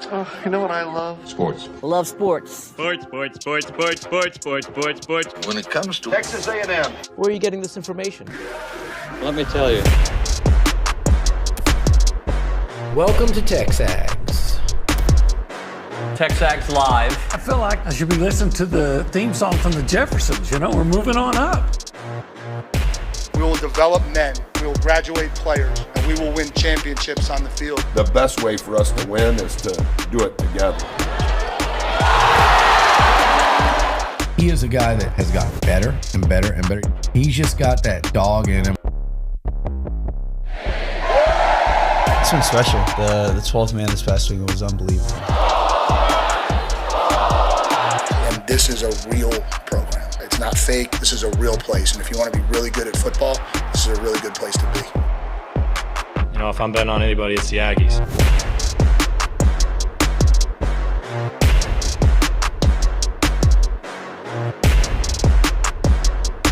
Oh, you know what I love? Sports. I love sports. Sports. When It comes to Texas A&M. Where are you getting this information? let me tell you. Welcome to TexAgs. TexAgs Live. I feel like I should be listening to the theme song from the Jeffersons. You know, we're moving on up. We will develop men, we will graduate players, and we will win championships on the field. The best way for us to win is to do it together. He is a guy that has gotten better and better and better. He's just got that dog in him. It's been special. The 12th man this past week was unbelievable. And this is a real program. It's not fake. This is a real place. And if you want to be really good at football, this is a really good place to be. You know, if I'm betting on anybody, it's the Aggies.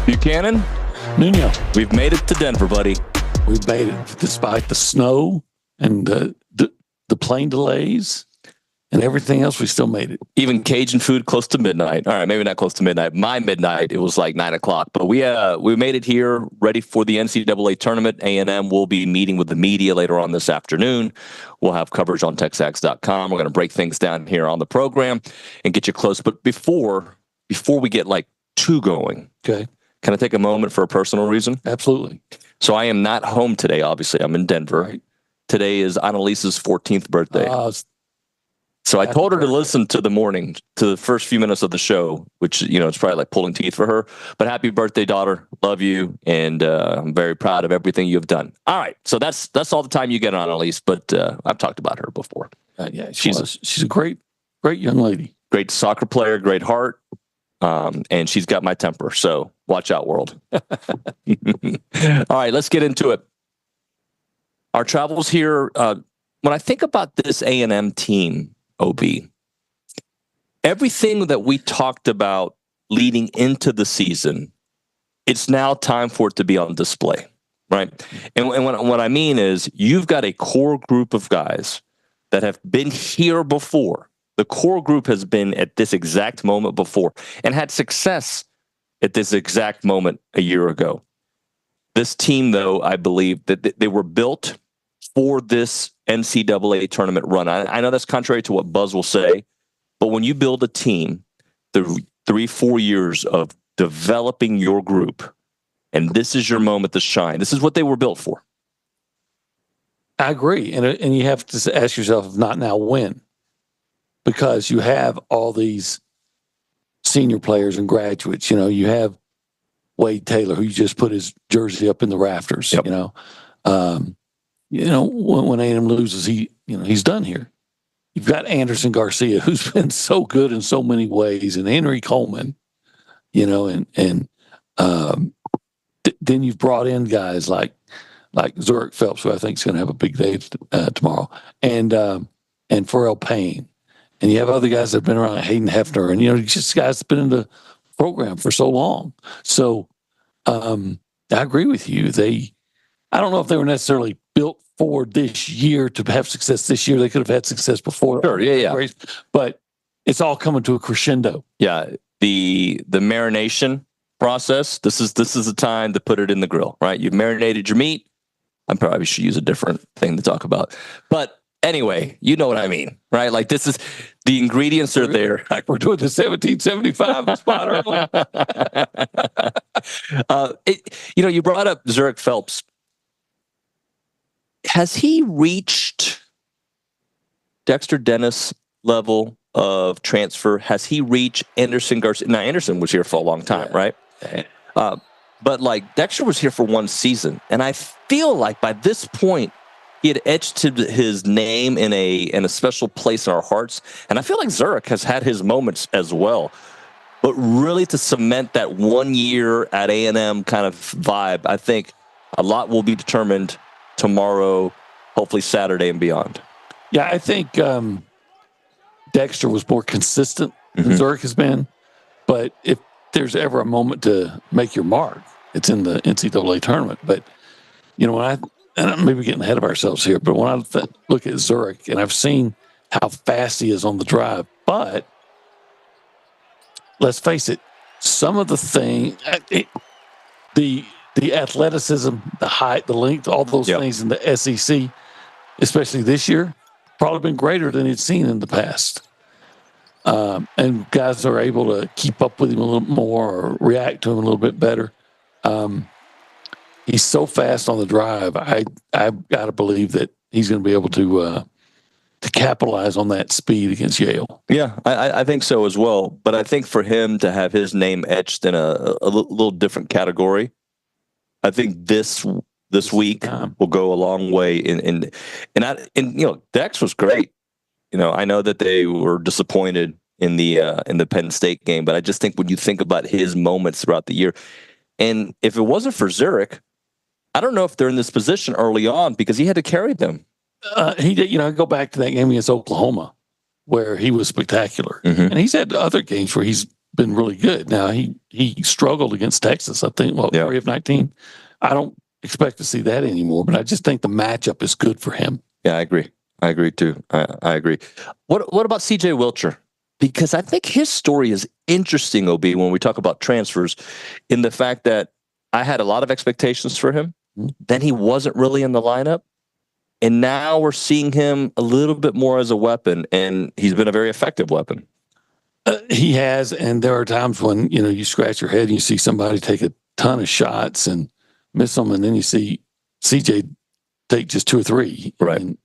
Buchanan, Nuño, we've made it to Denver, buddy. we've made it despite the snow and the plane delays and everything else. We still made it. Even Cajun food close to midnight. All right, maybe not close to midnight. My midnight, it was like 9 o'clock. But we made it here, ready for the NCAA Tournament. A&M will be meeting with the media later on this afternoon. We'll have coverage on TexAgs.com. We're going to break things down here on the program and get you close. But before we get like two going, Okay. can I take a moment for a personal reason? Absolutely. So I am not home today, obviously. I'm in Denver. Right. Today is Annalise's 14th birthday. So I told her to listen to the first few minutes of the show, which, you know, it's probably like pulling teeth for her. But happy birthday, daughter. Love you. And I'm very proud of everything you've done. All right. So that's all the time you get on Annalise. But I've talked about her before. Yeah, she's a great young lady. Great soccer player, great heart. And she's got my temper. So watch out, world. All right. Let's get into it. Our travels here. When I think about this A&M team, OB, everything that we talked about leading into the season, it's now time for it to be on display, right? And what I mean is you've got a core group of guys that have been here before. The core group has been at this exact moment before and had success at this exact moment a year ago. This team, though, I believe that they were built for this NCAA tournament run. I know that's contrary to what Buzz will say, but when you build a team, the 3-4 years of developing your group, and this is your moment to shine. This is what they were built for. I agree. And you have to ask yourself, if not now, when? Because you have all these senior players and graduates. You know, you have Wade Taylor, who you just put his jersey up in the rafters. Yep. When A&M loses, he's done here. You've got Anderson Garcia, who's been so good in so many ways, and Henry Coleman. Then you've brought in guys like Zurich Phelps, who I think is going to have a big day tomorrow, and Pharrell Payne. And you have other guys that have been around, Hayden Hefner, and just guys that have been in the program for so long. So I agree with you. I don't know if they were necessarily built for this year to have success this year. They could have had success before. Sure, yeah. But it's all coming to a crescendo. Yeah, the marination process. This is the time to put it in the grill, right? You've marinated your meat. I probably should use a different thing to talk about, but anyway, you know what I mean, right? Like this is the ingredients are there. Like we're doing the 1775 spot. You brought up Zurich Phelps. Has he reached Dexter Dennis level of transfer? Has he reached Anderson Garcia? Now, Anderson was here for a long time, right? But like Dexter was here for one season. And I feel like by this point, he had etched his name in a special place in our hearts. And I feel like Zurich has had his moments as well. But really to cement that 1 year at A&M kind of vibe, I think a lot will be determined tomorrow, hopefully Saturday and beyond. Yeah, I think Dexter was more consistent than Zurich has been. But if there's ever a moment to make your mark, it's in the NCAA tournament. But, and I'm maybe getting ahead of ourselves here, but when I look at Zurich, and I've seen how fast he is on the drive. But let's face it, some of the the athleticism, the height, the length, all those things in the SEC, especially this year, probably been greater than it's seen in the past. And guys are able to keep up with him a little more or react to him a little bit better. He's so fast on the drive. I've got to believe that he's going to be able to capitalize on that speed against Yale. Yeah, I think so as well. But I think for him to have his name etched in a little different category, I think this week will go a long way. And Dex was great. I know that they were disappointed in the Penn State game, but I just think when you think about his moments throughout the year, and if it wasn't for Zurich, I don't know if they're in this position early on because he had to carry them. He did. Go back to that game against Oklahoma where he was spectacular, and he's had other games where he's been really good. Now he struggled against Texas. I think 3 of 19. I don't expect to see that anymore, but I just think the matchup is good for him. Yeah, I agree. I agree too. I agree. What about C.J. Wilcher? Because I think his story is interesting, OB, when we talk about transfers, in the fact that I had a lot of expectations for him. Then he wasn't really in the lineup. And now we're seeing him a little bit more as a weapon, and he's been a very effective weapon. He has, and there are times when, you scratch your head and you see somebody take a ton of shots and miss them, and then you see CJ take just 2 or 3. Right.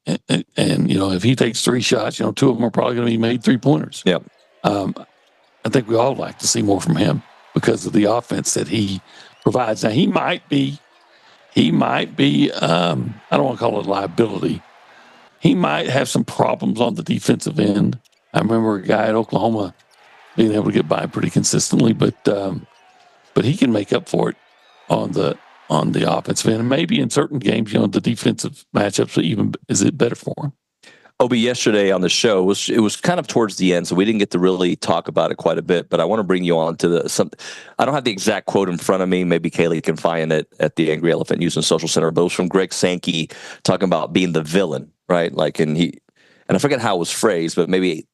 And if he takes 3 shots, 2 of them are probably going to be made 3-pointers. Yeah. I think we all like to see more from him because of the offense that he provides. Now, he might be, I don't want to call it a liability. He might have some problems on the defensive end. I remember a guy at Oklahoma being able to get by pretty consistently, but he can make up for it on the offensive end. And maybe in certain games, the defensive matchups even is it better for him. Obi, yesterday on the show it was kind of towards the end, so we didn't get to really talk about it quite a bit. But I want to bring you on to I don't have the exact quote in front of me. Maybe Kaylee can find it at the Angry Elephant Houston Social Center. But it was from Greg Sankey talking about being the villain, right? And I forget how it was phrased, but maybe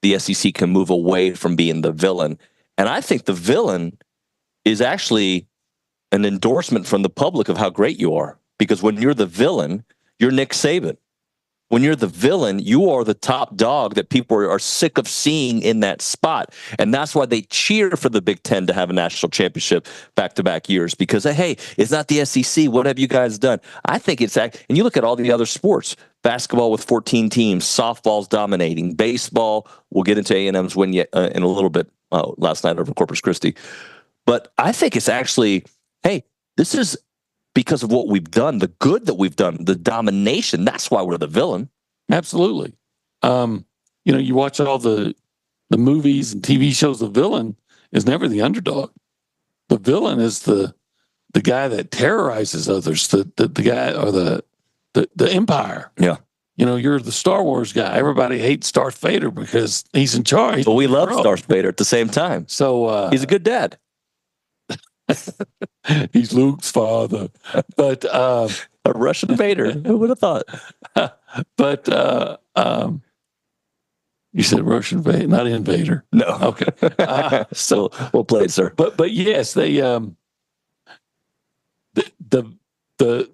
the SEC can move away from being the villain. And I think the villain is actually an endorsement from the public of how great you are. Because when you're the villain, you're Nick Saban. When you're the villain, you are the top dog that people are sick of seeing in that spot. And that's why they cheer for the Big Ten to have a national championship back-to-back years. Because, hey, it's not the SEC. What have you guys done? I think it's and you look at all the other sports. Basketball with 14 teams. Softball's dominating. Baseball, we'll get into A&M's win in a little bit last night over Corpus Christi. But I think it's actually, hey, this is because of what we've done, the good that we've done, the domination. That's why we're the villain. Absolutely. You watch all the movies and TV shows, the villain is never the underdog. The villain is the guy that terrorizes others, the guy or the empire. Yeah. You're the Star Wars guy. Everybody hates Darth Vader because he's in charge. But we love Darth Vader at the same time. So he's a good dad. He's Luke's father, but a Russian Vader. Who would have thought? But you said Russian Vader, not invader. No. Okay. So we'll play it, sir. But yes, they the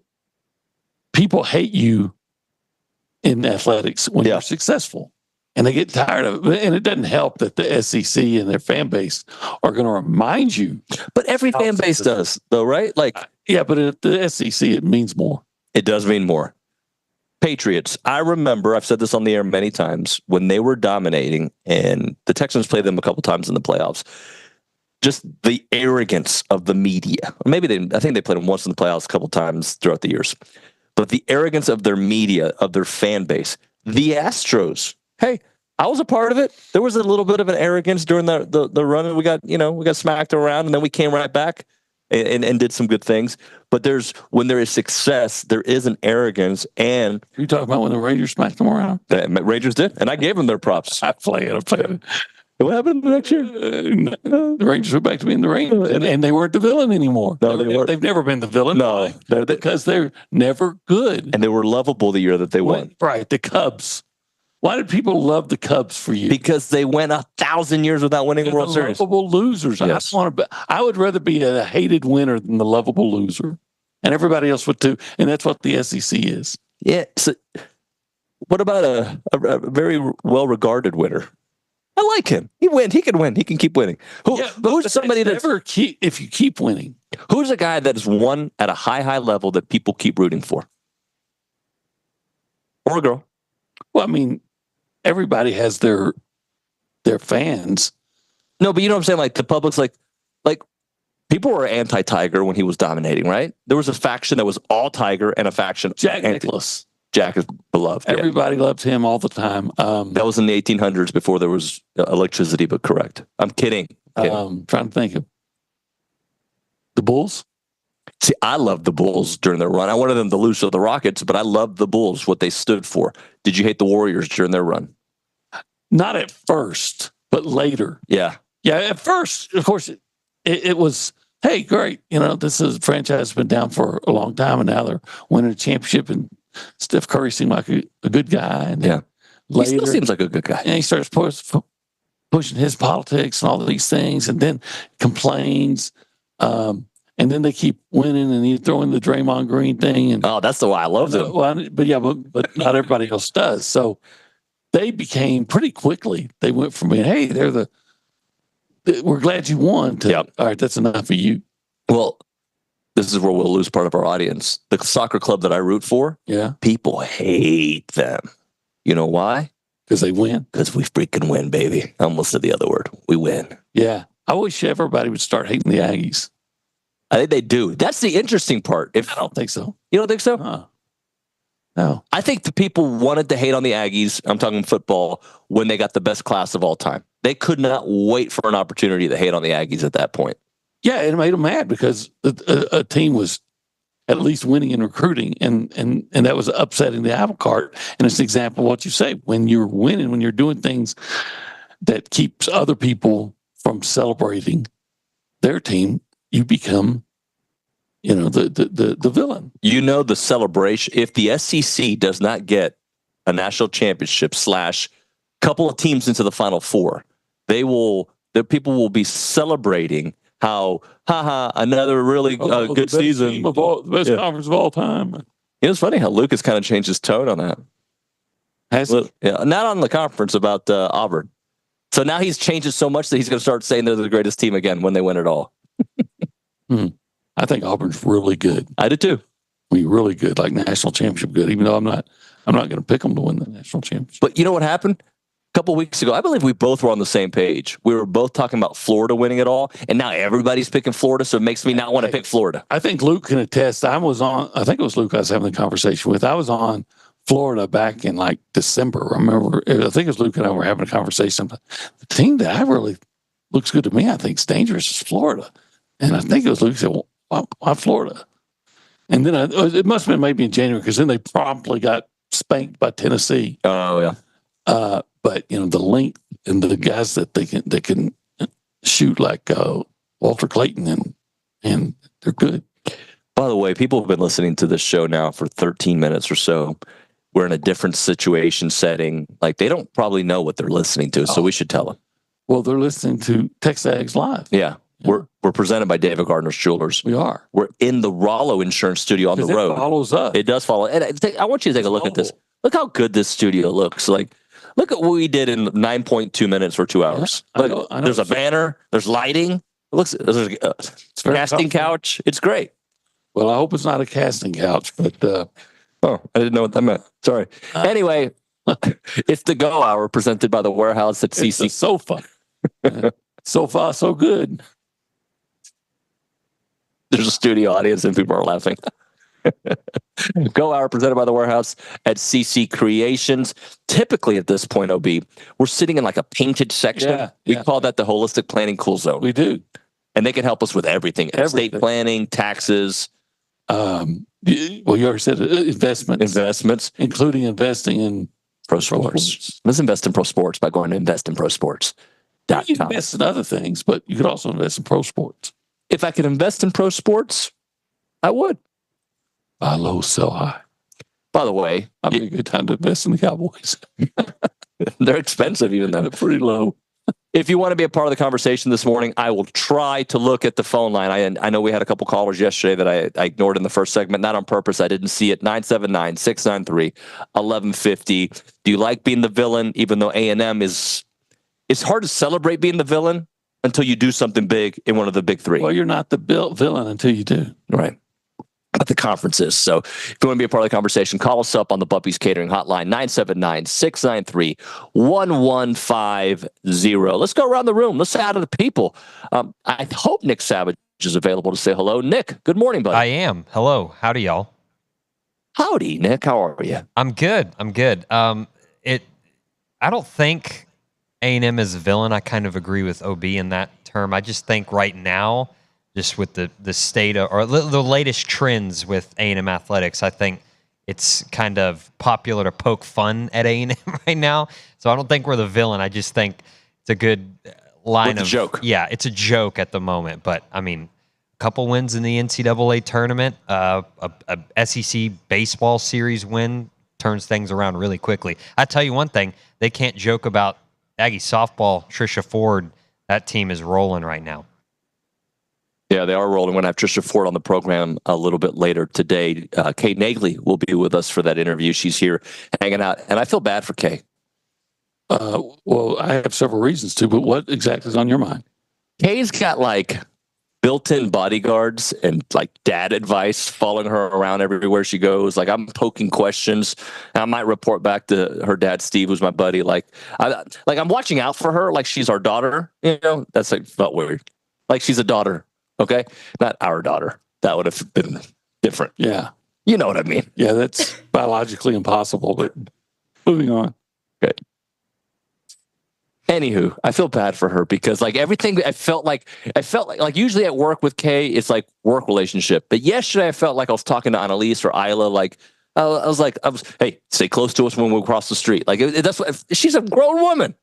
people hate you in athletics when you're successful. And they get tired of it. And it doesn't help that the SEC and their fan base are going to remind you. But every fan base does, though, right? Yeah, but at the SEC, it means more. It does mean more. Patriots. I remember, I've said this on the air many times, when they were dominating, and the Texans played them a couple times in the playoffs, just the arrogance of the media. Maybe I think they played them once in the playoffs a couple times throughout the years. But the arrogance of their media, of their fan base. The Astros. Hey, I was a part of it. There was a little bit of an arrogance during the run, and we got smacked around, and then we came right back and did some good things. But when there is success, there is an arrogance. And you talking about when the Rangers smacked them around? The Rangers did, and I gave them their props. I played it. What happened the next year? The Rangers went back to being the Rangers, and they weren't the villain anymore. No, they weren't. They've never been the villain. No, because they're never good. And they were lovable the year that they won. Right, the Cubs. Why did people love the Cubs for you? Because they went 1,000 years without winning a World Series. Lovable losers. Yes. I would rather be a hated winner than the lovable loser, and everybody else would too. And that's what the SEC is. Yeah. So what about a very well-regarded winner? I like him. He can win. He can keep winning. Who's somebody that's never keep if you keep winning? Who's a guy that has won at a high level that people keep rooting for? Or a girl? Well, I mean, everybody has their fans. No, but you know what I'm saying? Like the public's like people were anti-Tiger when he was dominating, right? There was a faction that was all Tiger and a faction Jack Nicklaus. Jack is beloved. Everybody loved him all the time. That was in the 1800s before there was electricity, but correct. I'm kidding. Trying to think of the Bulls. See, I loved the Bulls during their run. I wanted them to lose to the Rockets, but I loved the Bulls, what they stood for. Did you hate the Warriors during their run? Not at first, but later. Yeah. Yeah, at first, of course, it was, hey, great. You know, this is a franchise that's been down for a long time, and now they're winning a championship, and Steph Curry seemed like a good guy. And yeah. Later, he still seems like a good guy. And he starts pushing his politics and all of these things, and then complains. And then they keep winning, and you throw in the Draymond Green thing. And that's the why I love them. But not everybody else does. So they became pretty quickly. They went from being, hey, we're glad you won to, all right, that's enough of you. Well, this is where we'll lose part of our audience. The soccer club that I root for, people hate them. You know why? Because they win. Because we freaking win, baby. I almost said the other word. We win. Yeah. I wish everybody would start hating the Aggies. I think they do. That's the interesting part. I don't think so. You don't think so? No. I think the people wanted to hate on the Aggies, I'm talking football, when they got the best class of all time. They could not wait for an opportunity to hate on the Aggies at that point. Yeah, it made them mad because a team was at least winning in recruiting, and that was upsetting the apple cart. And it's an example of what you say. When you're winning, when you're doing things that keeps other people from celebrating their team, you become, the villain. You know, the celebration, if the SEC does not get a national championship / couple of teams into the Final Four, the people will be celebrating how, another really good season. The best conference of all time. It's funny how Luke has kind of changed his tone on that. Not on the conference, about Auburn. So now he's changed it so much that he's going to start saying they're the greatest team again when they win it all. I think Auburn's really good. I do too. I mean, really good, like national championship good. Even though I'm not going to pick them to win the national championship. But you know what happened? A couple of weeks ago, I believe we both were on the same page. We were both talking about Florida winning it all, and now everybody's picking Florida, so it makes me not want to pick Florida. I think Luke can attest. I think it was Luke I was having the conversation with. I was on Florida back in like December. I think it was Luke and I were having a conversation. The team that I really looks good to me, I think, is dangerous is Florida. And I think it was Luke who said, well, why Florida? And then it must have been maybe in January, because then they promptly got spanked by Tennessee. Oh, yeah. But, the length and the guys that they can shoot like Walter Clayton, and they're good. By the way, people have been listening to this show now for 13 minutes or so. We're in a different situation setting. Like, they don't probably know what they're listening to, so we should tell them. Well, they're listening to TexAgs Live. Yeah. We're presented by David Gardner's Jewelers. We are. We're in the Rollo Insurance Studio on the road. It follows us. It does follow. And I want you to take a look at this. Look how good this studio looks. Like, look at what we did in 9.2 minutes or 2 hours. I know. There's a banner. There's lighting. There's a casting couch. It's great. Well, I hope it's not a casting couch, but I didn't know what that meant. Sorry. Anyway, it's the Go Hour presented by the Warehouse at CC. It's a sofa. So far, so good. There's a studio audience and people are laughing. Go Hour presented by the Warehouse at CC Creations. Typically at this point, OB, we're sitting in like a painted section. We call that the Holistic Planning Cool Zone. We do. And they can help us with everything. Estate planning, taxes. Well, you already said investments, including investing in pro sports. Let's invest in pro sports by going to investinprosports.com. You can invest in other things, but you could also invest in pro sports. If I could invest in pro sports, I would. Buy low, sell high. By the way, I'd be a good time to invest in the Cowboys. They're expensive, even though. They're pretty low. If you want to be a part of the conversation this morning, I will try to look at the phone line. I know we had a couple callers yesterday that I ignored in the first segment, not on purpose. I didn't see it. 979-693-1150. Do you like being the villain, even though A&M is... It's hard to celebrate being the villain until you do something big in one of the big three. Well, you're not the villain until you do. Right. At the conferences. So if you want to be a part of the conversation, call us up on the Buppy's Catering Hotline, 979-693-1150. Let's go around the room. Let's say hi to the people. I hope Nick Savage is available to say hello. Nick, good morning, buddy. I am. Hello. Howdy, y'all. Howdy, Nick. How are you? I'm good. I don't think A&M is a villain. I kind of agree with OB in that term. I just think right now, just with the state of, or the latest trends with A&M athletics, I think it's kind of popular to poke fun at A&M right now. So I don't think we're the villain. I just think it's a good line of joke. Yeah, it's a joke at the moment. But I mean, a couple wins in the NCAA tournament, a SEC baseball series win turns things around really quickly. I tell you one thing, they can't joke about Aggie softball. Trisha Ford, that team is rolling right now. Yeah, they are rolling. We're going to have Trisha Ford on the program a little bit later today. Kay Nagley will be with us for that interview. She's here hanging out. And I feel bad for Kay. Well, I have several reasons to, but what exactly is on your mind? Kay's got like built-in bodyguards and like dad advice following her around everywhere she goes. Like I'm poking questions. And I might report back to her dad, Steve, who's my buddy. I'm watching out for her like she's our daughter. You know, that's like felt weird. Like she's a daughter. Okay, not our daughter. That would have been different. Yeah. You know what I mean? Yeah, that's biologically impossible, but moving on. Okay. Anywho, I feel bad for her because like everything I felt like usually at work with Kay, it's like work relationship. But yesterday I felt like I was talking to Annalise or Isla, like hey, stay close to us when we cross the street. Like that's what she's a grown woman.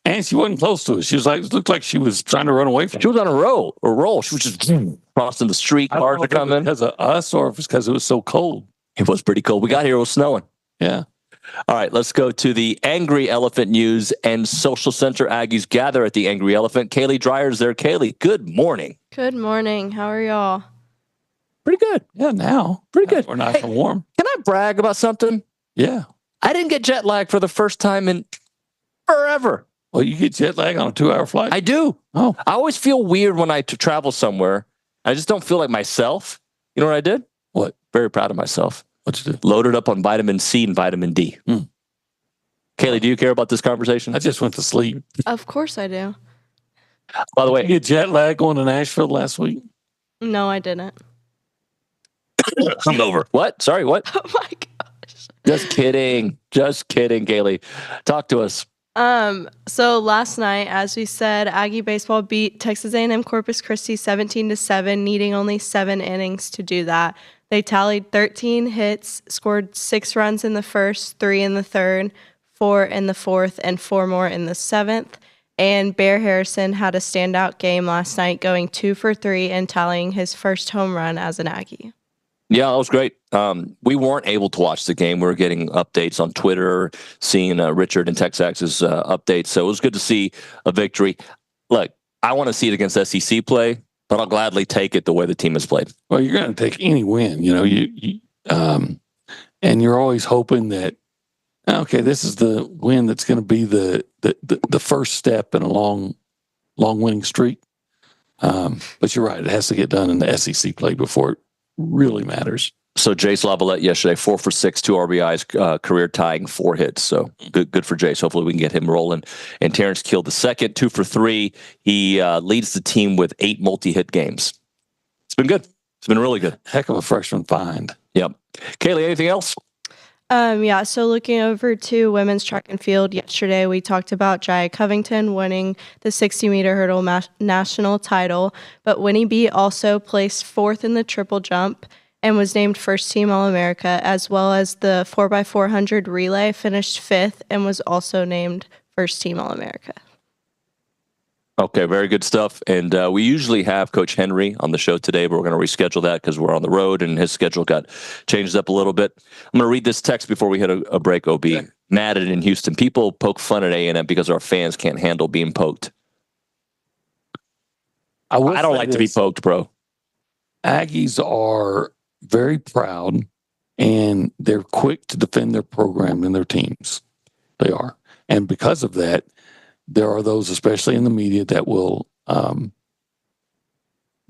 And she wasn't close to us. She was like, it looked like she was trying to run away from us. She was on a roll. She was just crossing the street. Cars are coming. Because of us or if it's because it was so cold. It was pretty cold. We got here, it was snowing. Yeah. All right, let's go to the Angry Elephant News and Social Center. Aggies gather at the Angry Elephant. Kaylee Dreyer's there. Kaylee, good morning. Good morning. How are y'all? Pretty good. Yeah, now. Pretty good. We're nice and warm. Can I brag about something? Yeah. I didn't get jet lag for the first time in forever. Well, you get jet lag on a 2-hour flight? I do. Oh. I always feel weird when I travel somewhere. I just don't feel like myself. You know what I did? What? Very proud of myself. What'd you do? Loaded up on vitamin C and vitamin D. Kaylee, do you care about this conversation? I just went to sleep. Of course I do. By the way, did you get jet lag going to Nashville last week? No, I didn't. Hungover. What? Sorry, what? Oh my gosh. Just kidding, Kaylee. Talk to us. So last night, as we said, Aggie baseball beat Texas A&M Corpus Christi 17-7, needing only 7 innings to do that. They tallied 13 hits, scored 6 runs in the first, 3 in the third, 4 in the fourth, and 4 more in the seventh. And Bear Harrison had a standout game last night, going 2 for 3 and tallying his first home run as an Aggie. Yeah, that was great. We weren't able to watch the game. We were getting updates on Twitter, seeing Richard and TexAgs' updates. So it was good to see a victory. Look, I want to see it against SEC play, but I'll gladly take it the way the team has played. Well, you're going to take any win, you know. And you're always hoping that, okay, this is the win that's going to be the first step in a long winning streak. But you're right; it has to get done in the SEC play before it really matters. So Jace Lavalette yesterday, 4 for 6, 2 RBIs, career tying 4 hits. So good for Jace. Hopefully we can get him rolling. And Terrence Keel the second, 2 for 3. He leads the team with 8 multi-hit games. It's been good. It's been really good. Heck of a freshman find. Yep. Kaylee, anything else? Yeah, so looking over to women's track and field, yesterday we talked about Jaya Covington winning the 60-meter hurdle national title, but Winnie B also placed 4th in the triple jump and was named first team All-America, as well as the 4x400 relay finished 5th and was also named first team All-America. Okay, very good stuff. And we usually have Coach Henry on the show today, but we're going to reschedule that because we're on the road and his schedule got changed up a little bit. I'm going to read this text before we hit a break, OB. mad at it in Houston. People poke fun at A&M because our fans can't handle being poked. I don't like to be poked, bro. Aggies are very proud, and they're quick to defend their program and their teams. They are. And because of that, there are those, especially in the media, that will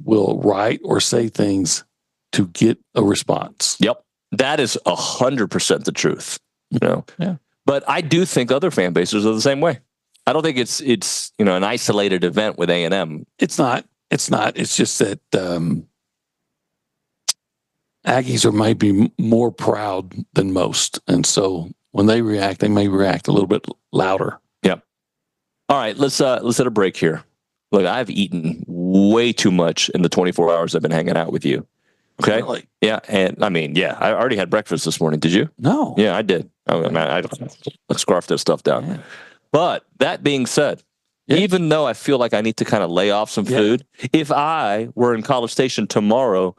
write or say things to get a response. Yep. That is 100% the truth. You know? Yeah. But I do think other fan bases are the same way. I don't think it's an isolated event with A&M. It's not. It's not. It's just that Aggies are maybe more proud than most. And so when they react, they may react a little bit louder. Yep. All right, let's hit a break here. Look, I've eaten way too much in the 24 hours I've been hanging out with you. Okay. Really? Yeah. And I mean, yeah, I already had breakfast this morning. Did you? No. Yeah, I did. I scarfed this stuff down. Yeah. But that being said, even though I feel like I need to kind of lay off some food, if I were in College Station tomorrow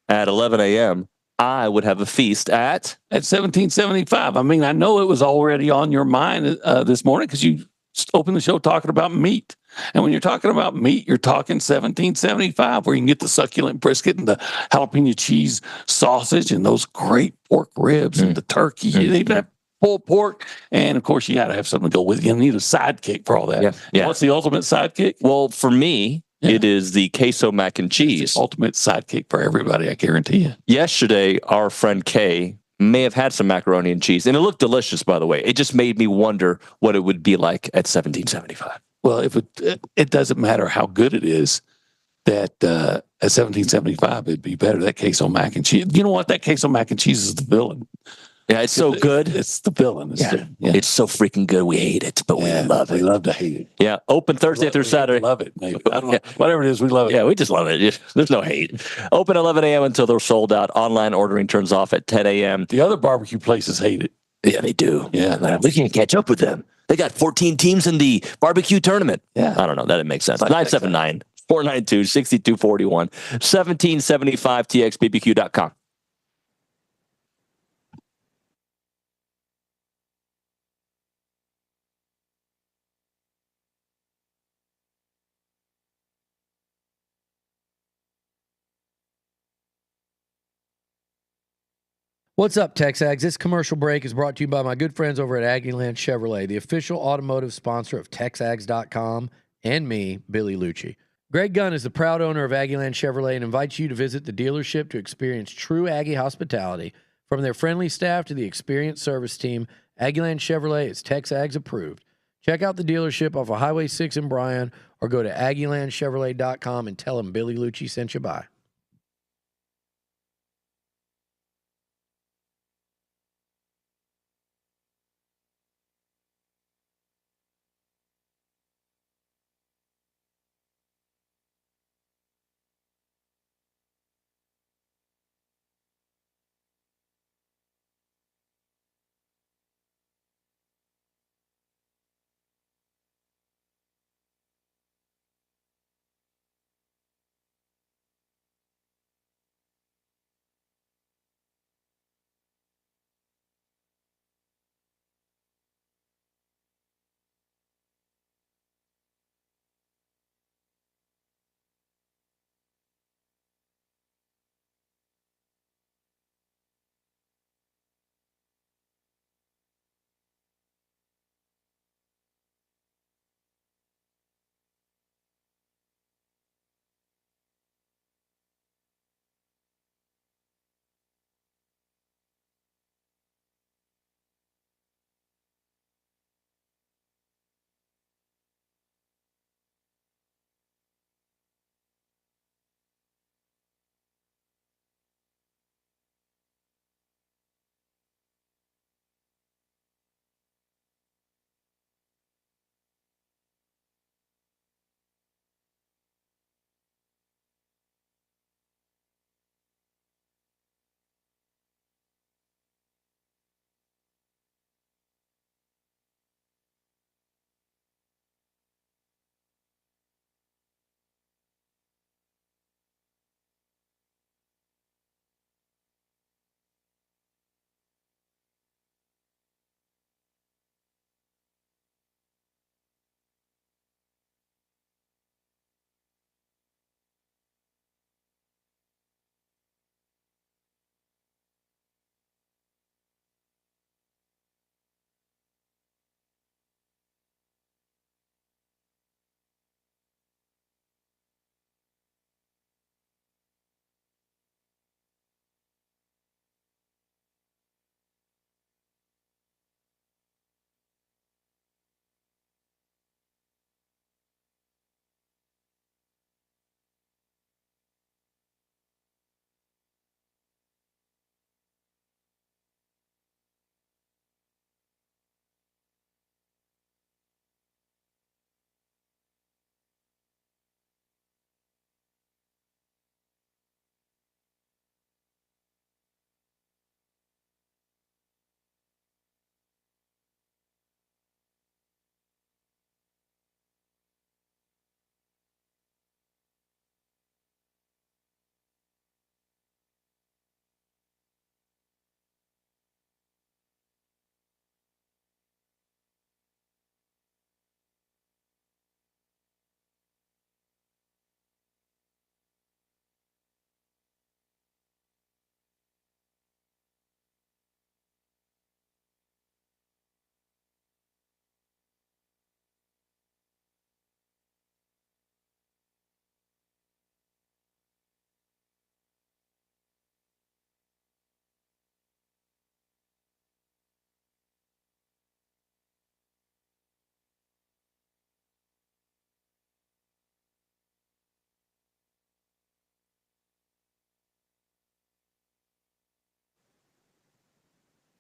at 11 a.m., I would have a feast at 1775. I mean, I know it was already on your mind this morning because you opened the show talking about meat. And when you're talking about meat, you're talking 1775, where you can get the succulent brisket and the jalapeno cheese sausage and those great pork ribs and the turkey. You even have pulled pork. And, of course, you got to have something to go with it. You need a sidekick for all that. Yeah. What's the ultimate sidekick? Well, for me, it is the queso mac and cheese. Ultimate sidekick for everybody, I guarantee you. Yesterday, our friend Kay may have had some macaroni and cheese, and it looked delicious, by the way. It just made me wonder what it would be like at 1775. Well, if it doesn't matter how good it is, that at 1775 it'd be better. That queso mac and cheese. You know what? That queso mac and cheese is the villain. Yeah, it's so good. It's the villain. It's so freaking good. We hate it, but we love it. We love to hate it. Yeah, open Thursday through Saturday. Love it, maybe. I don't know. Whatever it is, we love it. Yeah, we just love it. There's no hate. Open 11 a.m. until they're sold out. Online ordering turns off at 10 a.m. The other barbecue places hate it. Yeah, they do. Yeah. We can't catch up with them. They got 14 teams in the barbecue tournament. Yeah. I don't know. That didn't make sense. 979-492-6241. 1775txbbq.com. What's up, TexAgs? This commercial break is brought to you by my good friends over at Aggieland Chevrolet, the official automotive sponsor of TexAgs.com and me, Billy Lucci. Greg Gunn is the proud owner of Aggieland Chevrolet and invites you to visit the dealership to experience true Aggie hospitality. From their friendly staff to the experienced service team, Aggieland Chevrolet is TexAgs approved. Check out the dealership off of Highway 6 in Bryan or go to AggielandChevrolet.com and tell them Billy Lucci sent you by.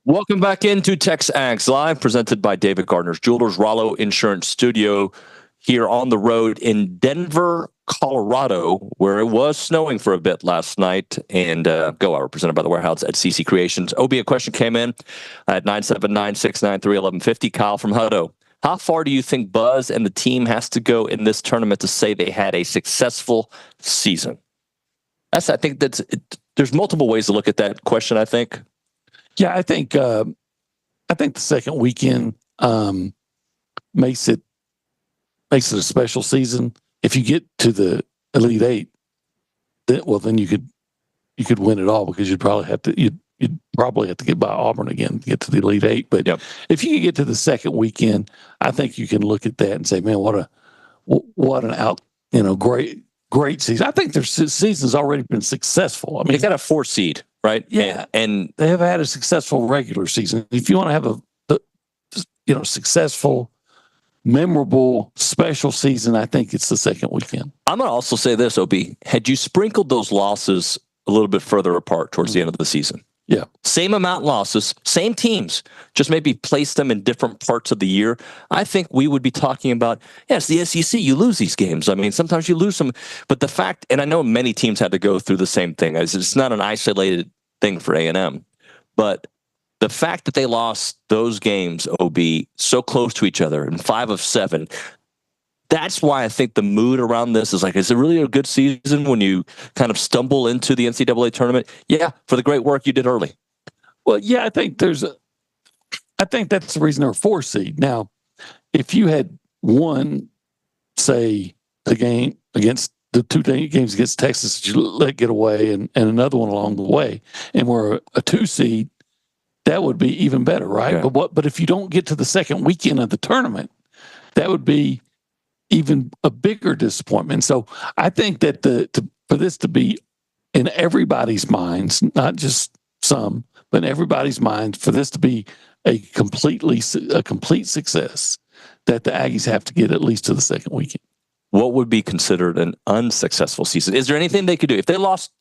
Welcome back into TexAgs Live, presented by David Gardner's Jewelers, Rollo Insurance Studio, here on the road in Denver, Colorado, where it was snowing for a bit last night. And Go Hour, presented by the Warehouse at CC Creations. OB, a question came in at 979-693-1150. Kyle from Hutto. How far do you think Buzz and the team has to go in this tournament to say they had a successful season? There's multiple ways to look at that question, I think. Yeah, I think the second weekend makes it a special season. If you get to the Elite Eight, then you could win it all, because you'd probably have to get by Auburn again to get to the Elite Eight. But if you get to the second weekend, I think you can look at that and say, man, what an great season. I think their season's already been successful. I mean, they got a 4 seed. Right. Yeah. And they have had a successful regular season. If you want to have a successful, memorable, special season, I think it's the second weekend. I'm going to also say this, OB. Had you sprinkled those losses a little bit further apart towards the end of the season? Yeah. Same amount losses, same teams, just maybe place them in different parts of the year. I think we would be talking about, it's the SEC. You lose these games. I mean, sometimes you lose them. But the fact, and I know many teams had to go through the same thing. It's not an isolated thing for A&M. But the fact that they lost those games, OB, so close to each other in 5 of 7, that's why I think the mood around this is like, is it really a good season when you kind of stumble into the NCAA tournament? Yeah, for the great work you did early. Well, yeah, I think that's the reason they're a 4 seed. Now, if you had won, say, the game against the 2 games against Texas that you let get away and another one along the way, and we're a 2 seed, that would be even better, right? Yeah. But if you don't get to the second weekend of the tournament, that would be even a bigger disappointment. So I think that for this to be in everybody's minds, not just some, but in everybody's minds, for this to be a complete success, that the Aggies have to get at least to the second weekend. What would be considered an unsuccessful season? Is there anything they could do if they lost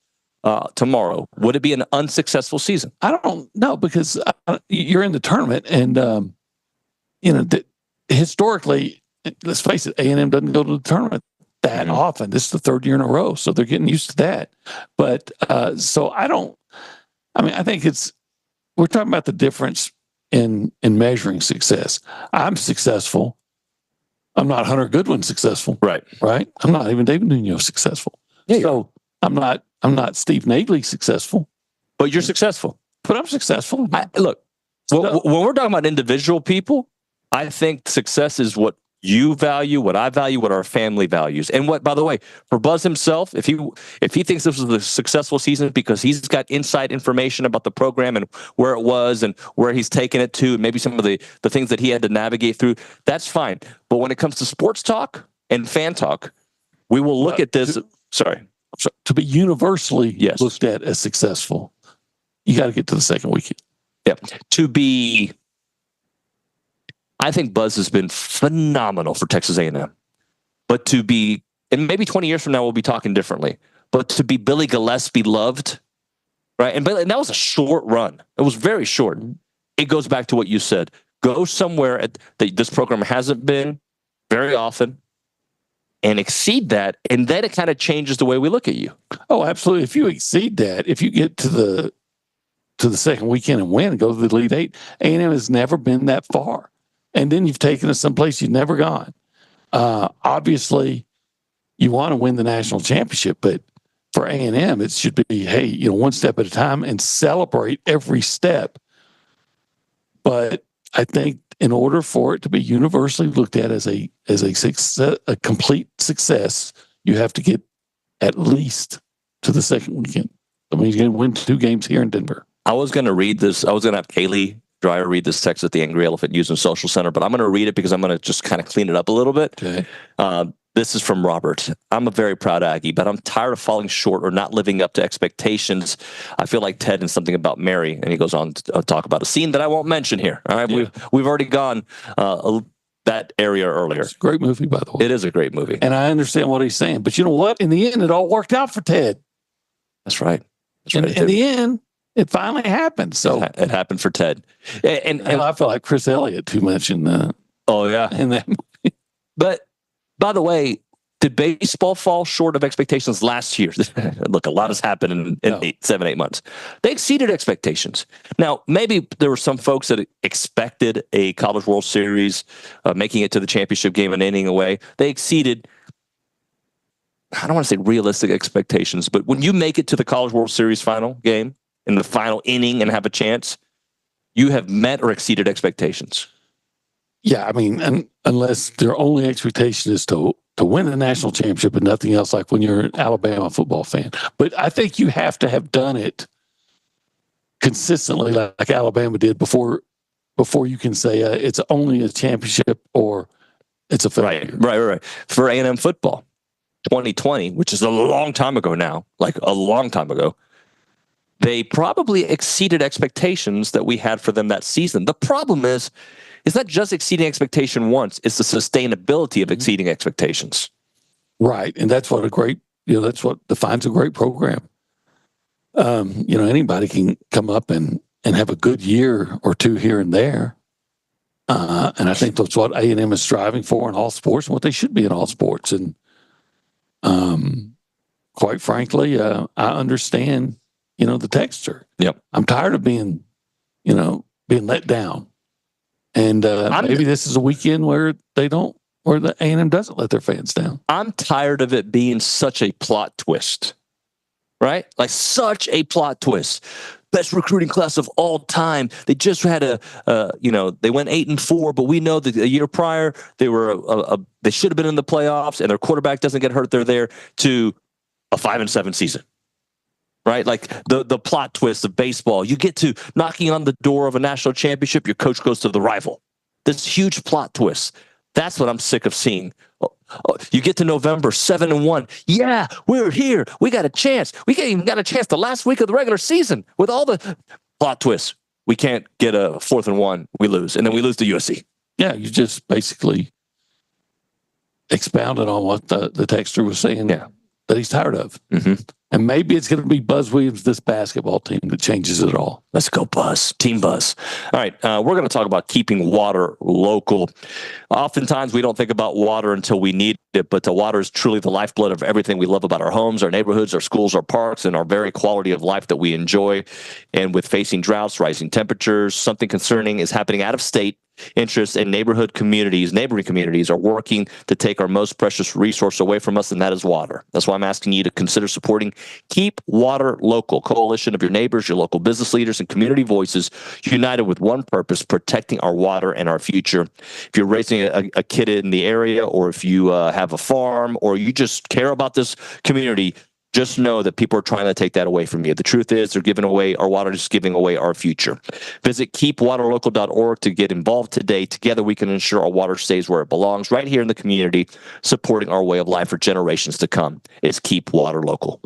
tomorrow? Would it be an unsuccessful season? I don't know, because you're in the tournament, and historically, let's face it, A&M doesn't go to the tournament that often. This is the 3rd year in a row, so they're getting used to that. But I think we're talking about the difference in measuring success. I'm successful. I'm not Hunter Goodwin successful. Right. I'm not even David Nuño successful. Yeah, so I'm not Steve Nagley successful. But you're successful. But I'm successful. Look, when we're talking about individual people, I think success is what you value, what I value, what our family values. And what, by the way, for Buzz himself, if he thinks this was a successful season because he's got inside information about the program and where it was and where he's taken it to, and maybe some of the things that he had to navigate through, that's fine. But when it comes to sports talk and fan talk, we will look at this. To be universally looked at as successful, you got to get to the second weekend. Yeah. I think Buzz has been phenomenal for Texas A&M. But to be, and maybe 20 years from now we'll be talking differently, but to be Billy Gillispie loved, right? And that was a short run. It was very short. It goes back to what you said. Go somewhere that this program hasn't been very often and exceed that, and then it kind of changes the way we look at you. Oh, absolutely. If you exceed that, if you get to the second weekend and win and go to the Elite Eight, A&M has never been that far. And then you've taken us someplace you've never gone. Obviously, you want to win the national championship, but for A&M, it should be, hey, one step at a time and celebrate every step. But I think in order for it to be universally looked at as a success, a complete success, you have to get at least to the second weekend. I mean, you're going to win 2 games here in Denver. I was going to read this. I was going to have Kaylee Dreyer read this text at the Angry Elephant News and Social Center, but I'm going to read it because I'm going to just kind of clean it up a little bit. Okay. This is from Robert. I'm a very proud Aggie, but I'm tired of falling short or not living up to expectations. I feel like Ted in Something About Mary, and he goes on to talk about a scene that I won't mention here. All right, we've already gone that area earlier. It's a great movie, by the way. It is a great movie, and I understand what he's saying. But you know what? In the end, it all worked out for Ted. That's right. In the end, it finally happened. So it happened for Ted. And I feel like Chris Elliott too much in that. Oh yeah, in that movie. But by the way, did baseball fall short of expectations last year? Look, a lot has happened in 7-8 months. They exceeded expectations. Now, maybe there were some folks that expected a College World Series, making it to the championship game an inning away. They exceeded, I don't want to say realistic expectations, but when you make it to the College World Series final game in the final inning and have a chance, you have met or exceeded expectations. Yeah, I mean, unless their only expectation is to win the national championship and nothing else, like when you're an Alabama football fan. But I think you have to have done it consistently like Alabama did before you can say it's only a championship or it's a failure. Right. For A&M football, 2020, which is a long time ago now, like a long time ago, they probably exceeded expectations that we had for them that season. The problem is, it's not just exceeding expectation once, it's the sustainability of exceeding expectations. Right. And that's what that's what defines a great program. Anybody can come up and have a good year or two here and there. And I think that's what A&M is striving for in all sports and what they should be in all sports. And quite frankly, I understand, the texture. Yep. I'm tired of being let down. And maybe this is a weekend where the A&M doesn't let their fans down. I'm tired of it being such a plot twist, right? Like such a plot twist. Best recruiting class of all time. They just had they went 8-4, but we know that a year prior they should have been in the playoffs, and their quarterback doesn't get hurt. They're there to a 5-7 season. Right? Like the plot twist of baseball. You get to knocking on the door of a national championship, your coach goes to the rival. This huge plot twist. That's what I'm sick of seeing. You get to November, 7-1. Yeah, we're here. We got a chance. We even got a chance the last week of the regular season with all the plot twists. We can't get a 4th and 1. We lose. And then we lose to USC. Yeah, you just basically expounded on what the texter was saying that he's tired of. Mm-hmm. And maybe it's going to be Buzz Williams, this basketball team, that changes it all. Let's go, Buzz. Team Buzz. All right, we're going to talk about keeping water local. Oftentimes, we don't think about water until we need it, but the water is truly the lifeblood of everything we love about our homes, our neighborhoods, our schools, our parks, and our very quality of life that we enjoy. And with facing droughts, rising temperatures, something concerning is happening out of state. Interests in neighboring communities are working to take our most precious resource away from us, and that is water. That's why I'm asking you to consider supporting Keep Water Local, coalition of your neighbors, your local business leaders, and community voices united with one purpose: protecting our water and our future. If you're raising a kid in the area, or if you have a farm, or you just care about this community, just know that people are trying to take that away from you. The truth is, they're giving away our water, just giving away our future. Visit keepwaterlocal.org to get involved today. Together, we can ensure our water stays where it belongs, right here in the community, supporting our way of life for generations to come. It's Keep Water Local.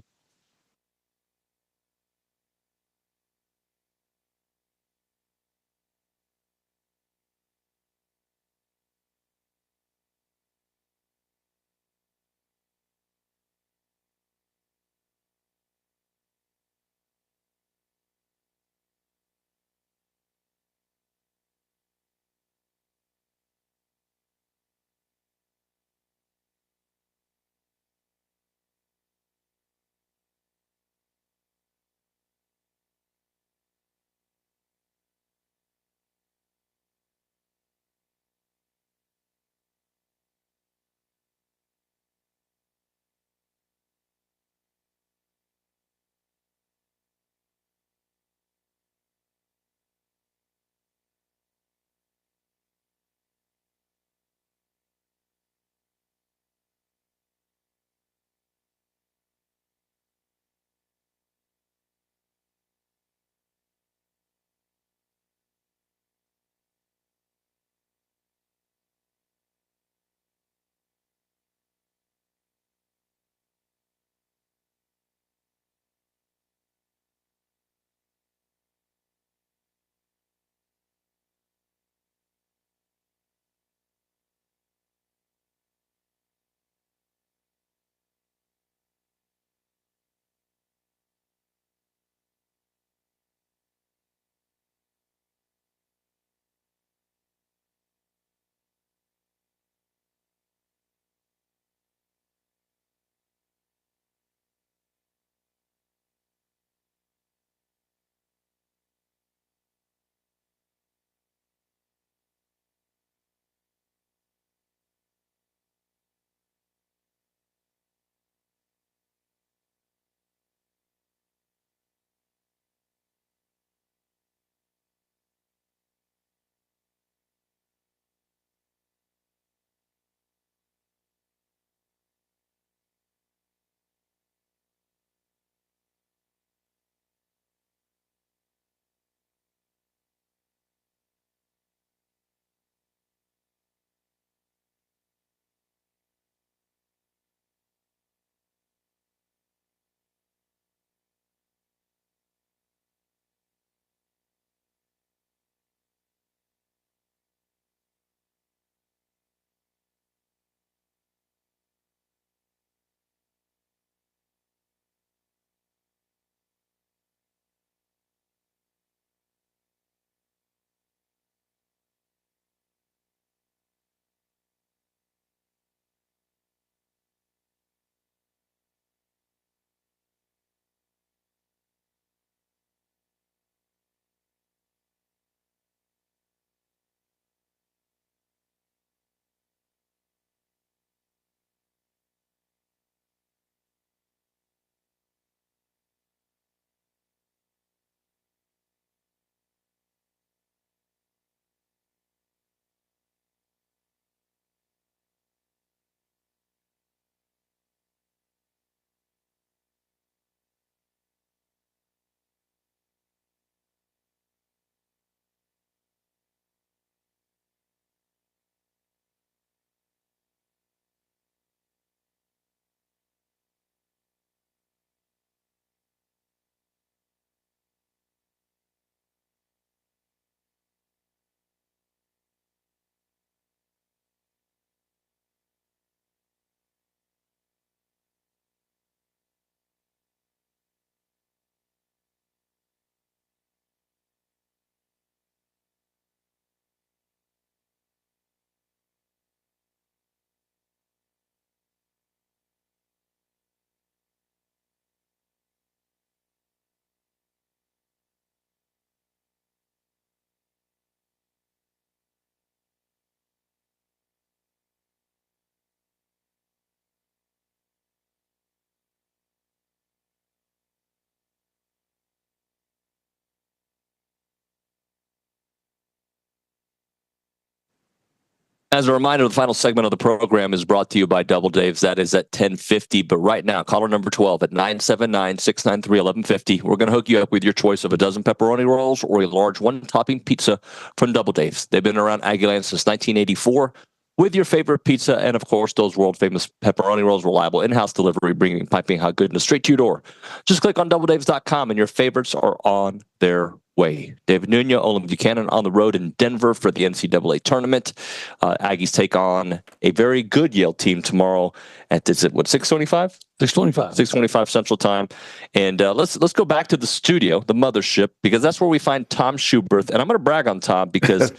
As a reminder, the final segment of the program is brought to you by Double Dave's. That is at 10:50. But right now, caller number 12 at 979-693-1150. We're going to hook you up with your choice of a dozen pepperoni rolls or a large one-topping pizza from Double Dave's. They've been around Aggie Land since 1984 with your favorite pizza and, of course, those world-famous pepperoni rolls, reliable in-house delivery, bringing piping hot goodness straight to your door. Just click on doubledaves.com and your favorites are on their way. David Nuño, Olin Buchanan on the road in Denver for the NCAA Tournament. Aggies take on a very good Yale team tomorrow at, is it, what, 6:25? 6:25. 6:25 Central Time. And let's go back to the studio, the mothership, because that's where we find Tom Schuberth. And I'm going to brag on Tom because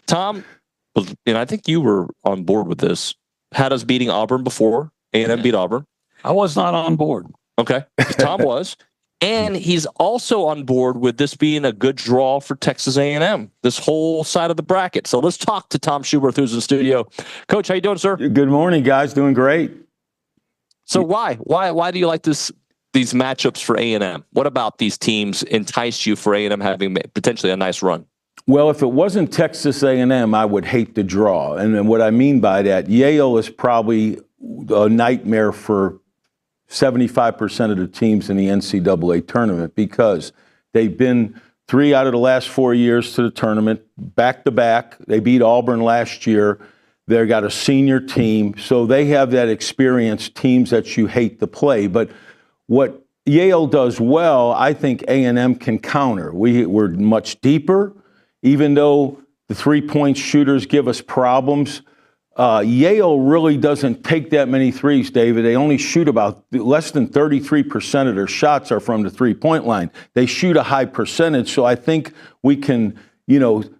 Tom, and I think you were on board with this, had us beating Auburn before. A&M beat Auburn. I was not on board. Okay. Tom was. And he's also on board with this being a good draw for Texas A&M, this whole side of the bracket. So let's talk to Tom Schuberth, who's in the studio. Coach, how you doing, sir? Good morning, guys. Doing great. So why do you like these matchups for A&M? What about these teams entice you for A&M having potentially a nice run? Well, if it wasn't Texas A&M, I would hate the draw. And then what I mean by that, Yale is probably a nightmare for 75% of the teams in the NCAA tournament because they've been 3 out of the last 4 years to the tournament, back-to-back. They beat Auburn last year. They've got a senior team, so they have that experienced teams that you hate to play. But what Yale does well, I think A&M can counter. We're much deeper, even though the three-point shooters give us problems. Yale really doesn't take that many threes, David. They only shoot about less than 33% of their shots are from the three-point line. They shoot a high percentage, so I think we can,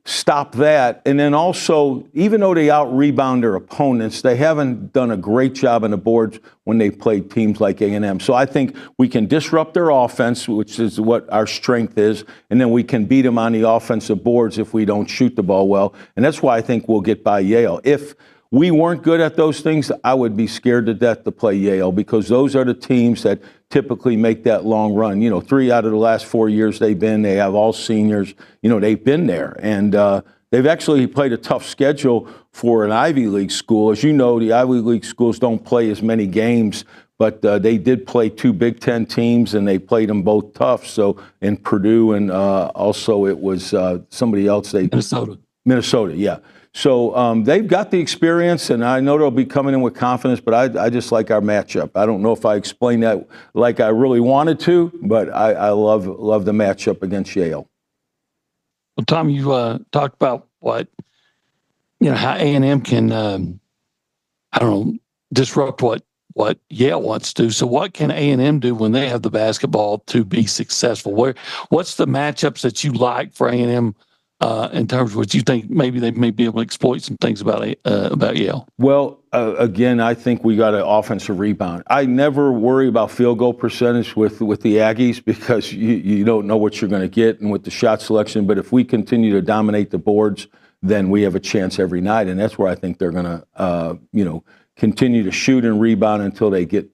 stop that. And then also, even though they out-rebound their opponents, they haven't done a great job on the boards when they played teams like A&M. So I think we can disrupt their offense, which is what our strength is, and then we can beat them on the offensive boards if we don't shoot the ball well. And that's why I think we'll get by Yale. If we weren't good at those things, I would be scared to death to play Yale because those are the teams that typically make that long run. 3 out of the last 4 years they have all seniors. They've been there. And they've actually played a tough schedule for an Ivy League school. As you know, the Ivy League schools don't play as many games, but they did play 2 Big Ten teams, and they played them both tough. So in Purdue and also it was somebody else. Minnesota, yeah. So they've got the experience, and I know they'll be coming in with confidence, but I just like our matchup. I don't know if I explained that like I really wanted to, but I love the matchup against Yale. Well, Tom, you talked about how A&M can, disrupt what Yale wants to do. So what can A&M do when they have the basketball to be successful? What's the matchups that you like for A&M in terms of what you think maybe they may be able to exploit some things about Yale? Well, again, I think we got an offensive rebound. I never worry about field goal percentage with the Aggies because you don't know what you're going to get and with the shot selection. But if we continue to dominate the boards, then we have a chance every night. And that's where I think they're going to, continue to shoot and rebound until they get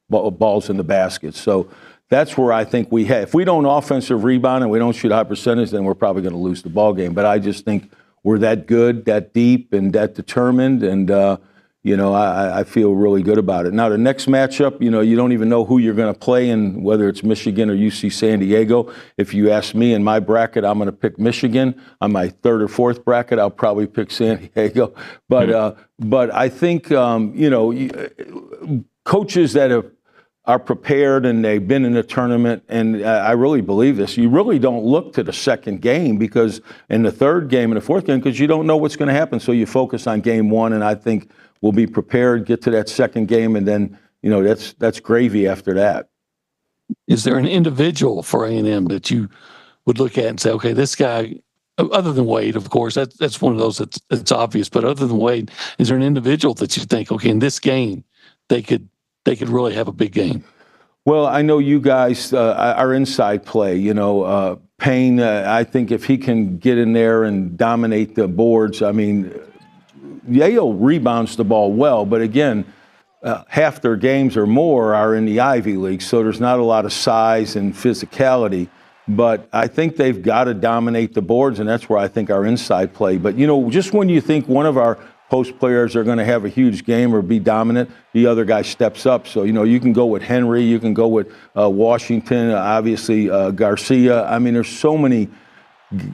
balls in the basket. So that's where I think we have. If we don't offensive rebound and we don't shoot a high percentage, then we're probably going to lose the ball game. But I just think we're that good, that deep, and that determined, and I feel really good about it. Now the next matchup, you don't even know who you're going to play in, whether it's Michigan or UC San Diego. If you ask me in my bracket, I'm going to pick Michigan. On my third or fourth bracket, I'll probably pick San Diego. But I think coaches that are prepared and they've been in the tournament, and I really believe this. You really don't look to the second game because in the third game and the fourth game because you don't know what's going to happen. So you focus on game one, and I think we'll be prepared, get to that second game, and then that's gravy after that. Is there an individual for A&M that you would look at and say, okay, this guy, other than Wade, of course, that's one of those that's obvious, but other than Wade, is there an individual that you think, okay, in this game they could really have a big game? Well, I know you guys are inside play. Payne, I think if he can get in there and dominate the boards, Yale rebounds the ball well, but again, half their games or more are in the Ivy League, so there's not a lot of size and physicality. but I think they've got to dominate the boards, and that's where I think our inside play. But, just when you think one of our post players are going to have a huge game or be dominant, the other guy steps up. So, you can go with Henry, you can go with Washington, obviously Garcia. I mean, there's so many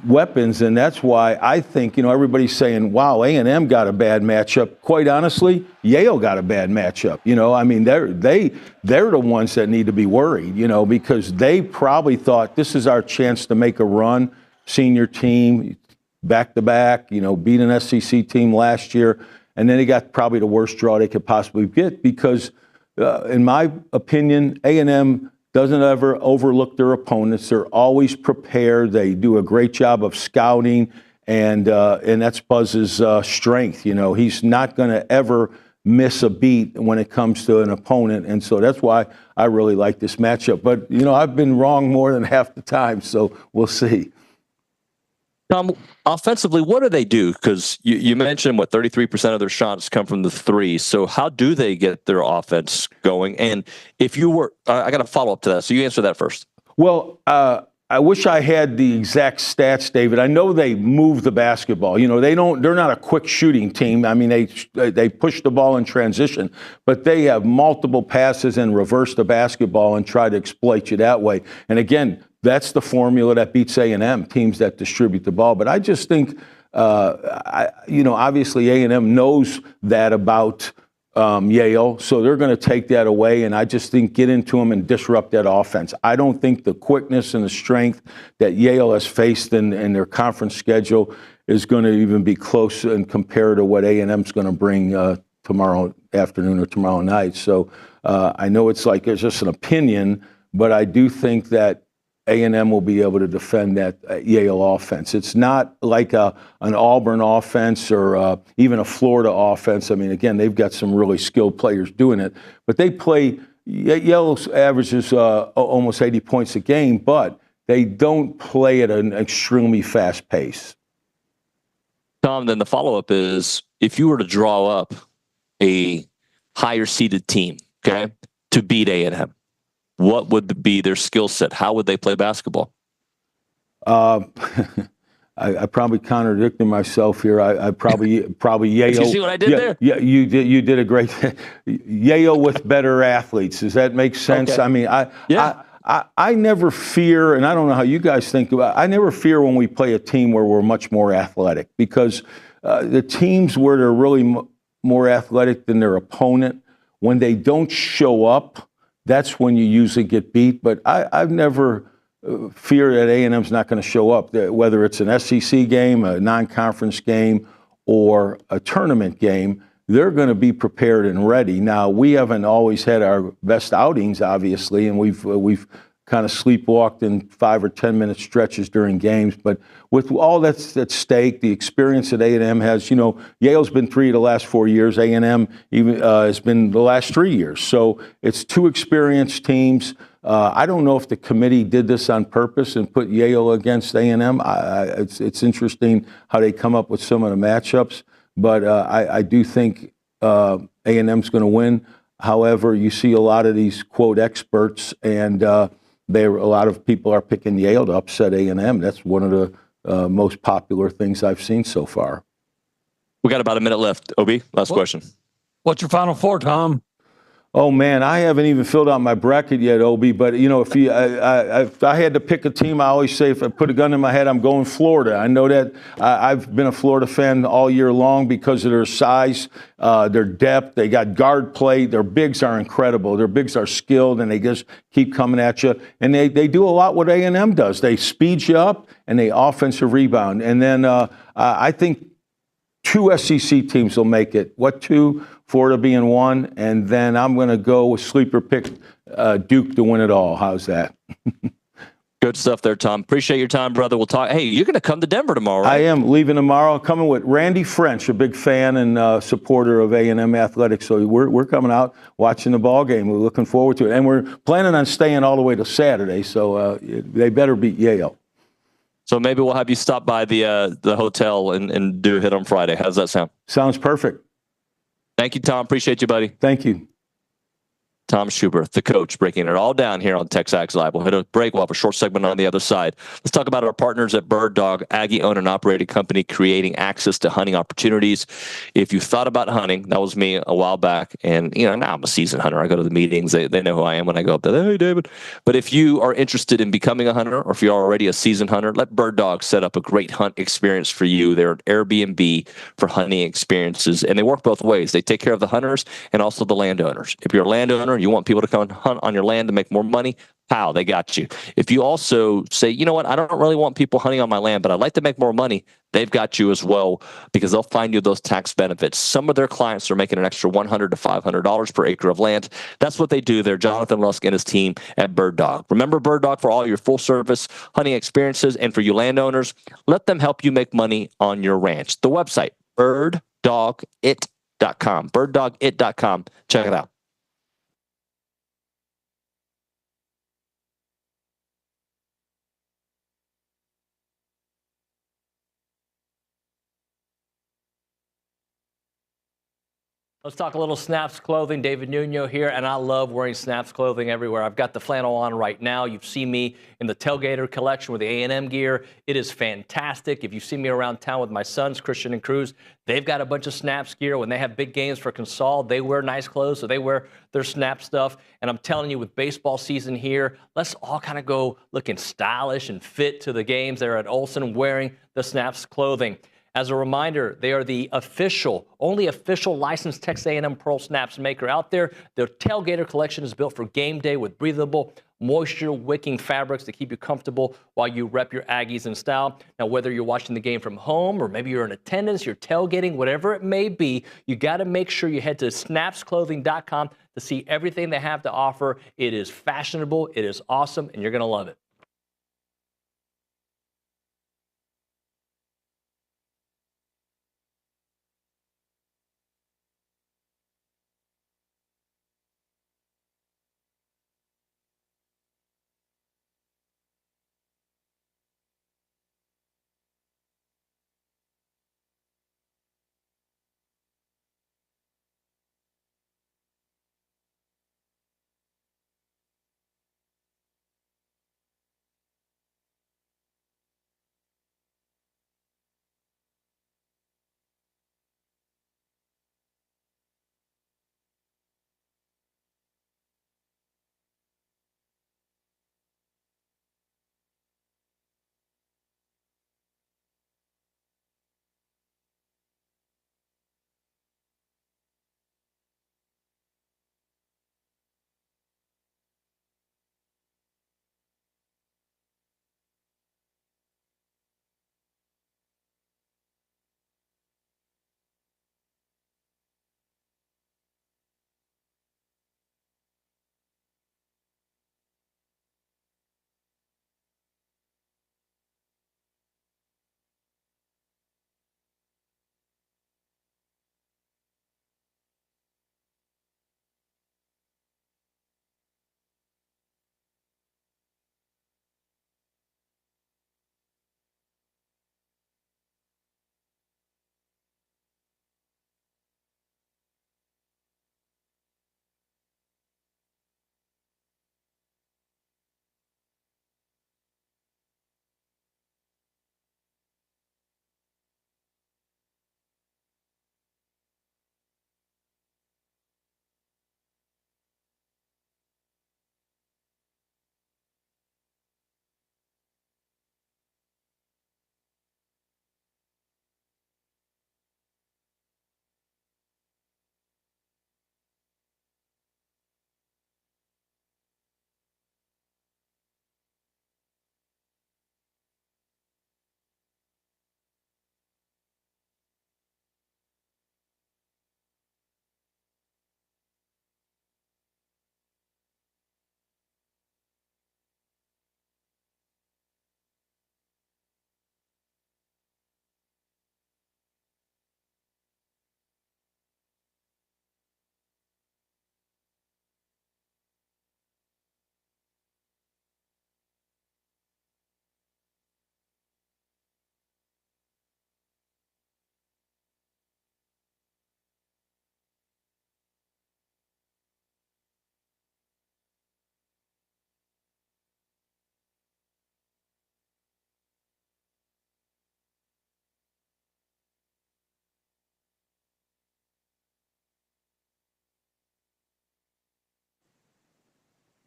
weapons, and that's why I think, everybody's saying, wow, A&M got a bad matchup. Quite honestly, Yale got a bad matchup. I mean, they're the ones that need to be worried, because they probably thought this is our chance to make a run. Senior team, back-to-back, beat an SEC team last year, and then they got probably the worst draw they could possibly get because, in my opinion, A&M doesn't ever overlook their opponents. They're always prepared. They do a great job of scouting, and that's Buzz's strength. He's not going to ever miss a beat when it comes to an opponent, and so that's why I really like this matchup. But, I've been wrong more than half the time, so we'll see. Tom, offensively, what do they do? Because you mentioned 33% of their shots come from the three. So how do they get their offense going? And if you were, I got a follow up to that. So you answer that first. Well, I wish I had the exact stats, David. I know they move the basketball. They're not a quick shooting team. I mean, they push the ball in transition, but they have multiple passes and reverse the basketball and try to exploit you that way. And again, that's the formula that beats A&M, teams that distribute the ball. But I just think, obviously A&M knows that about Yale, so they're going to take that away, and I just think get into them and disrupt that offense. I don't think the quickness and the strength that Yale has faced in their conference schedule is going to even be close and compared to what A&M's going to bring tomorrow afternoon or tomorrow night. So I know it's just an opinion, but I do think that A&M will be able to defend that Yale offense. It's not like an Auburn offense or even a Florida offense. I mean, again, they've got some really skilled players doing it, but they play. Yale averages almost 80 points a game, but they don't play at an extremely fast pace. Tom, then the follow-up is, if you were to draw up a higher-seeded team, okay, to beat A&M, what would be their skill set? How would they play basketball? I probably contradicted myself here. I probably Yale. Did you see what I did there? Yeah, you did. You did a great Yale with better athletes. Does that make sense? Okay. I mean, I never fear, and I don't know how you guys think about it. I never fear when we play a team where we're much more athletic, because the teams where they're really more athletic than their opponent, when they don't show up, that's when you usually get beat. But I've never feared that A&M's not going to show up, whether it's an SEC game, a non-conference game, or a tournament game. They're going to be prepared and ready. Now, we haven't always had our best outings, obviously, and we've kind of sleepwalked in 5 or 10 minute stretches during games. But with all that's at stake, the experience that A&M has, Yale's been 3 of the last 4 years. A&M even has been the last 3 years. So it's 2 experienced teams. I don't know if the committee did this on purpose and put Yale against A&M. It's interesting how they come up with some of the matchups. But I do think A&M's going to win. However, you see a lot of these, quote, experts, and a lot of people are picking Yale to upset A&M. That's one of the most popular things I've seen so far. We got about a minute left. Obi, last question. What's your Final Four, Tom? Oh, man, I haven't even filled out my bracket yet, Obi. But, if I had to pick a team, I always say if I put a gun in my head, I'm going Florida. I know that I've been a Florida fan all year long because of their size, their depth. They got guard play. Their bigs are incredible. Their bigs are skilled, and they just keep coming at you. And they do a lot what A&M does. They speed you up, and they offensive rebound. And then I think 2 SEC teams will make it. What 2? Florida being 1, and then I'm going to go with sleeper pick Duke to win it all. How's that? Good stuff there, Tom. Appreciate your time, brother. We'll talk. Hey, you're going to come to Denver tomorrow, right? I am leaving tomorrow. Coming with Randy French, a big fan and supporter of A&M athletics. So we're coming out watching the ball game. We're looking forward to it, and we're planning on staying all the way to Saturday. So they better beat Yale. So maybe we'll have you stop by the hotel and do a hit on Friday. How does that sound? Sounds perfect. Thank you, Tom. Appreciate you, buddy. Thank you. Tom Schuberth, the coach, breaking it all down here on TexAgs Live. We'll hit a break. We'll have a short segment on the other side. Let's talk about our partners at Bird Dog, Aggie-owned and operated company creating access to hunting opportunities. If you thought about hunting, that was me a while back, and now I'm a seasoned hunter. I go to the meetings. They know who I am when I go up there. Hey, David. But if you are interested in becoming a hunter, or if you're already a seasoned hunter, let Bird Dog set up a great hunt experience for you. They're an Airbnb for hunting experiences, and they work both ways. They take care of the hunters and also the landowners. If you're a landowner, you want people to come and hunt on your land to make more money, pow, they got you. If you also say, you know what, I don't really want people hunting on my land, but I'd like to make more money, they've got you as well, because they'll find you those tax benefits. Some of their clients are making an extra $100 to $500 per acre of land. That's what they do there, Jonathan Lusk and his team at Bird Dog. Remember Bird Dog for all your full-service hunting experiences, and for you landowners, let them help you make money on your ranch. The website, birddogit.com, birddogit.com. Check it out. Let's talk a little Snaps clothing. David Nuño here, and I love wearing Snaps clothing everywhere. I've got the flannel on right now. You've seen me in the Tailgater collection with the A&M gear. It is fantastic. If you see me around town with my sons, Christian and Cruz, they've got a bunch of Snaps gear. When they have big games for Consol, they wear nice clothes, so they wear their Snap stuff. And I'm telling you, with baseball season here, let's all kind of go looking stylish and fit to the games there at Olson wearing the Snaps clothing. As a reminder, they are the only official licensed Texas A&M Pearl Snaps maker out there. Their Tailgater collection is built for game day with breathable, moisture-wicking fabrics to keep you comfortable while you rep your Aggies in style. Now, whether you're watching the game from home or maybe you're in attendance, you're tailgating, whatever it may be, you got to make sure you head to snapsclothing.com to see everything they have to offer. It is fashionable, it is awesome, and you're going to love it.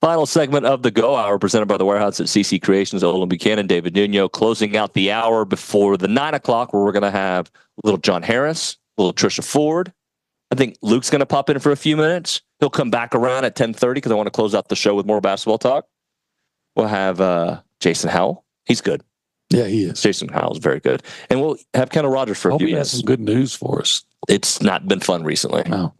Final segment of the Go Hour presented by the Warehouse at CC Creations. Olin Buchanan, David Nuño, closing out the hour before the 9 o'clock, where we're going to have little John Harris, little Trisha Ford. I think Luke's going to pop in for a few minutes. He'll come back around at 10:30 because I want to close out the show with more basketball talk. We'll have Jason Howell. He's good. Yeah, he is. Jason Howell's very good. And we'll have Kendall Rogers for a few He has minutes. some good news for us. It's not been fun recently. No.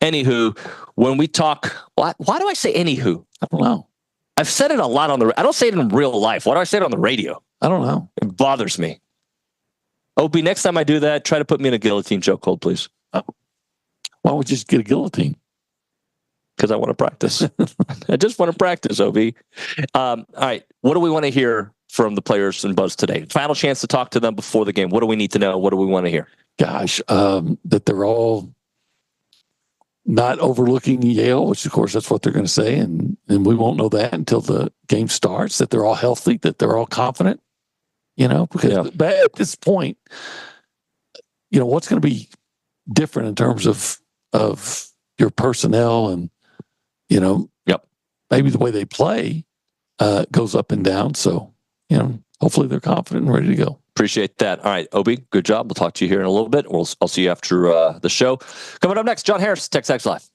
Anywho, when we talk, why do I say anywho? I don't know. I've said it a lot I don't say it in real life. Why do I say it on the radio? I don't know. It bothers me. Opie, next time I do that, try to put me in a guillotine chokehold, please. Why don't we just get a guillotine? Because I want to practice. I just want to practice, Opie. All right. What do we want to hear from the players and Buzz today? Final chance to talk to them before the game. What do we need to know? What do we want to hear? Gosh, that they're all not overlooking Yale, which of course that's what they're going to say, and we won't know that until the game starts. That they're all healthy, that they're all confident. Because at this point, what's going to be different in terms of your personnel and maybe the way they play goes up and down. So hopefully they're confident and ready to go. Appreciate that. All right, Obi, good job. We'll talk to you here in a little bit. I'll see you after the show. Coming up next, John Harris, TexAgs Live.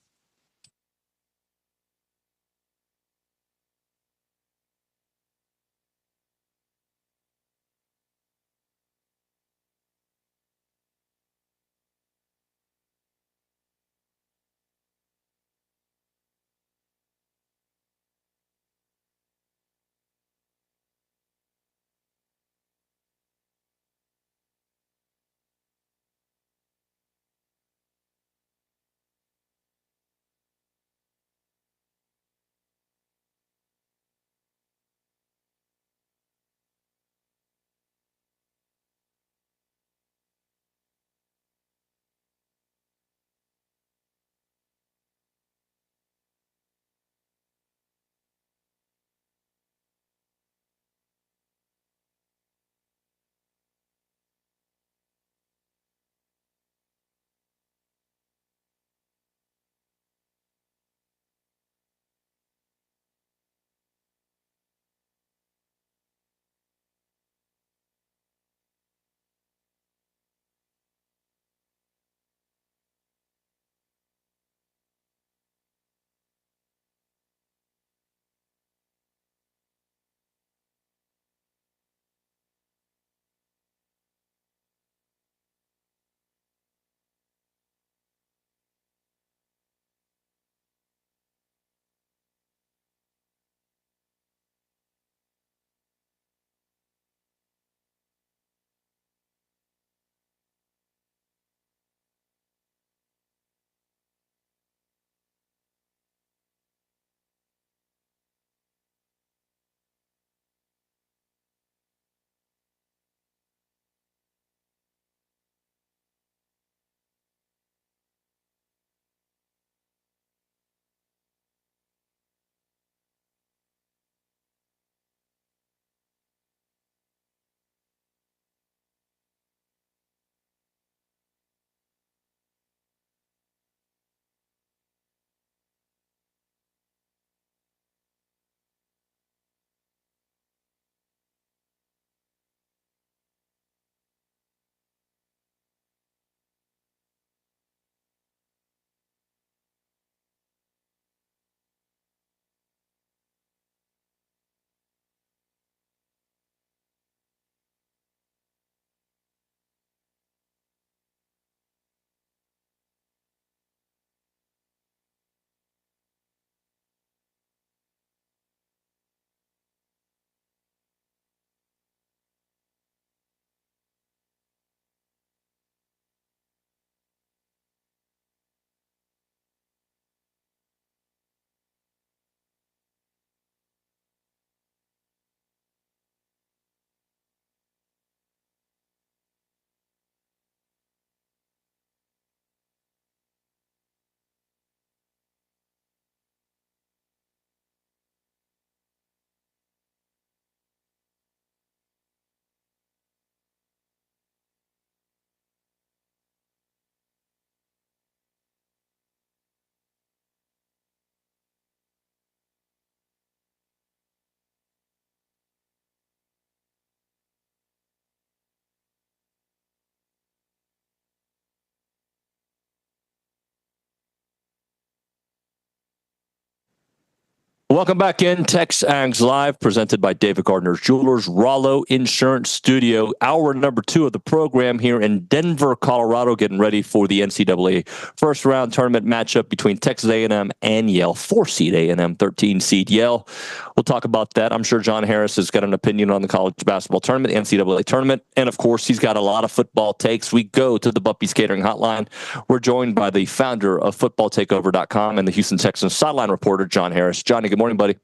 Welcome back in. TexAgs Live, presented by David Gardner's Jewelers, Rollo Insurance Studio. Hour number 2 of the program here in Denver, Colorado, getting ready for the NCAA first-round tournament matchup between Texas A&M and Yale. 4-seed A&M, 13-seed Yale. We'll talk about that. I'm sure John Harris has got an opinion on the college basketball tournament, NCAA tournament, and, of course, he's got a lot of football takes. We go to the Buppy's Catering Hotline. We're joined by the founder of FootballTakeover.com and the Houston Texans sideline reporter, John Harris. Johnny, good morning, buddy.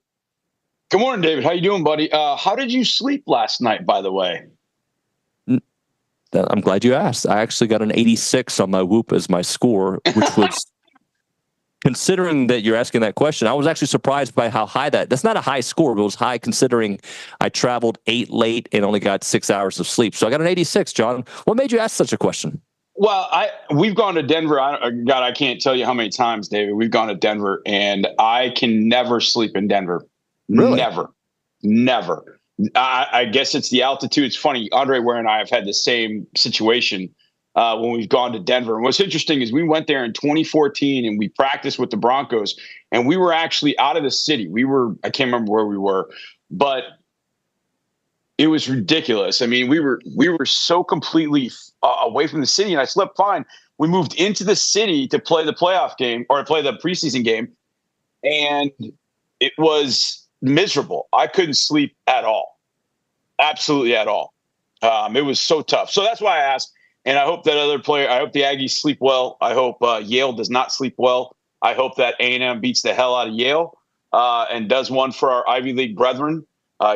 Good morning, David. How you doing, buddy? How did you sleep last night, by the way? I'm glad you asked. I actually got an 86 on my Whoop as my score, which was, considering that you're asking that question, I was actually surprised by how high that's not a high score, but it was high considering I traveled 8 late and only got 6 hours of sleep. So I got an 86, John. What made you ask such a question? Well, we've gone to Denver. God, I can't tell you how many times, David. We've gone to Denver, and I can never sleep in Denver. Really? Never. I guess it's the altitude. It's funny. Andre Ware and I have had the same situation when we've gone to Denver. And what's interesting is we went there in 2014 and we practiced with the Broncos, and we were actually out of the city. I can't remember where we were, but it was ridiculous. I mean, we were so completely away from the city, and I slept fine. We moved into the city to play the playoff game or play the preseason game, and it was miserable. I couldn't sleep at all. Absolutely at all. It was so tough. So that's why I asked, and I hope that I hope the Aggies sleep well. I hope Yale does not sleep well. I hope that A&M beats the hell out of Yale and does one for our Ivy League brethren.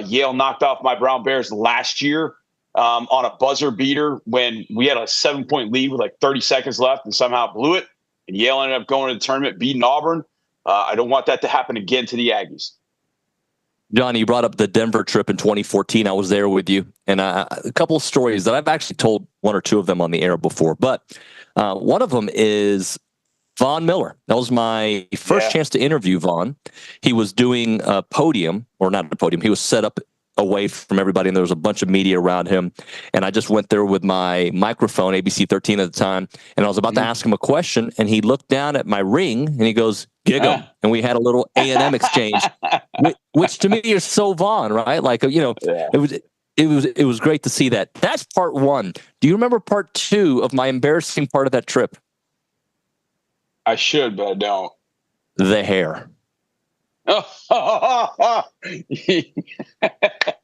Yale knocked off my Brown Bears last year on a buzzer beater when we had a 7-point lead with like 30 seconds left and somehow blew it. And Yale ended up going to the tournament, beating Auburn. I don't want that to happen again to the Aggies. Johnny, you brought up the Denver trip in 2014. I was there with you. And a couple of stories that I've actually told one or two of them on the air before. But one of them is Von Miller. That was my first chance to interview Von. He was doing a podium, or not a podium. He was set up away from everybody, and there was a bunch of media around him. And I just went there with my microphone, ABC 13 at the time, and I was about to ask him a question, and he looked down at my ring, and he goes, "Gig 'em." And we had a little A&M exchange, which to me is so Von, right? Like, it was great to see that. That's part one. Do you remember part two of my embarrassing part of that trip? I should, but I don't. The hair.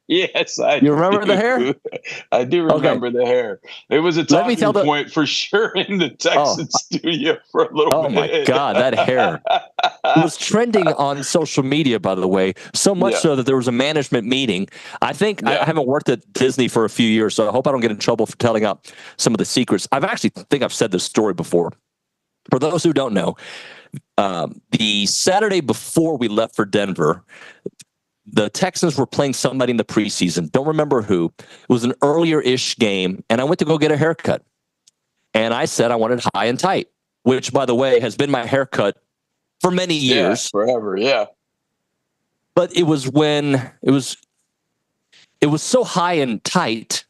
Yes, I You remember the hair? I do remember the hair. It was a talking point for sure in the Texas studio for a little bit. Oh my God, that hair. It was trending on social media, by the way, so much so that there was a management meeting. I think I haven't worked at Disney for a few years, so I hope I don't get in trouble for telling out some of the secrets. I've said this story before. For those who don't know, the Saturday before we left for Denver, the Texans were playing somebody in the preseason. Don't remember who. It was an earlier-ish game, and I went to go get a haircut. And I said I wanted high and tight, which, by the way, has been my haircut for many years. Forever, yeah. But it was when it was so high and tight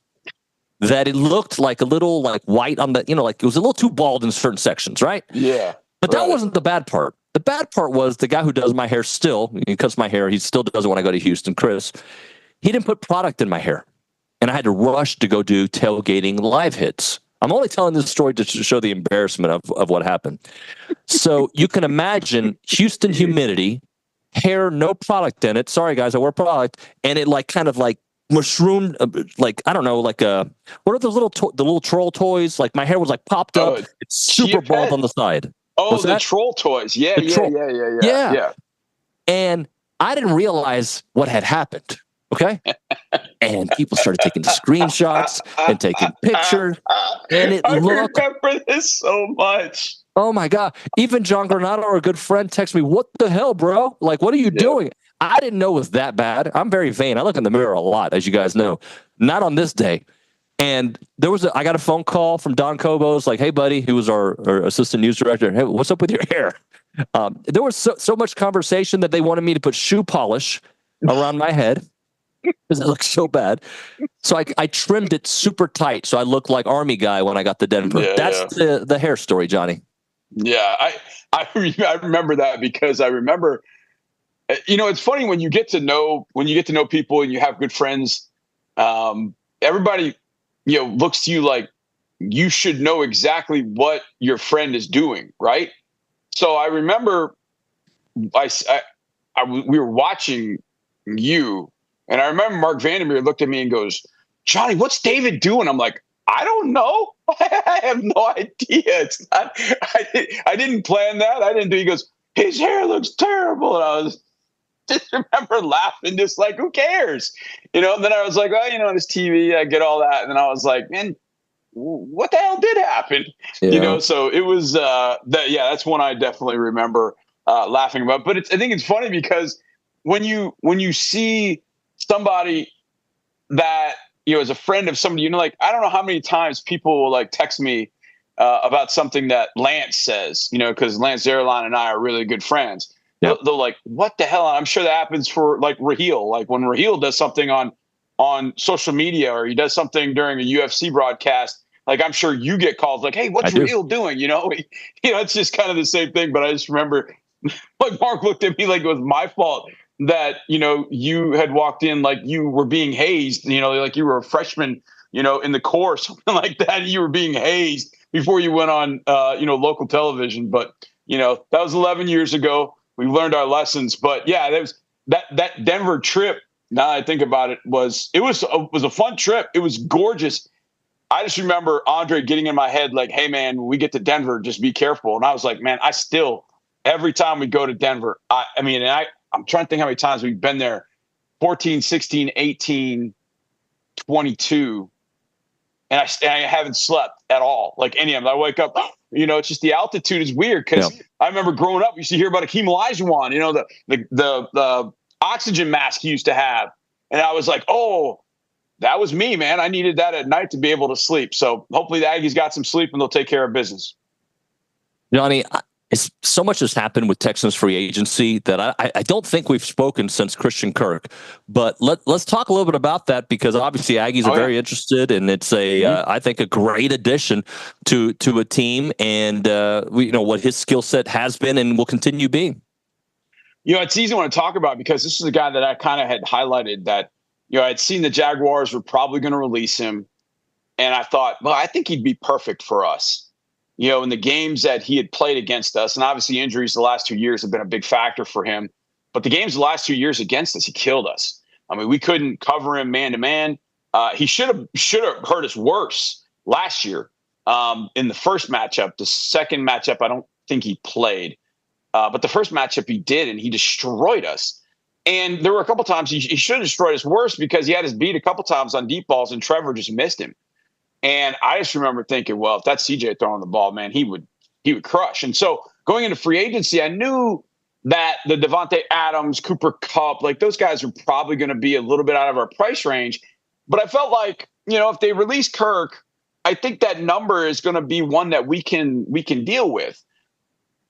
that it looked like a little like white on the, like it was a little too bald in certain sections, right? Yeah. But that wasn't the bad part. The bad part was the guy who does my hair he cuts my hair. He still does it when I go to Houston, Chris. He didn't put product in my hair. And I had to rush to go do tailgating live hits. I'm only telling this story to show the embarrassment of what happened. So you can imagine Houston humidity, hair, no product in it. Sorry, guys, I wear product. And it kind of mushroomed, I don't know, what are those the little troll toys? Like my hair was popped up. It's super bald on the side. Oh, the troll toys. Yeah. And I didn't realize what had happened. Okay. And people started taking screenshots and taking pictures. And I remember this so much. Oh my God. Even John Granado, our good friend, texted me, "What the hell, bro? What are you doing?" I didn't know it was that bad. I'm very vain. I look in the mirror a lot, as you guys know. Not on this day. And I got a phone call from Don Cobos, hey, buddy, who was our assistant news director. "Hey, what's up with your hair?" There was so much conversation that they wanted me to put shoe polish around my head because it looked so bad. So I trimmed it super tight, so I looked like Army guy when I got to Denver. That's the hair story, Johnny. Yeah, I remember that because I remember It's funny when you get to know people and you have good friends. Everybody, looks to you like you should know exactly what your friend is doing, right? So I remember we were watching you, and I remember Mark Vandermeer looked at me and goes, "Johnny, what's David doing?" I'm like, "I don't know. I have no idea. It's not. I didn't plan that. I didn't do." He goes, "His hair looks terrible," and I was just remember laughing, just like, who cares? And then I was like, "Oh, on this TV, I get all that." And then I was like, "Man, what the hell did happen?" Yeah. So it was that's one I definitely remember laughing about. But I think it's funny because when you see somebody that is a friend of somebody, like, I don't know how many times people will like text me about something that Lance says, because Lance Zierlein and I are really good friends. Yep. They're like, "What the hell?" I'm sure that happens for like Raheel. Like when Raheel does something on social media, or he does something during a UFC broadcast, like I'm sure you get calls like, "Hey, what's Raheel doing?" It's just kind of the same thing. But I just remember like Mark looked at me like it was my fault that, you had walked in like you were being hazed, like you were a freshman, in the course, something like that. And you were being hazed before you went on, local television. But, that was 11 years ago. We learned our lessons. But yeah, that Denver trip, now that I think about it, was a fun trip. It was gorgeous. I just remember Andre getting in my head like, "Hey man, when we get to Denver, just be careful." And I was like, man, every time we go to Denver, I'm trying to think how many times we've been there, 14, 16, 18, 22. And I haven't slept at all. Like any of them. I wake up, it's just the altitude is weird. Cause I remember growing up, you used to hear about Akeem Olajuwon, the oxygen mask he used to have. And I was like, oh, that was me, man. I needed that at night to be able to sleep. So hopefully the Aggies got some sleep and they'll take care of business. Johnny, so much has happened with Texans free agency that I don't think we've spoken since Christian Kirk. But let's talk a little bit about that, because obviously Aggies are very interested, and it's I think a great addition to a team, and what his skill set has been and will continue being. It's easy to talk about because this is a guy that I kind of had highlighted that I'd seen the Jaguars were probably going to release him, and I thought, well, I think he'd be perfect for us. In the games that he had played against us, and obviously injuries the last 2 years have been a big factor for him, but the games the last 2 years against us, he killed us. I mean, we couldn't cover him man to man. He should have hurt us worse last year in the first matchup. The second matchup, I don't think he played, but the first matchup he did, and he destroyed us. And there were a couple times he should have destroyed us worse because he had us beat a couple times on deep balls, and Trevor just missed him. And I just remember thinking, well, if that's CJ throwing the ball, man, he would crush. And so going into free agency, I knew that the Devontae Adams, Cooper Kupp, like those guys are probably going to be a little bit out of our price range. But I felt like, if they release Kirk, I think that number is going to be one that we can deal with.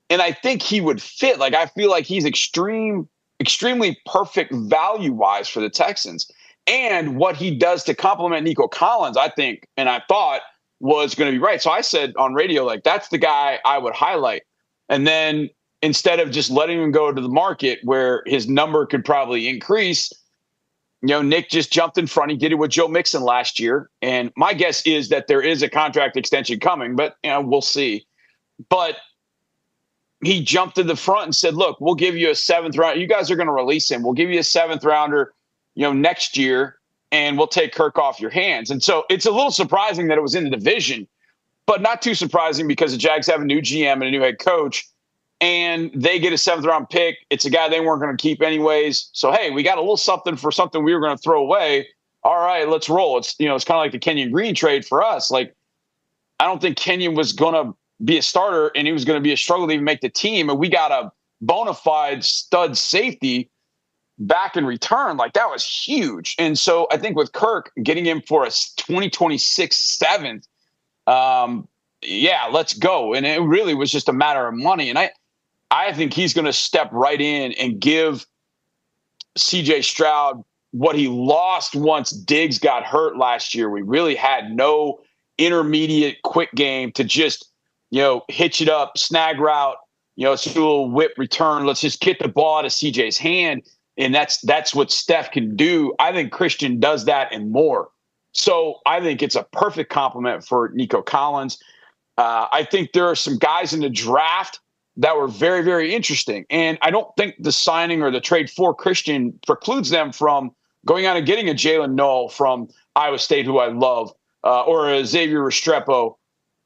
And I think he would fit. Like, I feel like he's extremely perfect value-wise for the Texans. And what he does to complement Nico Collins, I think, and I thought was going to be right. So I said on radio, like, that's the guy I would highlight. And then instead of just letting him go to the market where his number could probably increase, Nick just jumped in front. He did it with Joe Mixon last year. And my guess is that there is a contract extension coming, but we'll see. But he jumped to the front and said, look, we'll give you a 7th round. You guys are going to release him. We'll give you a 7th rounder, next year, and we'll take Kirk off your hands. And so it's a little surprising that it was in the division, but not too surprising because the Jags have a new GM and a new head coach, and they get a 7th round pick. It's a guy they weren't going to keep anyways. So, hey, we got a little something for something we were going to throw away. All right, let's roll. It's, it's kind of like the Kenyon Green trade for us. Like, I don't think Kenyon was going to be a starter, and he was going to be a struggle to even make the team. And we got a bona fide stud safety back in return. Like, that was huge. And so I think with Kirk, getting him for a 2026 7th, let's go. And it really was just a matter of money. And I think he's going to step right in and give CJ Stroud what he lost once Diggs got hurt last year. We really had no intermediate quick game to just, hitch it up, snag route, let's do a little whip return. Let's just get the ball out of CJ's hand. And that's what Steph can do. I think Christian does that and more. So I think it's a perfect compliment for Nico Collins. I think there are some guys in the draft that were very, very interesting. And I don't think the signing or the trade for Christian precludes them from going out and getting a Jalen Noel from Iowa State, who I love, or a Xavier Restrepo.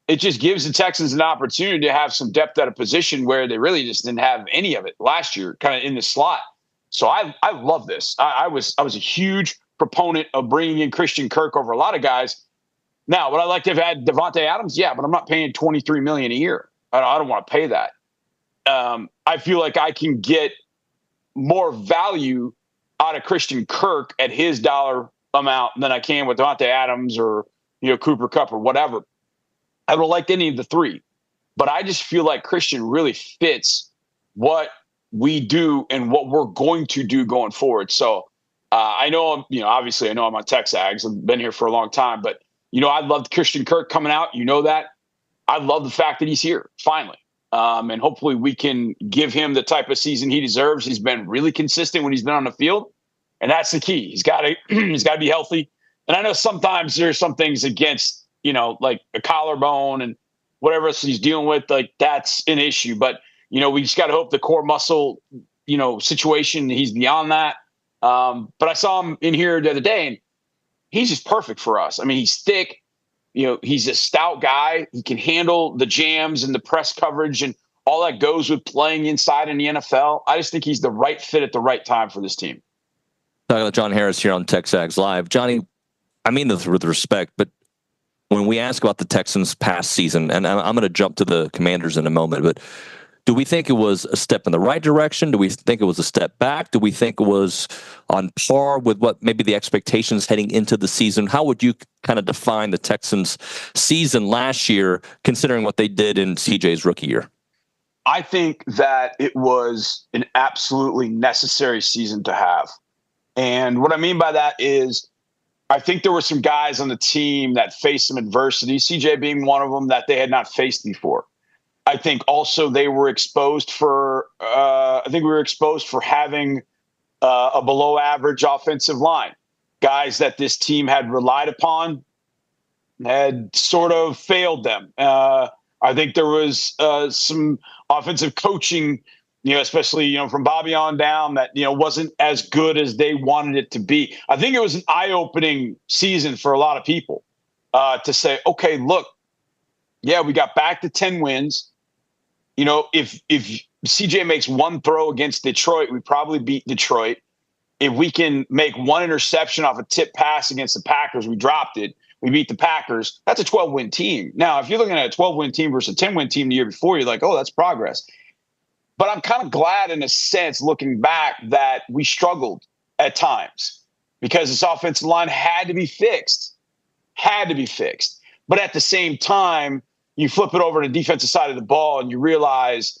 It just gives the Texans an opportunity to have some depth at a position where they really just didn't have any of it last year, kind of in the slot. So I love this. I was a huge proponent of bringing in Christian Kirk over a lot of guys. Now, would I like to have had Devontae Adams? Yeah, but I'm not paying $23 million a year. I don't want to pay that. I feel like I can get more value out of Christian Kirk at his dollar amount than I can with Devontae Adams or Cooper Kupp or whatever. I don't like any of the three, but I just feel like Christian really fits what we do and what we're going to do going forward. So I know obviously I know I'm on TexAgs. I've been here for a long time, but I loved Christian Kirk coming out. That. I love the fact that he's here finally. And hopefully we can give him the type of season he deserves. He's been really consistent when he's been on the field, and that's the key. He's got to be healthy. And I know sometimes there's some things against, like a collarbone and whatever else he's dealing with, like that's an issue. But, we just got to hope the core muscle, situation, he's beyond that. But I saw him in here the other day, and he's just perfect for us. I mean, he's thick. He's a stout guy. He can handle the jams and the press coverage and all that goes with playing inside in the NFL. I just think he's the right fit at the right time for this team. Talking to John Harris here on TexAgs Live. Johnny, I mean this with respect, but when we ask about the Texans' past season, and I'm going to jump to the Commanders in a moment, but do we think it was a step in the right direction? Do we think it was a step back? Do we think it was on par with what maybe the expectations heading into the season? How would you kind of define the Texans' season last year, considering what they did in CJ's rookie year? I think that it was an absolutely necessary season to have. And what I mean by that is I think there were some guys on the team that faced some adversity, CJ being one of them, that they had not faced before. I think also they were exposed for we were exposed for having a below average offensive line. Guys that this team had relied upon had sort of failed them. I think there was some offensive coaching, especially, from Bobby on down that, wasn't as good as they wanted it to be. I think it was an eye-opening season for a lot of people to say, okay, look, yeah, we got back to 10 wins. If CJ makes one throw against Detroit, we probably beat Detroit. If we can make one interception off a tip pass against the Packers, we dropped it. We beat the Packers. That's a 12-win team. Now, if you're looking at a 12-win team versus a 10-win team the year before, you're like, oh, that's progress. But I'm kind of glad in a sense, looking back, that we struggled at times because this offensive line had to be fixed. But at the same time, you flip it over to the defensive side of the ball and you realize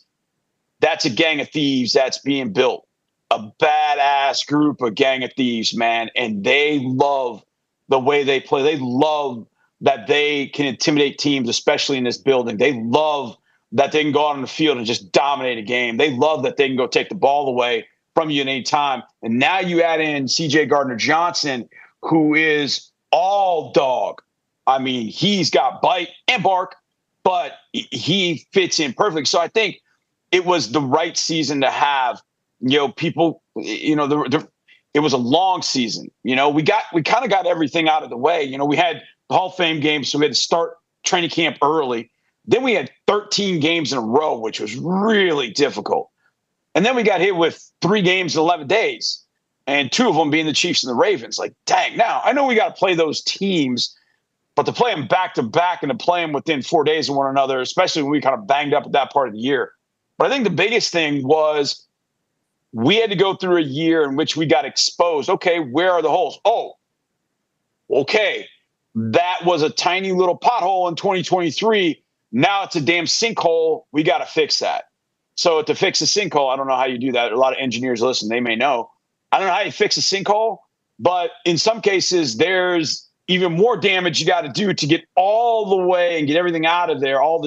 that's a gang of thieves that's being built. A badass group of gang of thieves, man. And they love the way they play. They love that they can intimidate teams, especially in this building. They love that they can go out on the field and just dominate a game. They love that they can go take the ball away from you at any time. And now you add in C.J. Gardner-Johnson, who is all dog. I mean, he's got bite and bark, but he fits in perfect. So I think it was the right season to have, people, it was a long season. We kind of got everything out of the way. We had the Hall of Fame game, so we had to start training camp early. Then we had 13 games in a row, which was really difficult. And then we got hit with 3 games in 11 days, and 2 of them being the Chiefs and the Ravens. Like, dang, now I know we got to play those teams, but to play them back to back and to play them within 4 days of one another, especially when we kind of banged up at that part of the year. But I think the biggest thing was we had to go through a year in which we got exposed. Okay, where are the holes? Oh, okay. That was a tiny little pothole in 2023. Now it's a damn sinkhole. We got to fix that. So to fix a sinkhole, I don't know how you do that. A lot of engineers listen, they may know. I don't know how you fix a sinkhole, but in some cases, there's even more damage you got to do to get all the way and get everything out of there, all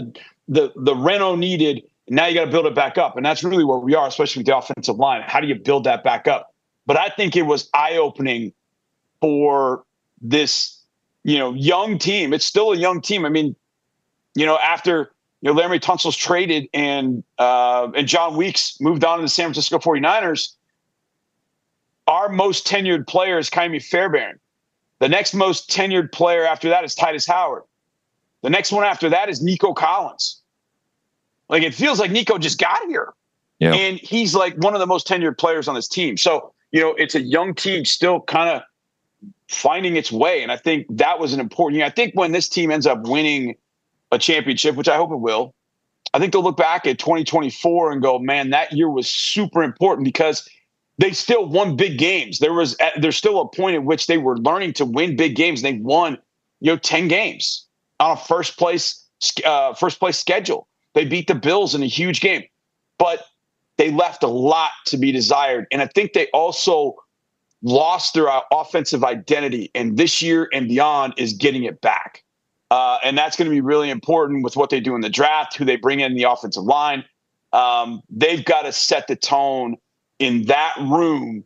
the reno needed Now you got to build it back up. And that's really where we are, especially with the offensive line. How do you build that back up? But I think it was eye-opening for this, young team. It's still a young team. I mean, after Laramie Tunsil's traded and John Weeks moved on to the San Francisco 49ers, our most tenured player is Kaimi Fairbairn. The next most tenured player after that is Titus Howard. The next one after that is Nico Collins. Like, it feels like Nico just got here. Yeah. And he's like one of the most tenured players on this team. So, it's a young team still kind of finding its way. And I think that was an important, I think when this team ends up winning a championship, which I hope it will, I think they'll look back at 2024 and go, man, that year was super important because they still won big games. There's still a point at which they were learning to win big games. They won, 10 games on a first place schedule. They beat the Bills in a huge game, but they left a lot to be desired. And I think they also lost their offensive identity. And this year and beyond is getting it back. And that's going to be really important with what they do in the draft, who they bring in the offensive line. They've got to set the tone in that room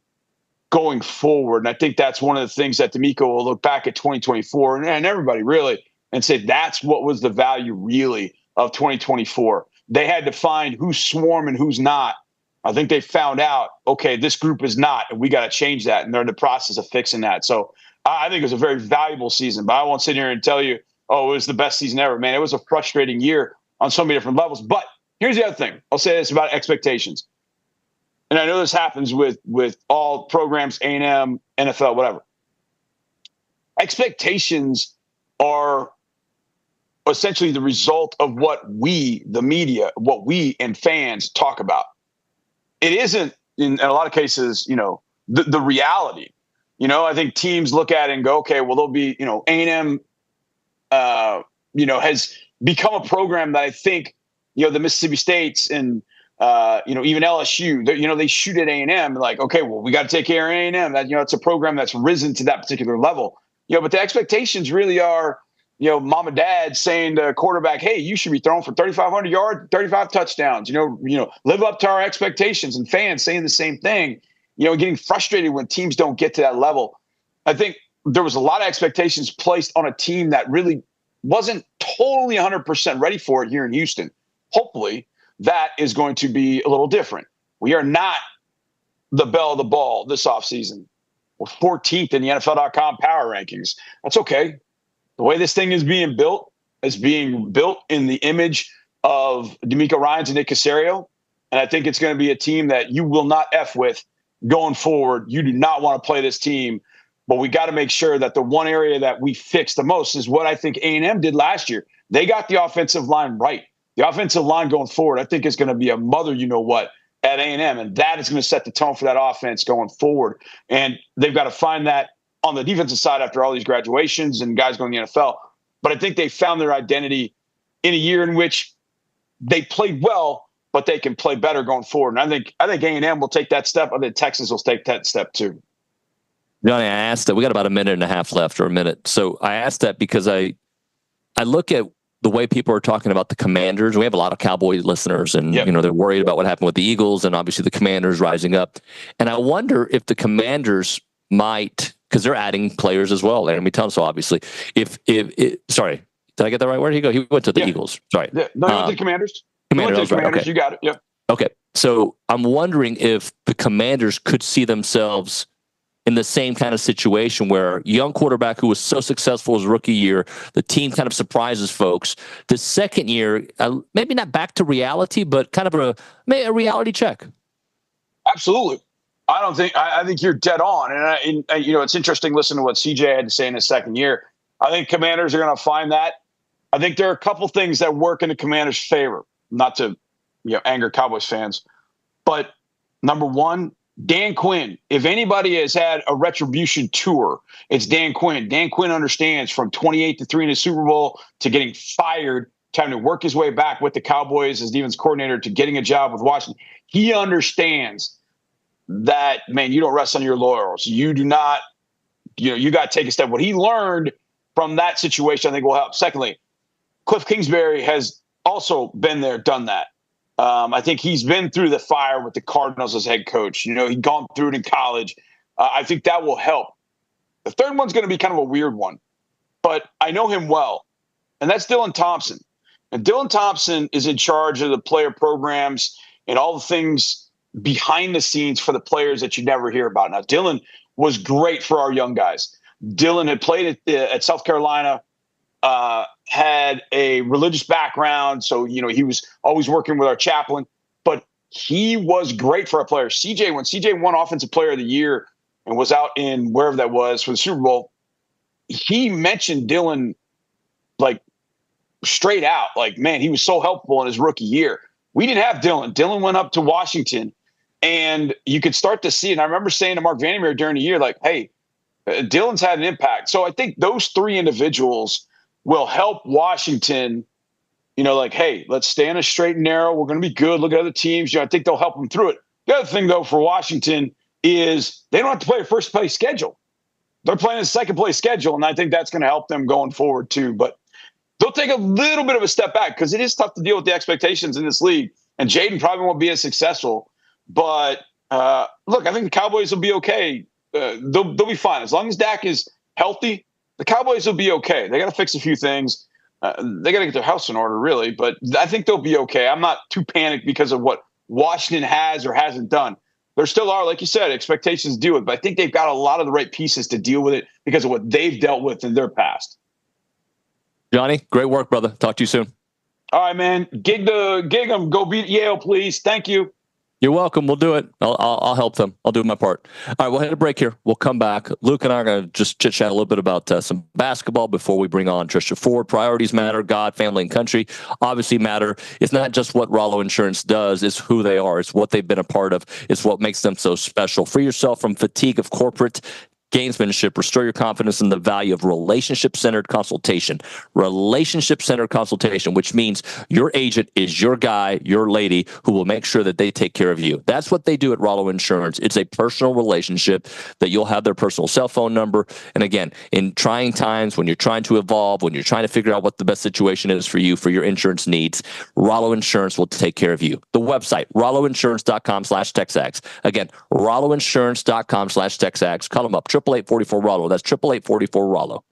going forward. And I think that's one of the things that D'Amico will look back at 2024 and everybody really and say that's what was the value really of 2024. They had to find who's swarm and who's not. I think they found out, okay, this group is not, and we got to change that. And they're in the process of fixing that. So I think it was a very valuable season, but I won't sit here and tell you, oh, it was the best season ever, man. It was a frustrating year on so many different levels. But here's the other thing. I'll say this about expectations. And I know this happens with all programs, A&M, NFL, whatever. Expectations are essentially the result of what we, the media, what we and fans talk about. It isn't, in a lot of cases, the reality. I think teams look at it and go, okay, well, they'll be, A&M, has become a program that I think, the Mississippi States and, even LSU, they shoot at A&M like, okay, well, we got to take care of A&M. That, it's a program that's risen to that particular level. But the expectations really are, mom and dad saying to quarterback, hey, you should be throwing for 3,500 yards, 35 touchdowns, live up to our expectations, and fans saying the same thing, getting frustrated when teams don't get to that level. I think there was a lot of expectations placed on a team that really wasn't totally 100% ready for it here in Houston. Hopefully that is going to be a little different. We are not the belle of the ball this offseason. We're 14th in the NFL.com power rankings. That's okay. The way this thing is being built in the image of D'Amico Ryans and Nick Caserio. And I think it's going to be a team that you will not F with going forward. You do not want to play this team, but we got to make sure that the one area that we fix the most is what I think A&M did last year. They got the offensive line right. The offensive line going forward, I think, is going to be a mother, at A&M. And that is going to set the tone for that offense going forward. And they've got to find that on the defensive side after all these graduations and guys going to the NFL. But I think they found their identity in a year in which they played well, but they can play better going forward. And I think A&M will take that step. I think Texas will take that step too. Johnny, I asked that. We got about a minute and a half left, or a minute. So I asked that because I look at the way people are talking about the Commanders. We have a lot of Cowboy listeners, and they're worried about what happened with the Eagles, and obviously the Commanders rising up. And I wonder if the Commanders might, because they're adding players as well. Laramie Tunsil, obviously. Sorry, did I get the right word? He went to the Eagles. Sorry, no, he went to the Commanders. Commanders, right? Okay, you got it. Yep. Okay, so I'm wondering if the Commanders could see themselves in the same kind of situation where young quarterback who was so successful his rookie year, the team kind of surprises folks. The second year, maybe not back to reality, but kind of a reality check. Absolutely. I think you're dead on. And it's interesting listening to what CJ had to say in his second year. I think Commanders are going to find that. I think there are a couple things that work in the Commanders' favor, not to anger Cowboys fans. But number one, Dan Quinn. If anybody has had a retribution tour, it's Dan Quinn. Dan Quinn understands from 28-3 in the Super Bowl to getting fired, trying to work his way back with the Cowboys as defense coordinator to getting a job with Washington. He understands that, man, you don't rest on your laurels. You do not, you got to take a step. What he learned from that situation, I think, will help. Secondly, Cliff Kingsbury has also been there, done that. I think he's been through the fire with the Cardinals as head coach. He'd gone through it in college. I think that will help. The third one's going to be kind of a weird one, but I know him well, and that's Dylan Thompson. And Dylan Thompson is in charge of the player programs and all the things behind the scenes for the players that you never hear about. Now, Dylan was great for our young guys. Dylan had played at South Carolina, had a religious background. So, he was always working with our chaplain, but he was great for our players. when CJ won Offensive Player of the Year and was out in wherever that was for the Super Bowl, he mentioned Dylan like straight out, like, man, he was so helpful in his rookie year. We didn't have Dylan. Dylan went up to Washington, and you could start to see, and I remember saying to Mark Vandermeer during the year, like, hey, Dylan's had an impact. So I think those three individuals will help Washington, like, hey, let's stay on a straight and narrow. We're going to be good. Look at other teams. I think they'll help them through it. The other thing, though, for Washington is they don't have to play a first-place schedule. They're playing a second-place schedule, and I think that's going to help them going forward, too. But they'll take a little bit of a step back because it is tough to deal with the expectations in this league. And Jaden probably won't be as successful. But, look, I think the Cowboys will be okay. They'll be fine. As long as Dak is healthy, the Cowboys will be okay. They got to fix a few things. They got to get their house in order, really. But I think they'll be okay. I'm not too panicked because of what Washington has or hasn't done. There still are, like you said, expectations to do it. But I think they've got a lot of the right pieces to deal with it because of what they've dealt with in their past. Johnny, great work, brother. Talk to you soon. All right, man. Gig them. Go beat Yale, please. Thank you. You're welcome. We'll do it. I'll help them. I'll do my part. All right, we'll hit a break here. We'll come back. Luke and I are going to just chit-chat a little bit about some basketball before we bring on Trisha Ford. Priorities matter. God, family, and country obviously matter. It's not just what Rollo Insurance does. It's who they are. It's what they've been a part of. It's what makes them so special. Free yourself from fatigue of corporate gamesmanship. Restore your confidence in the value of relationship-centered consultation. Relationship-centered consultation, which means your agent is your guy, your lady, who will make sure that they take care of you. That's what they do at Rollo Insurance. It's a personal relationship that you'll have their personal cell phone number. And again, in trying times, when you're trying to evolve, when you're trying to figure out what the best situation is for you, for your insurance needs, Rollo Insurance will take care of you. The website, rolloinsurance.com/TexAgs. Again, rolloinsurance.com/TexAgs. Call them up. 888-44-ROLLO. That's 888-44-ROLLO.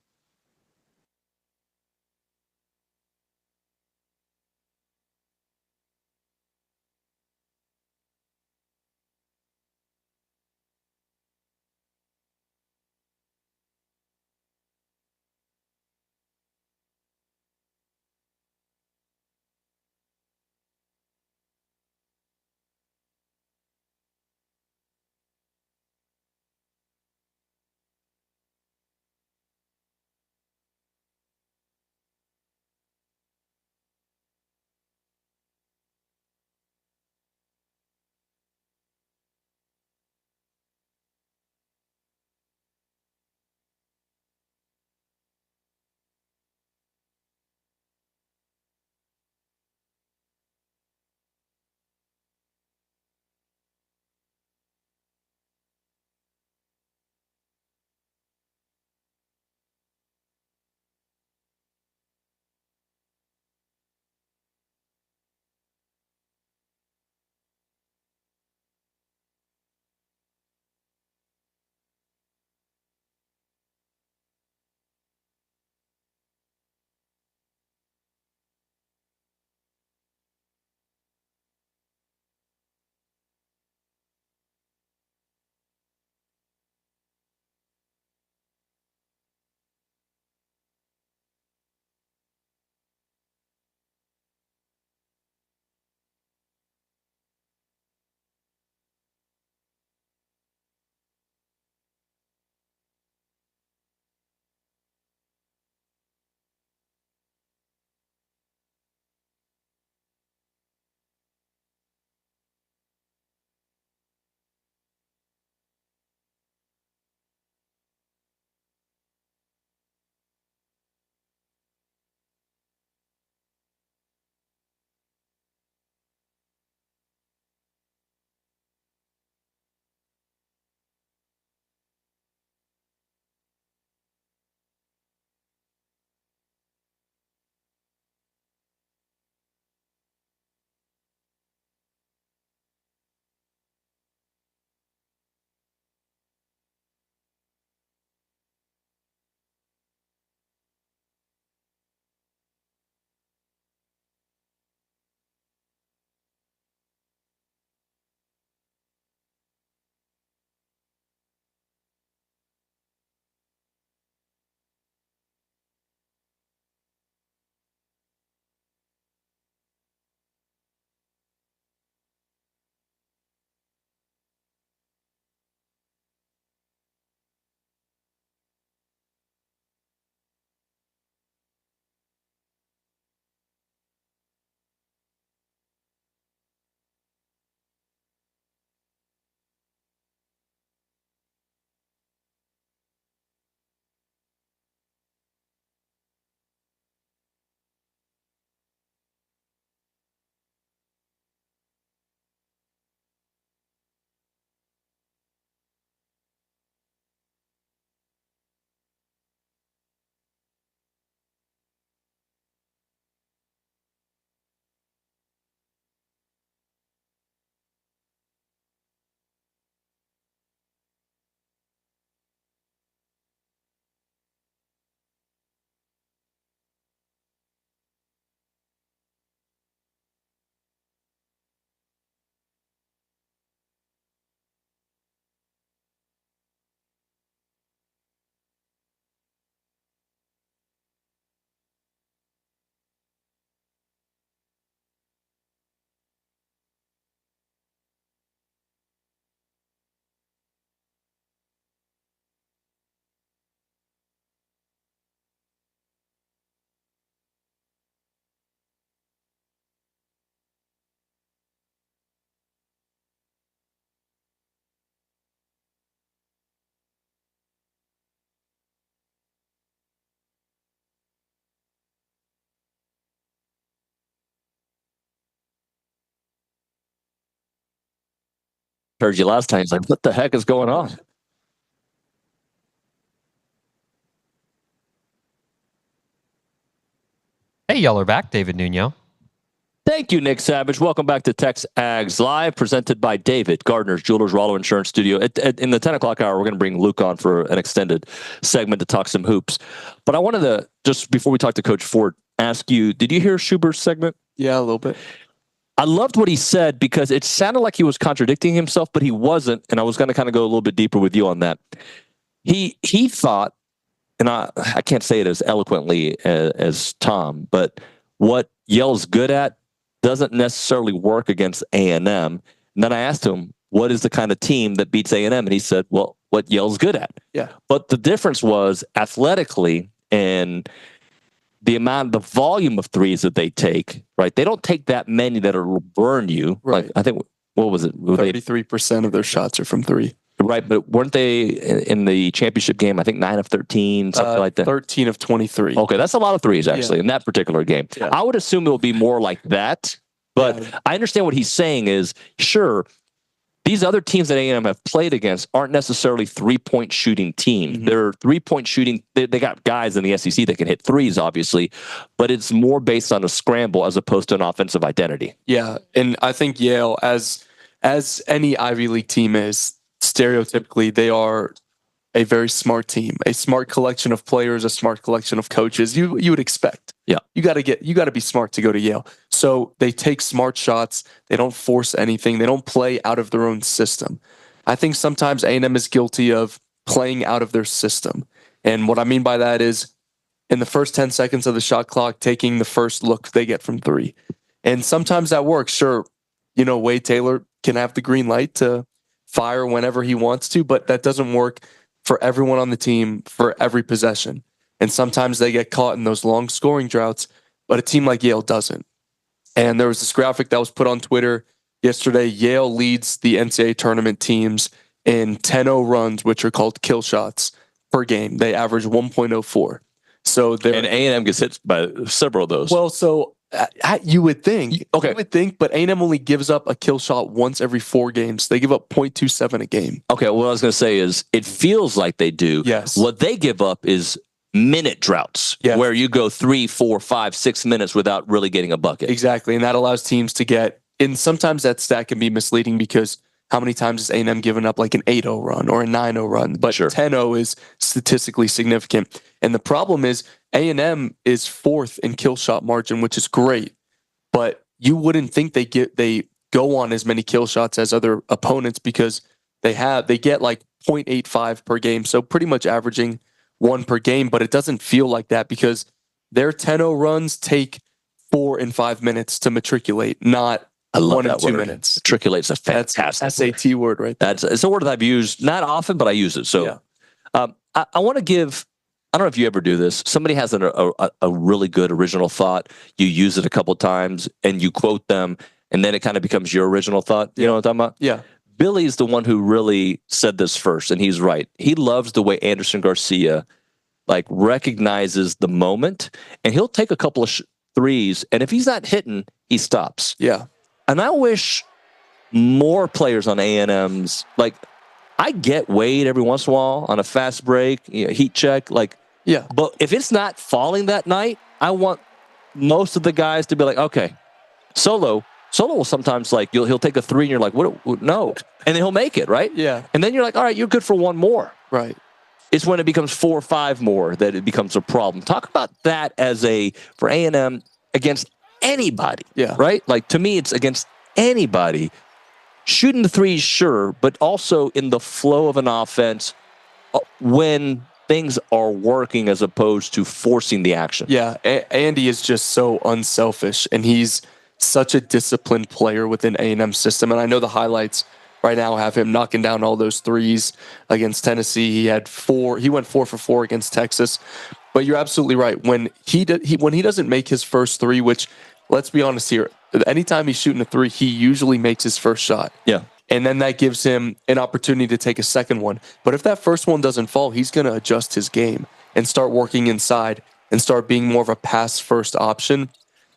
heard you last time. He's like, what the heck is going on? Hey, y'all are back. David Nuño. Thank you, Nick Savage. Welcome back to TexAgs Live, presented by David Gardner's Jewelers Rollo Insurance Studio. In the 10 o'clock hour, we're going to bring Luke on for an extended segment to talk some hoops. But I wanted to, just before we talk to Coach Ford, ask you, did you hear Schuberth's segment? Yeah, a little bit. I loved what he said because it sounded like he was contradicting himself, but he wasn't. And I was going to kind of go a little bit deeper with you on that. He thought, and I can't say it as eloquently as Tom, but what Yale's good at doesn't necessarily work against A&M. And then I asked him, what is the kind of team that beats A&M? And he said, well, what Yale's good at. Yeah. But the difference was athletically and the volume of threes that they take, right? They don't take that many that will burn you. Right. Like, I think, what was it? 33% of their shots are from three. Right, but weren't they in the championship game, I think 9 of 13, something like that? 13 of 23. Okay, that's a lot of threes, actually, in that particular game. Yeah. I would assume it will be more like that, but I understand what he's saying is, sure, these other teams that A&M have played against aren't necessarily three-point shooting teams. Mm-hmm. They're three-point shooting. They got guys in the SEC that can hit threes, obviously, but it's more based on a scramble as opposed to an offensive identity. Yeah, and I think Yale, as any Ivy League team is, stereotypically, they are a very smart team, a smart collection of players, a smart collection of coaches. You would expect. Yeah. You got to be smart to go to Yale. So they take smart shots. They don't force anything. They don't play out of their own system. I think sometimes A&M is guilty of playing out of their system. And what I mean by that is in the first 10 seconds of the shot clock, taking the first look they get from three. And sometimes that works. Sure, Wade Taylor can have the green light to fire whenever he wants to, but that doesn't work for everyone on the team for every possession. And sometimes they get caught in those long scoring droughts, but a team like Yale doesn't. And there was this graphic that was put on Twitter yesterday. Yale leads the NCAA tournament teams in 10-0 runs, which are called kill shots per game. They average 1.04. So and A&M gets hit by several of those. Well, so you would think. Okay. You would think, but A&M only gives up a kill shot once every 4 games. They give up 0.27 a game. Okay, what I was going to say is it feels like they do. Yes. What they give up is minute droughts where you go 3, 4, 5, 6 minutes without really getting a bucket. Exactly, and that allows teams to get, and sometimes that stat can be misleading because how many times has A&M given up like an 8-0 run or a 9-0 run? But 10-0 is statistically significant. And the problem is A&M is 4th in kill shot margin, which is great. But you wouldn't think they go on as many kill shots as other opponents because they get like 0.85 per game. So pretty much averaging 1 per game, but it doesn't feel like that because their 10-0 runs take 4 and 5 minutes to matricate, not I love 1 that and 2 word. minutes. Matriculate's a fantastic That's SAT word right there. It's a word that I've used not often, but I use it. So I want to give, I don't know if you ever do this. Somebody has a really good original thought. You use it a couple times and you quote them, and then it kind of becomes your original thought. You know what I'm talking about? Yeah. Billy's the one who really said this first, and he's right. He loves the way Anderson Garcia recognizes the moment, and he'll take a couple of threes, and if he's not hitting, he stops. Yeah. And I wish more players on A&M's, I get Wade every once in a while on a fast break, heat check, but if it's not falling that night, I want most of the guys to be like, okay, Solo will sometimes he'll take a three and you're like, what? No. And then he'll make it, right? Yeah. And then you're like, all right, you're good for one more. Right. It's when it becomes 4 or 5 more that it becomes a problem. Talk about that for A&M against anybody. Yeah. Right? To me, it's against anybody. Shooting the threes, sure, but also in the flow of an offense when things are working as opposed to forcing the action. Yeah. Andy is just so unselfish, and he's such a disciplined player within A&M's system. And I know the highlights right now have him knocking down all those threes against Tennessee. He went 4 for 4 against Texas. But you're absolutely right. When he doesn't make his first three, which, let's be honest here, anytime he's shooting a three, he usually makes his first shot. Yeah. And then that gives him an opportunity to take a second one. But if that first one doesn't fall, he's going to adjust his game and start working inside and start being more of a pass-first option.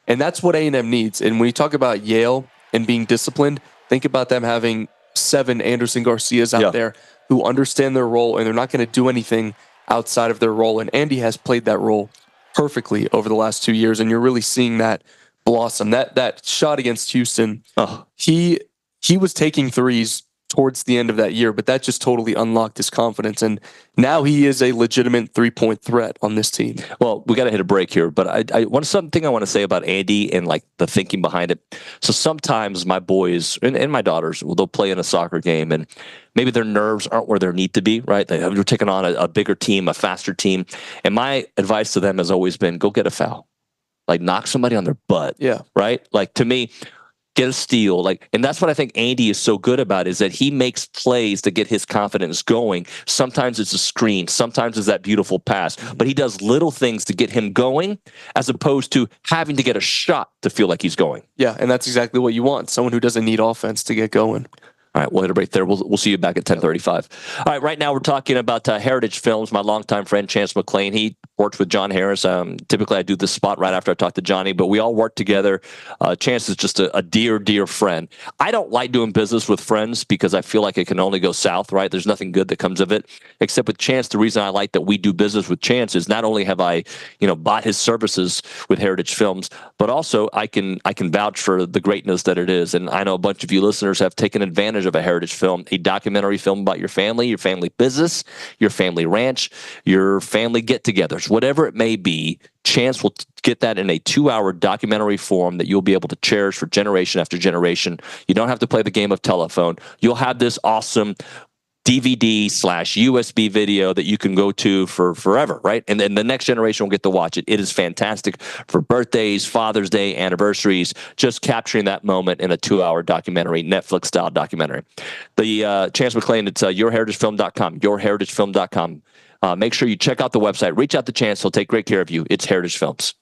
And that's what A&M needs. And when you talk about Yale and being disciplined, think about them having 7 Anderson Garcias out there who understand their role, and they're not going to do anything outside of their role. And Andy has played that role perfectly over the last 2 years, and you're really seeing that blossom. That shot against Houston, he was taking threes towards the end of that year, but that just totally unlocked his confidence, and now he is a legitimate 3-point threat on this team. Well, we got to hit a break here, but I want something I want to say about Andy and like the thinking behind it. So sometimes my boys and my daughters, they'll play in a soccer game and maybe their nerves aren't where they need to be, right? They're taking on a bigger team, a faster team. And my advice to them has always been, go get a foul. Like knock somebody on their butt. Yeah. Right? Like to me, get a steal. And that's what I think Andy is so good about, is that he makes plays to get his confidence going. Sometimes it's a screen. Sometimes it's that beautiful pass. But he does little things to get him going as opposed to having to get a shot to feel like he's going. Yeah, and that's exactly what you want. Someone who doesn't need offense to get going. All right, we'll hit a break there. We'll see you back at 10:35. All right, right now we're talking about Heritage Films. My longtime friend Chance McClain, he works with John Harris. Typically, I do this spot right after I talk to Johnny, but we all work together. Chance is just a dear, dear friend. I don't like doing business with friends because I feel like it can only go south, right? There's nothing good that comes of it. Except with Chance, the reason I like that we do business with Chance is not only have I, bought his services with Heritage Films, but also I can vouch for the greatness that it is. And I know a bunch of you listeners have taken advantage of a Heritage film, a documentary film about your family business, your family ranch, your family get-togethers, whatever it may be. Chance will get that in a 2-hour documentary form that you'll be able to cherish for generation after generation. You don't have to play the game of telephone. You'll have this awesome DVD/USB video that you can go to for forever, right? And then the next generation will get to watch it. It is fantastic for birthdays, Father's Day, anniversaries, just capturing that moment in a 2-hour documentary, Netflix-style documentary. The Chance McClain, it's yourheritagefilm.com, yourheritagefilm.com. Make sure you check out the website. Reach out to Chance. He'll take great care of you. It's Heritage Films.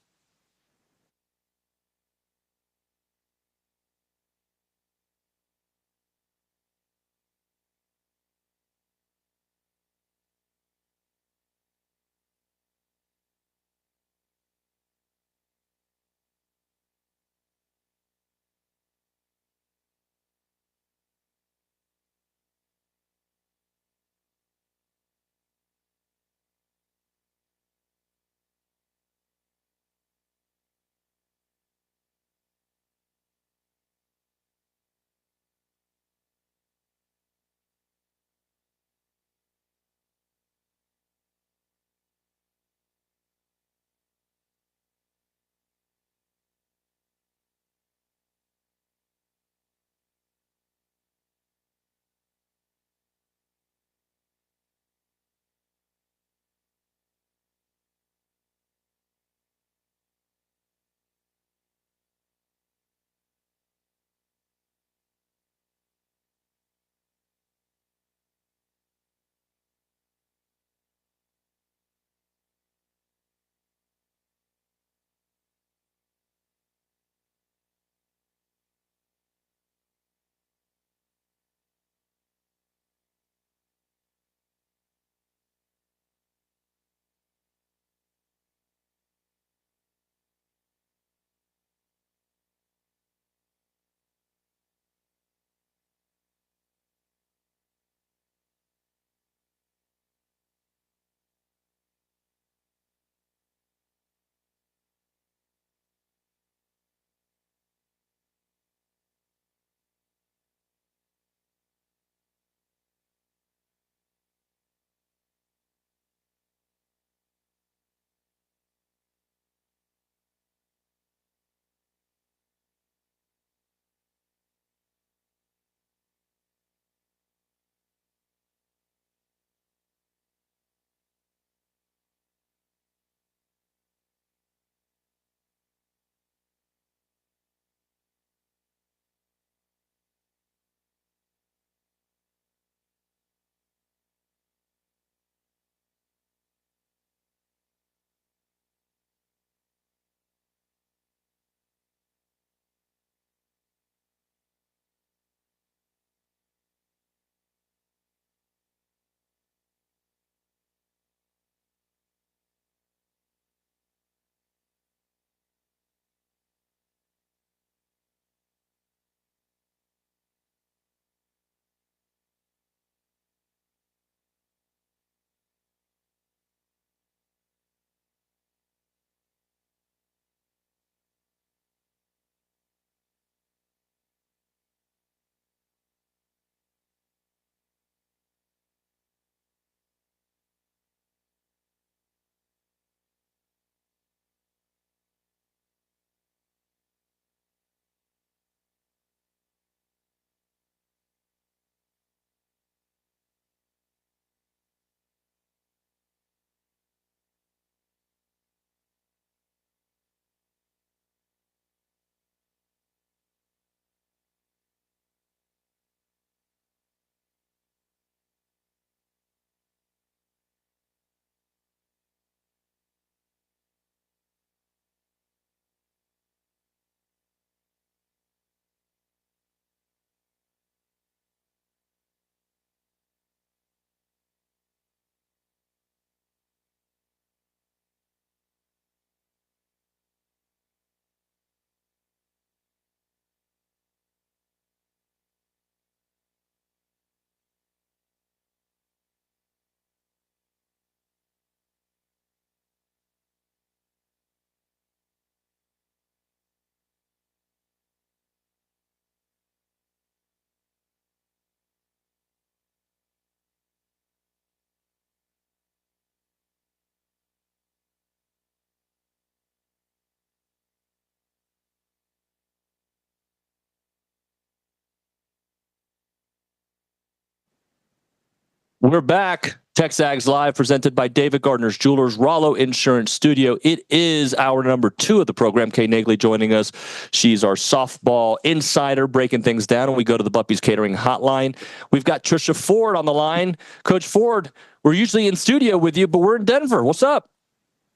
We're back. TexAgs Live, presented by David Gardner's Jewelers, Rollo Insurance Studio. It is hour number 2 of the program. Kay Nagley joining us. She's our softball insider, breaking things down. And we go to the Buppy's Catering hotline. We've got Trisha Ford on the line. Coach Ford, we're usually in studio with you, but we're in Denver. What's up?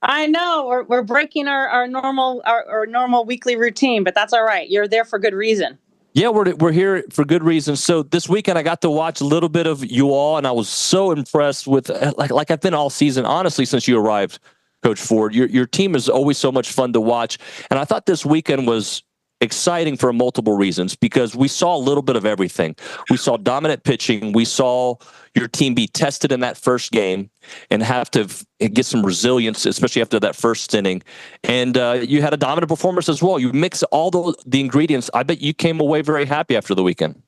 I know we're breaking our normal weekly routine, but that's all right. You're there for good reason. Yeah, we're here for good reason. So this weekend I got to watch a little bit of you all, and I was so impressed with like I've been all season, honestly, since you arrived, Coach Ford. Your team is always so much fun to watch, and I thought this weekend was exciting for multiple reasons because we saw a little bit of everything. We saw dominant pitching. We saw your team be tested in that first game and have to get some resilience, especially after that first inning. And you had a dominant performance as well. You mix all the ingredients. I bet you came away very happy after the weekend.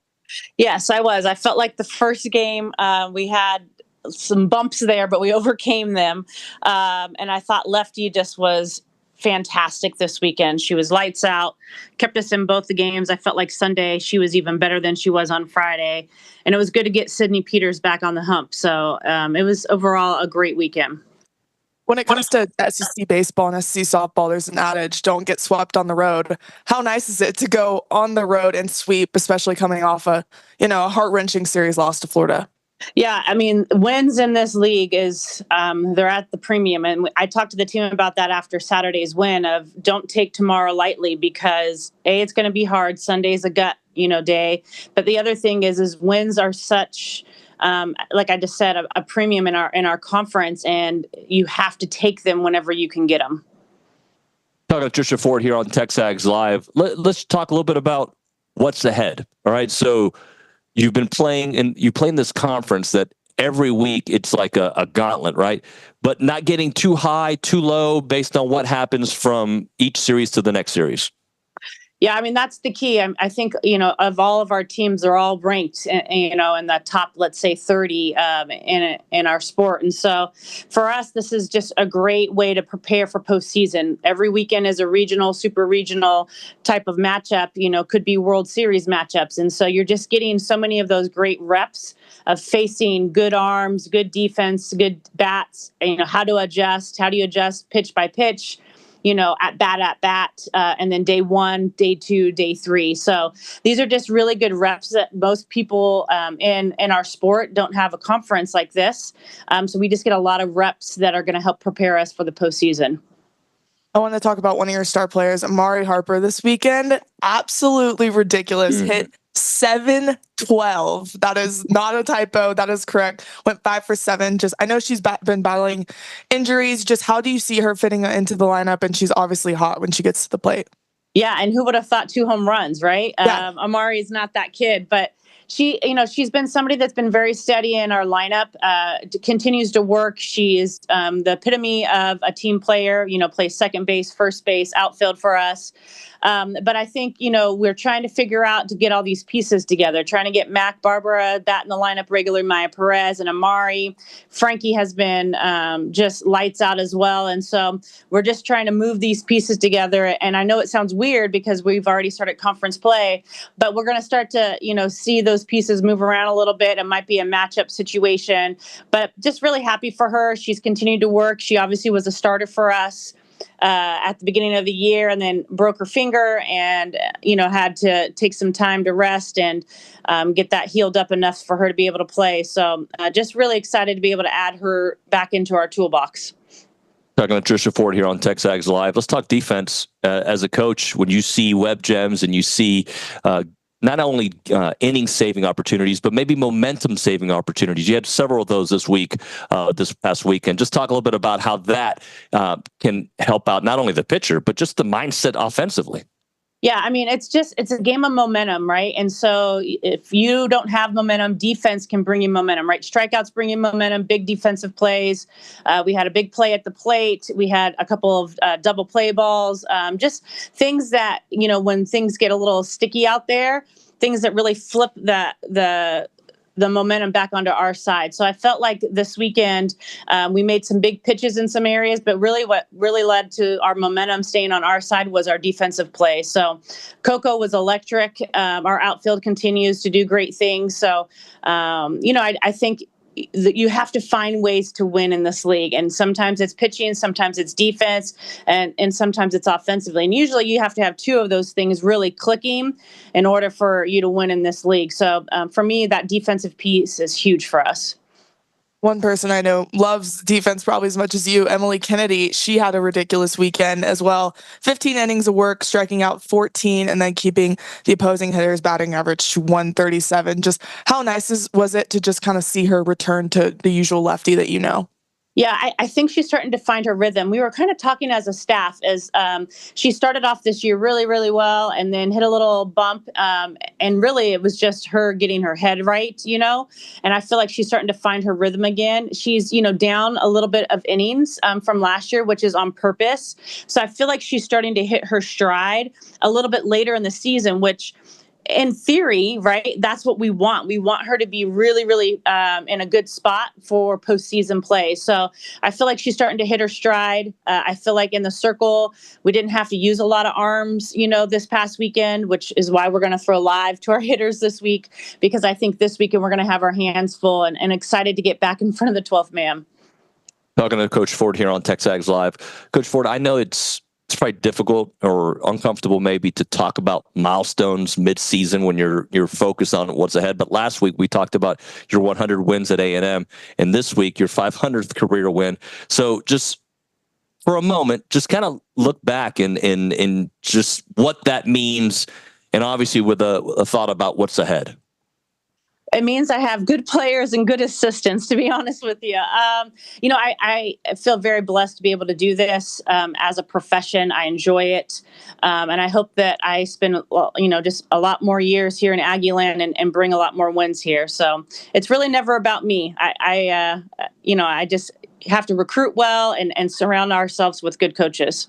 Yes, I was. I felt like the first game we had some bumps there, but we overcame them. And I thought Lefty just was fantastic this weekend. She was lights out, kept us in both the games. I felt like Sunday she was even better than she was on Friday. And it was good to get Sydney Peters back on the hump. So it was overall a great weekend. When it comes to SEC baseball and SEC softball, there's an adage, don't get swept on the road. How nice is it to go on the road and sweep, especially coming off a heart-wrenching series loss to Florida? Yeah, I mean, wins in this league is they're at the premium. And I talked to the team about that after Saturday's win of don't take tomorrow lightly because it's going to be hard. Sunday's a gut, day. But the other thing is wins are such, like I just said, a premium in our conference, and you have to take them whenever you can get them. Talking to Trisha Ford here on TexAgs Live. Let's talk a little bit about what's ahead. All right, so you've been playing, and you play in this conference that every week it's like a gauntlet, right? But not getting too high, too low based on what happens from each series to the next series. Yeah, I mean, that's the key. I think, of all of our teams, they're all ranked, in the top, let's say 30 in our sport. And so for us, this is just a great way to prepare for postseason. Every weekend is a regional, super regional type of matchup, could be World Series matchups. And so you're just getting so many of those great reps of facing good arms, good defense, good bats, how to adjust, how do you adjust pitch by pitch, at bat, and then day 1, day 2, day 3. So these are just really good reps that most people in our sport don't have a conference like this. So we just get a lot of reps that are going to help prepare us for the postseason. I want to talk about one of your star players, Amari Harper, this weekend. Absolutely ridiculous. Hit 712. That is not a typo. That is correct. Went 5 for 7. I know she's been battling injuries. Just how do you see her fitting into the lineup? And she's obviously hot when she gets to the plate. Yeah, and who would have thought 2 home runs, right? Yeah. Amari is not that kid, but she's been somebody that's been very steady in our lineup, continues to work. She is the epitome of a team player, plays second base, first base, outfield for us. But I think, we're trying to figure out to get all these pieces together, trying to get Mac, Barbara, that in the lineup regularly, Maya Perez and Amari. Frankie has been just lights out as well. And so we're just trying to move these pieces together. And I know it sounds weird because we've already started conference play, but we're going to start to, see those pieces move around a little bit. It might be a matchup situation, but just really happy for her. She's continued to work. She obviously was a starter for us at the beginning of the year and then broke her finger and, had to take some time to rest and get that healed up enough for her to be able to play. So just really excited to be able to add her back into our toolbox. Talking to Trisha Ford here on TexAgs Live. Let's talk defense. As a coach, when you see web gems and you see not only inning-saving opportunities, but maybe momentum-saving opportunities. You had several of those this past weekend. Just talk a little bit about how that can help out not only the pitcher, but just the mindset offensively. Yeah, I mean, it's a game of momentum, right? And so if you don't have momentum, defense can bring you momentum, right? Strikeouts bring you momentum, big defensive plays. We had a big play at the plate. We had a couple of double play balls, just things that, when things get a little sticky out there, things that really flip the momentum back onto our side. So I felt like this weekend we made some big pitches in some areas, but really what really led to our momentum staying on our side was our defensive play. So Coco was electric. Our outfield continues to do great things. So, I think you have to find ways to win in this league. And sometimes it's pitching, sometimes it's defense, and sometimes it's offensively. And usually you have to have two of those things really clicking in order for you to win in this league. So for me, that defensive piece is huge for us. One person I know loves defense probably as much as you, Emily Kennedy. She had a ridiculous weekend as well. 15 innings of work, striking out 14, and then keeping the opposing hitter's batting average to 137. Just how nice was it to just kind of see her return to the usual lefty that you know? Yeah, I think she's starting to find her rhythm. We were kind of talking as a staff as she started off this year really, really well and then hit a little bump. And really, it was just her getting her head right, and I feel like she's starting to find her rhythm again. She's, down a little bit of innings from last year, which is on purpose. So I feel like she's starting to hit her stride a little bit later in the season, which in theory, right, that's what we want. We want her to be really, really in a good spot for postseason play. So I feel like she's starting to hit her stride. I feel like in the circle, we didn't have to use a lot of arms, this past weekend, which is why we're going to throw live to our hitters this week, because I think this weekend we're going to have our hands full and excited to get back in front of the 12th man. Talking to Coach Ford here on TexAgs Live. Coach Ford, I know it's probably difficult or uncomfortable maybe to talk about milestones mid-season when you're focused on what's ahead. But last week we talked about your 100 wins at A&M, and this week your 500th career win. So just for a moment, just kind of look back and just what that means, and obviously with a thought about what's ahead. It means I have good players and good assistants, to be honest with you. I feel very blessed to be able to do this as a profession. I enjoy it. And I hope that I spend, just a lot more years here in Aggie land and bring a lot more wins here. So it's really never about me. I just have to recruit well and surround ourselves with good coaches.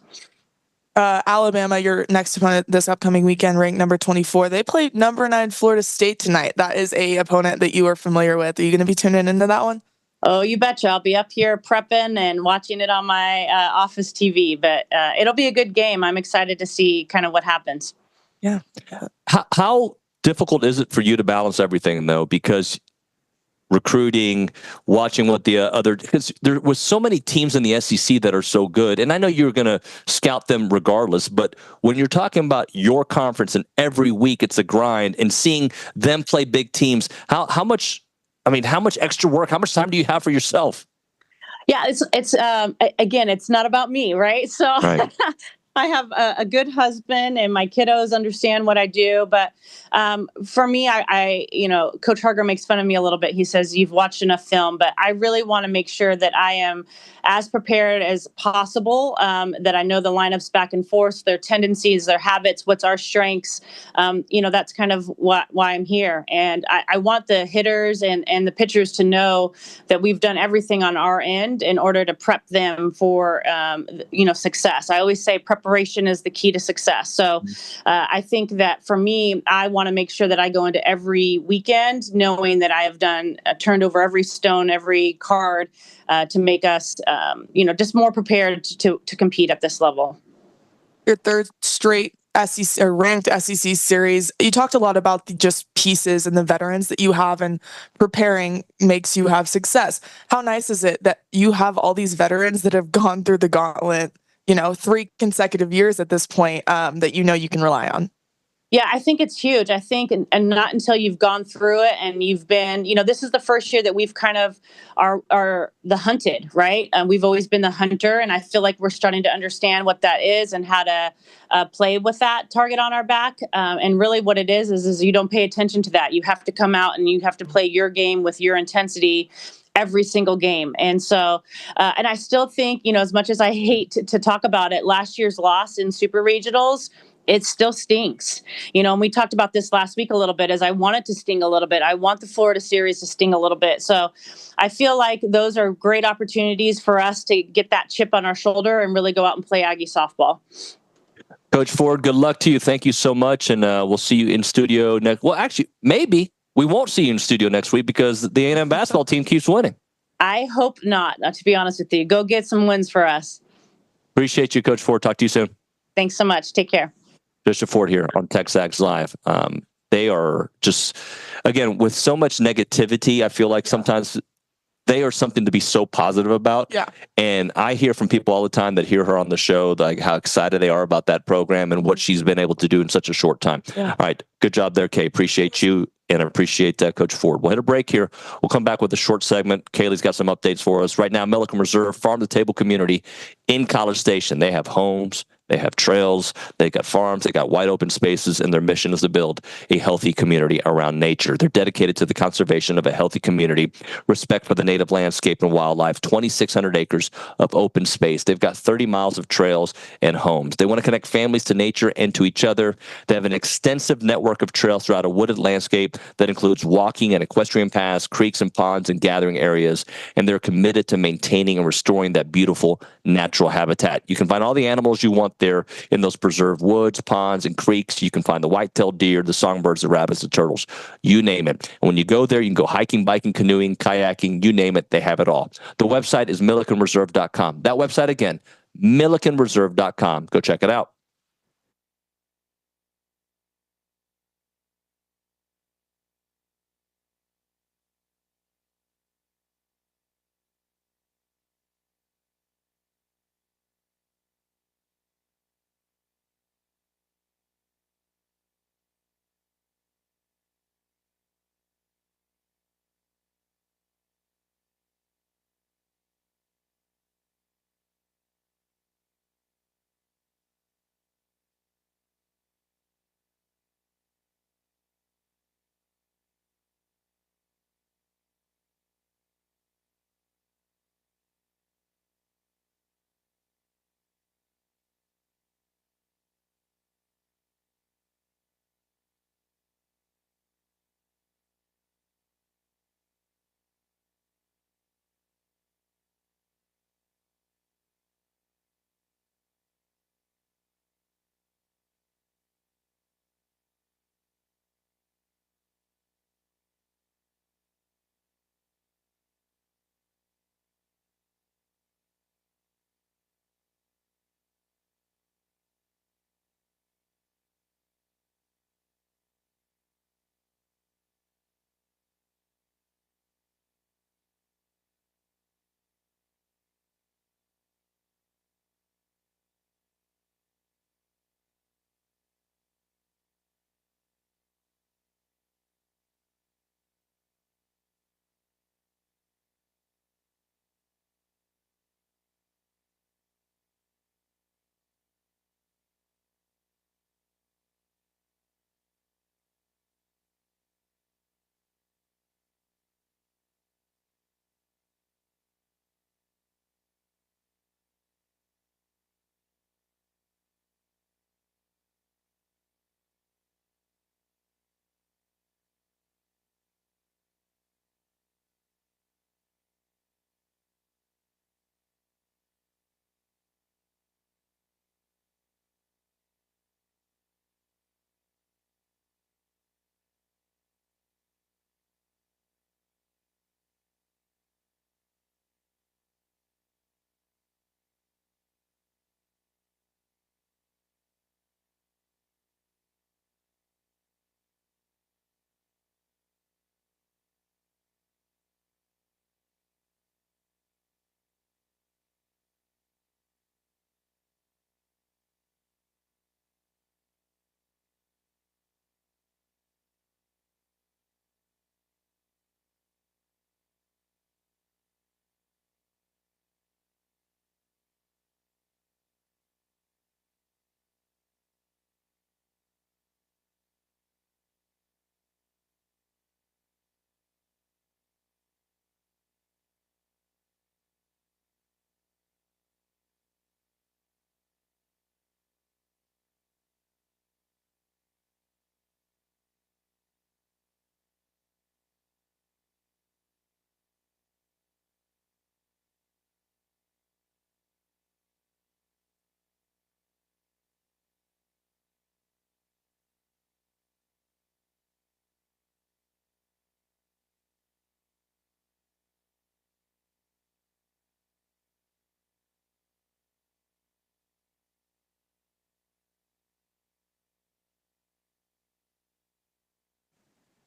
Alabama, your next opponent this upcoming weekend, ranked number 24. They play number 9 Florida State tonight. That is a opponent that you are familiar with. Are you going to be tuning into that one? Oh, you betcha. I'll be up here prepping and watching it on my office TV. But it'll be a good game. I'm excited to see kind of what happens. Yeah. How difficult is it for you to balance everything, though? Because recruiting, watching what the because there was so many teams in the SEC that are so good, and I know you're going to scout them regardless, but when you're talking about your conference and every week it's a grind and seeing them play big teams, how much extra work, how much time do you have for yourself? Yeah, it's again, it's not about me, right? So right. I have a good husband and my kiddos understand what I do. But for me, I Coach Harger makes fun of me a little bit. He says, you've watched enough film, but I really want to make sure that I am as prepared as possible, that I know the lineups back and forth, their tendencies, their habits, what's our strengths. That's kind of why I'm here. And I want the hitters and the pitchers to know that we've done everything on our end in order to prep them for, success. I always say preparation is the key to success. So I think that for me, I want to make sure that I go into every weekend knowing that I have turned over every stone, every card to make us, just more prepared to compete at this level. Your third straight SEC or ranked SEC series. You talked a lot about the just pieces and the veterans that you have, and preparing makes you have success. How nice is it that you have all these veterans that have gone through the gauntlet, 3 consecutive years at this point, that you can rely on? Yeah, I think it's huge. I think, and not until you've gone through it and you've been, this is the first year that we've kind of are the hunted, right? We've always been the hunter, and I feel like we're starting to understand what that is and how to play with that target on our back. And really what it is you don't pay attention to that. You have to come out and you have to play your game with your intensity every single game. And so, and I still think, as much as I hate to talk about it, last year's loss in super regionals, it still stinks, and we talked about this last week a little bit, as I want it to sting a little bit. I want the Florida series to sting a little bit. So I feel like those are great opportunities for us to get that chip on our shoulder and really go out and play Aggie softball. Coach Ford, good luck to you. Thank you so much. And we'll see you in studio next. Well, actually, maybe we won't see you in studio next week because the A&M basketball team keeps winning. I hope not, to be honest with you. Go get some wins for us. Appreciate you, Coach Ford. Talk to you soon. Thanks so much. Take care. Trisha Ford here on TexAgs Live. They are just, again, with so much negativity, I feel like sometimes they are something to be so positive about. Yeah. And I hear from people all the time that hear her on the show, like how excited they are about that program and what she's been able to do in such a short time. Yeah. All right. Good job there, Kay. Appreciate you. And I appreciate Coach Ford. We'll hit a break here. We'll come back with a short segment. Kaylee's got some updates for us. Right now, Milliken Reserve, farm-to-table community in College Station. They have homes. They have trails, they got farms, they got wide open spaces, and their mission is to build a healthy community around nature. They're dedicated to the conservation of a healthy community, respect for the native landscape and wildlife, 2,600 acres of open space. They've got 30 miles of trails and homes. They want to connect families to nature and to each other. They have an extensive network of trails throughout a wooded landscape that includes walking and equestrian paths, creeks and ponds, and gathering areas. And they're committed to maintaining and restoring that beautiful natural habitat. You can find all the animals you want there in those preserved woods, ponds, and creeks. You can find the white-tailed deer, the songbirds, the rabbits, the turtles, you name it. And when you go there, you can go hiking, biking, canoeing, kayaking, you name it, they have it all. The website is millikenreserve.com. That website again, millikenreserve.com. Go check it out.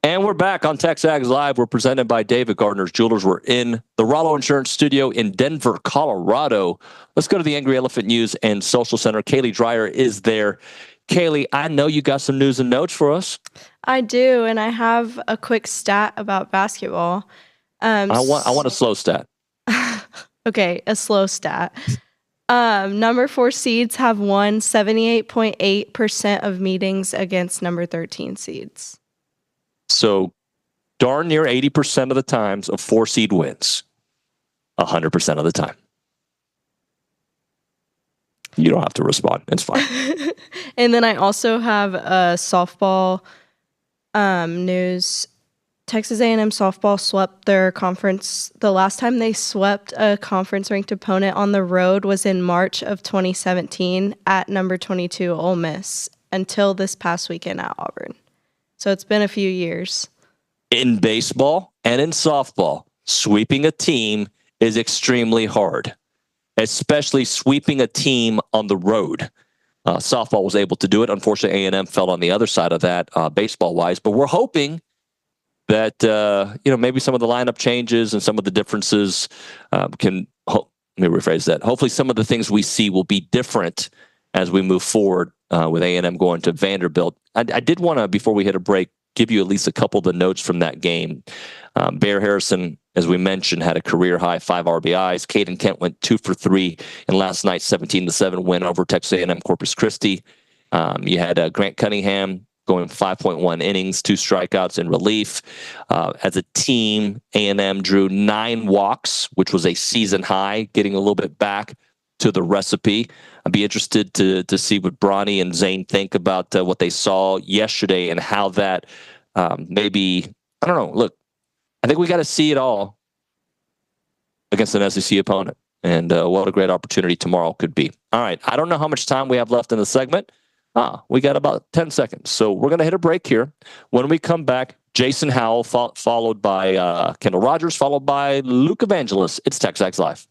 And we're back on TexAgs Live. We're presented by David Gardner's Jewelers. We're in the Rollo Insurance Studio in Denver, Colorado. Let's go to the Angry Elephant News and Social Center. Kaylee Dreyer is there. Kaylee, I know you got some news and notes for us. I do, and I have a quick stat about basketball. I want a slow stat. Okay, a slow stat. Number 4 seeds have won 78.8% of meetings against number 13 seeds. So darn near 80% of the times a 4 seed wins. 100% of the time. You don't have to respond. It's fine. And then I also have a softball news. Texas A&M softball swept their conference. The last time they swept a conference-ranked opponent on the road was in March of 2017 at number 22 Ole Miss until this past weekend at Auburn. So it's been a few years. In baseball and in softball, sweeping a team is extremely hard, especially sweeping a team on the road. Softball was able to do it. Unfortunately, A&M fell on the other side of that baseball-wise. But we're hoping that maybe some of the lineup changes and some of the differences let me rephrase that. Hopefully some of the things we see will be different as we move forward with A&M going to Vanderbilt. I did want to, before we hit a break, give you at least a couple of the notes from that game. Bear Harrison, as we mentioned, had a career-high 5 RBIs. Caden Kent went 2 for 3 in last night's 17-7 win over Texas A&M Corpus Christi. You had Grant Cunningham going 5.1 innings, 2 strikeouts in relief. As a team, A&M drew 9 walks, which was a season high, getting a little bit back to the recipe. I'd be interested to see what Bronny and Zane think about what they saw yesterday and how that maybe, I don't know, look, I think we got to see it all against an SEC opponent. And what a great opportunity tomorrow could be. All right, I don't know how much time we have left in the segment. We got about 10 seconds. So we're going to hit a break here. When we come back, Jason Howell, followed by Kendall Rogers, followed by Luke Evangelist. It's TexAgs Live.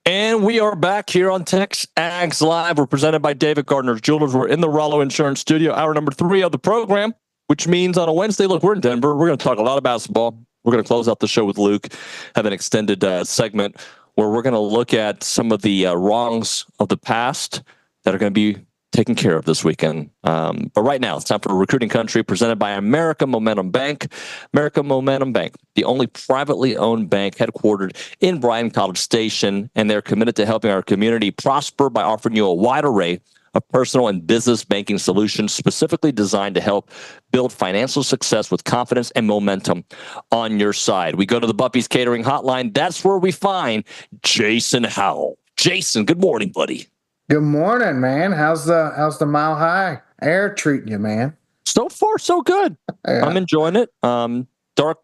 And we are back here on TexAgs Live. We're presented by David Gardner's Jewelers. We're in the Rollo Insurance Studio, hour number 3 of the program, which means on a Wednesday, look, we're in Denver. We're going to talk a lot of basketball. We're going to close out the show with Luke, have an extended segment where we're going to look at some of the wrongs of the past that are going to be taken care of this weekend. But right now, it's time for Recruiting Country, presented by America Momentum Bank. America Momentum Bank, the only privately owned bank headquartered in Bryan College Station, and they're committed to helping our community prosper by offering you a wide array of personal and business banking solutions specifically designed to help build financial success with confidence and momentum on your side. We go to the Buffy's Catering Hotline. That's where we find Jason Howell. Jason, good morning, buddy. Good morning, man. How's the Mile High air treating you, man? So far, so good. Yeah. I'm enjoying it. Dark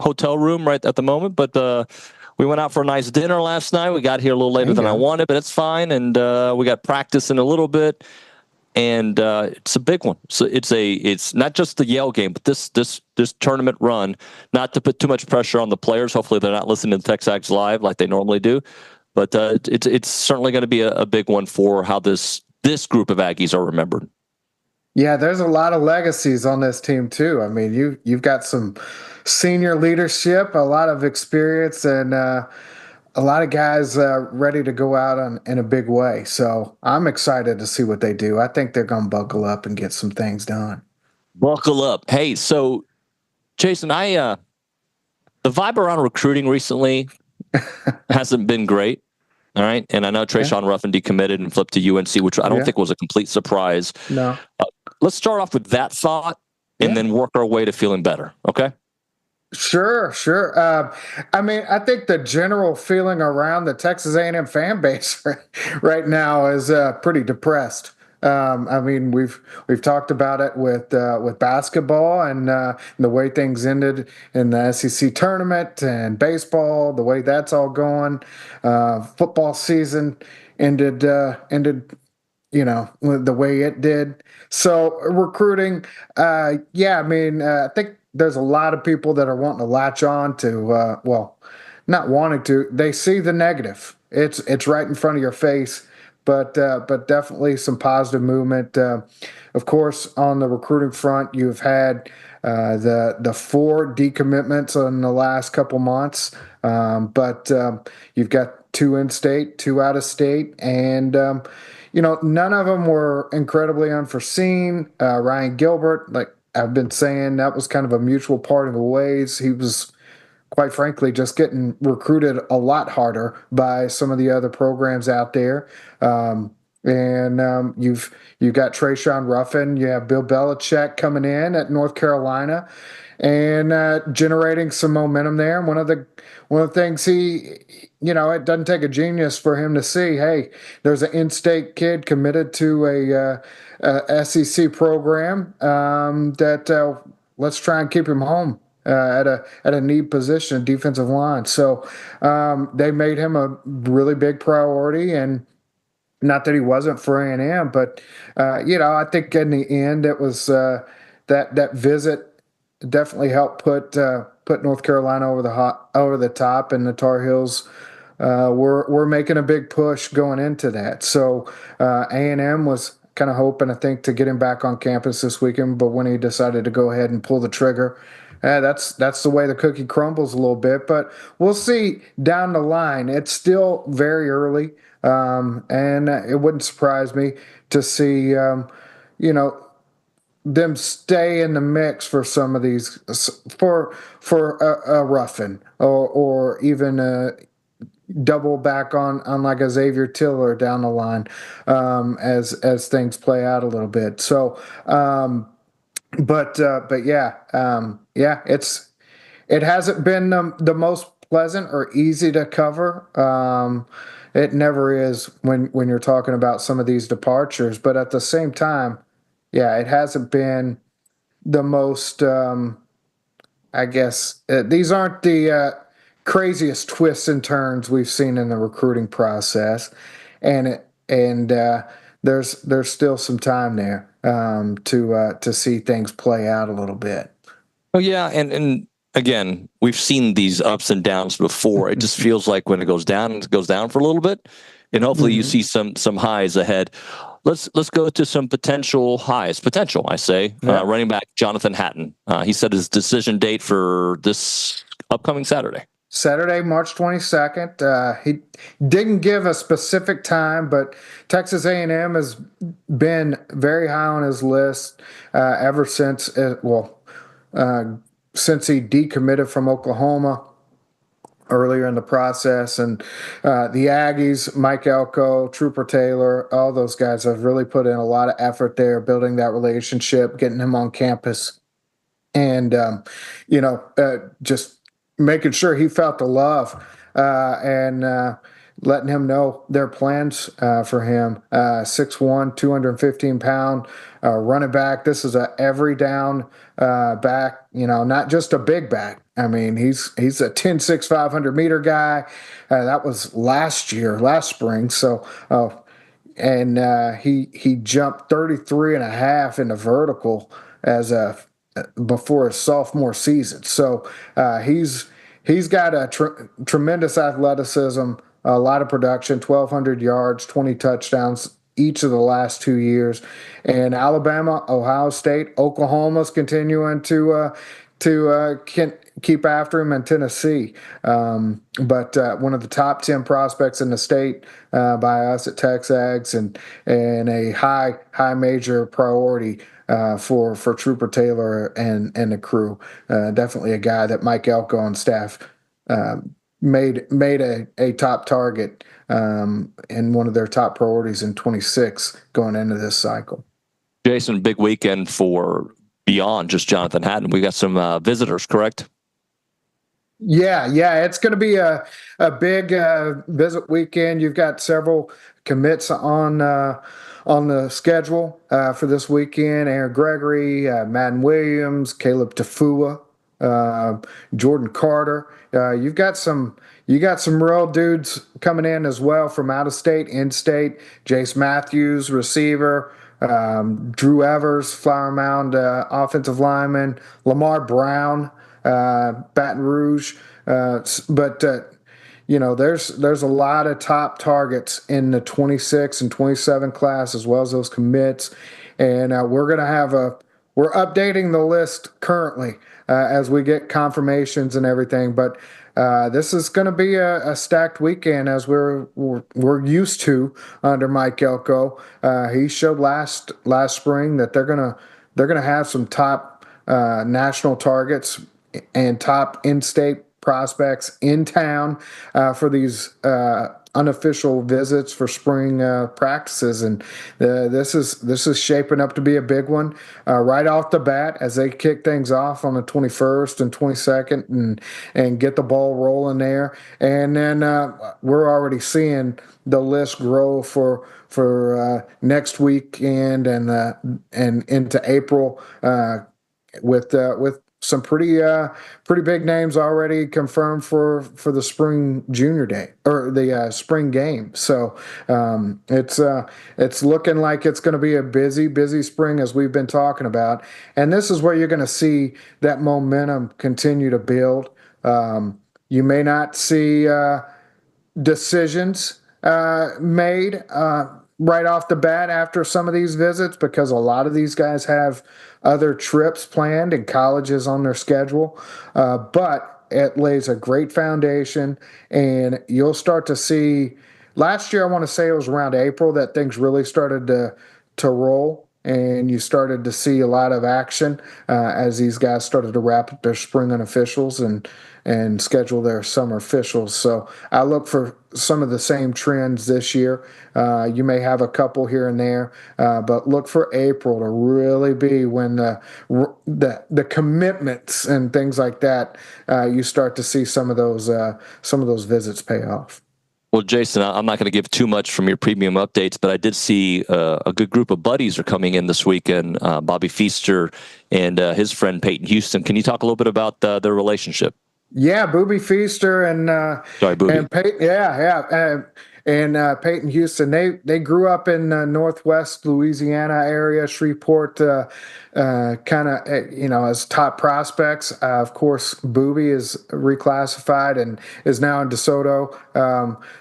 hotel room right at the moment, but we went out for a nice dinner last night. We got here a little later than I wanted, but it's fine. And we got practice in a little bit, and it's a big one. So it's not just the Yale game, but this tournament run. Not to put too much pressure on the players. Hopefully, they're not listening to TexAgs Live like they normally do. But it's certainly going to be a big one for how this group of Aggies are remembered. Yeah, there's a lot of legacies on this team too. I mean, you've got some senior leadership, a lot of experience, and a lot of guys ready to go out in a big way. So I'm excited to see what they do. I think they're going to buckle up and get some things done. Buckle up. Hey, so Jason, the vibe around recruiting recently hasn't been great. All right. And I know Trayshawn Ruffin decommitted and flipped to UNC, which I don't think was a complete surprise. No. Let's start off with that thought and then work our way to feeling better. Okay. Sure. I mean, I think the general feeling around the Texas A&M fan base right now is pretty depressed. I mean, we've talked about it with basketball and the way things ended in the SEC tournament and baseball, the way that's all going. Football season ended, you know, the way it did. So recruiting, I mean, I think there's a lot of people that are wanting to latch on to, not wanting to. They see the negative. It's right in front of your face. But definitely some positive movement. Of course, on the recruiting front, you've had the 4 decommitments in the last couple months, but you've got 2 in-state, 2 out-of-state, and none of them were incredibly unforeseen. Ryan Gilbert, like I've been saying, that was kind of a mutual parting of ways. He was, quite frankly, just getting recruited a lot harder by some of the other programs out there. You've got Trayshawn Ruffin, you have Bill Belichick coming in at North Carolina and generating some momentum there. And one of the things it doesn't take a genius for him to see, hey, there's an in-state kid committed to a SEC program that let's try and keep him home. At a need position, defensive line. So they made him a really big priority, and not that he wasn't for A&M, but I think in the end it was that visit definitely helped put North Carolina over the top, and the Tar Heels were making a big push going into that. So A&M was kind of hoping, I think, to get him back on campus this weekend, but when he decided to go ahead and pull the trigger. That's the way the cookie crumbles a little bit, but we'll see down the line. It's still very early, and it wouldn't surprise me to see, them stay in the mix for some of these, for a Ruffin or even double back on like a Xavier Tiller down the line as things play out a little bit. So. It hasn't been the most pleasant or easy to cover. It never is when you're talking about some of these departures, but at the same time, it hasn't been the most, I guess, these aren't the craziest twists and turns we've seen in the recruiting process. And there's still some time there to see things play out a little bit. Oh yeah, and again, we've seen these ups and downs before. It just feels like when it goes down for a little bit, and hopefully you see some highs ahead. Let's go to some potential highs. Potential, I say. Yeah. Running back Jonathan Hatton. He set his decision date for this upcoming Saturday. Saturday, March 22nd. He didn't give a specific time, but Texas A&M has been very high on his list ever since, since he decommitted from Oklahoma earlier in the process. And the Aggies, Mike Elko, Trooper Taylor, all those guys have really put in a lot of effort there, building that relationship, getting him on campus, and, just making sure he felt the love and letting him know their plans for him. 6'1", 215-pound running back. This is a every down back, not just a big back. I mean, he's a 10'6", 500-meter guy. That was last spring. So, he jumped 33 and a half in the vertical before his sophomore season. So he's got a tremendous athleticism, a lot of production, 1,200 yards, 20 touchdowns each of the last 2 years. And Alabama, Ohio State, Oklahoma's continuing to keep after him, and Tennessee. But one of the top 10 prospects in the state by us at TexAgs, and a high major priority for Trooper Taylor and the crew. Definitely a guy that Mike Elko and staff made a top target and one of their top priorities in 26 going into this cycle. Jason, big weekend for beyond just Jonathan Hatton. We got some visitors, correct? Yeah, it's going to be a big visit weekend. You've got several commits on the schedule for this weekend. Aaron Gregory, Madden Williams, Caleb Tafua, Jordan Carter. You got some real dudes coming in as well from out of state, in-state. Jace Matthews, receiver. Drew Evers, Flower Mound offensive lineman. Lamar Brown, Baton Rouge. But there's a lot of top targets in the 26 and 27 class, as well as those commits. And we're updating the list currently as we get confirmations and everything. But this is going to be a stacked weekend, as we're used to under Mike Elko. He showed last spring that they're gonna have some top national targets and top in-state prospects in town for these unofficial visits for spring practices, and this is shaping up to be a big one right off the bat as they kick things off on the 21st and 22nd and get the ball rolling there. And then we're already seeing the list grow for next weekend and into April with some pretty big names already confirmed for the spring junior day or the spring game. So it's looking like it's going to be a busy spring, as we've been talking about. And this is where you're going to see that momentum continue to build. You may not see decisions made right off the bat after some of these visits, because a lot of these guys have other trips planned and colleges on their schedule. But it lays a great foundation, and you'll start to see. Last year, I want to say it was around April that things really started to roll, and you started to see a lot of action as these guys started to wrap up their spring unofficials and schedule their summer officials. So I look for some of the same trends this year. You may have a couple here and there, but look for April to really be when the commitments and things like that, you start to see some of those visits pay off. Well, Jason, I'm not going to give too much from your premium updates, but I did see a good group of buddies are coming in this weekend. Bobby Feaster and his friend Peyton Houston. Can you talk a little bit about their relationship? Yeah, Booby Feaster and Sorry, Booby. And Peyton, and Peyton Houston, they grew up in Northwest Louisiana area, Shreveport, kind of, as top prospects. Of course, Booby is reclassified and is now in DeSoto.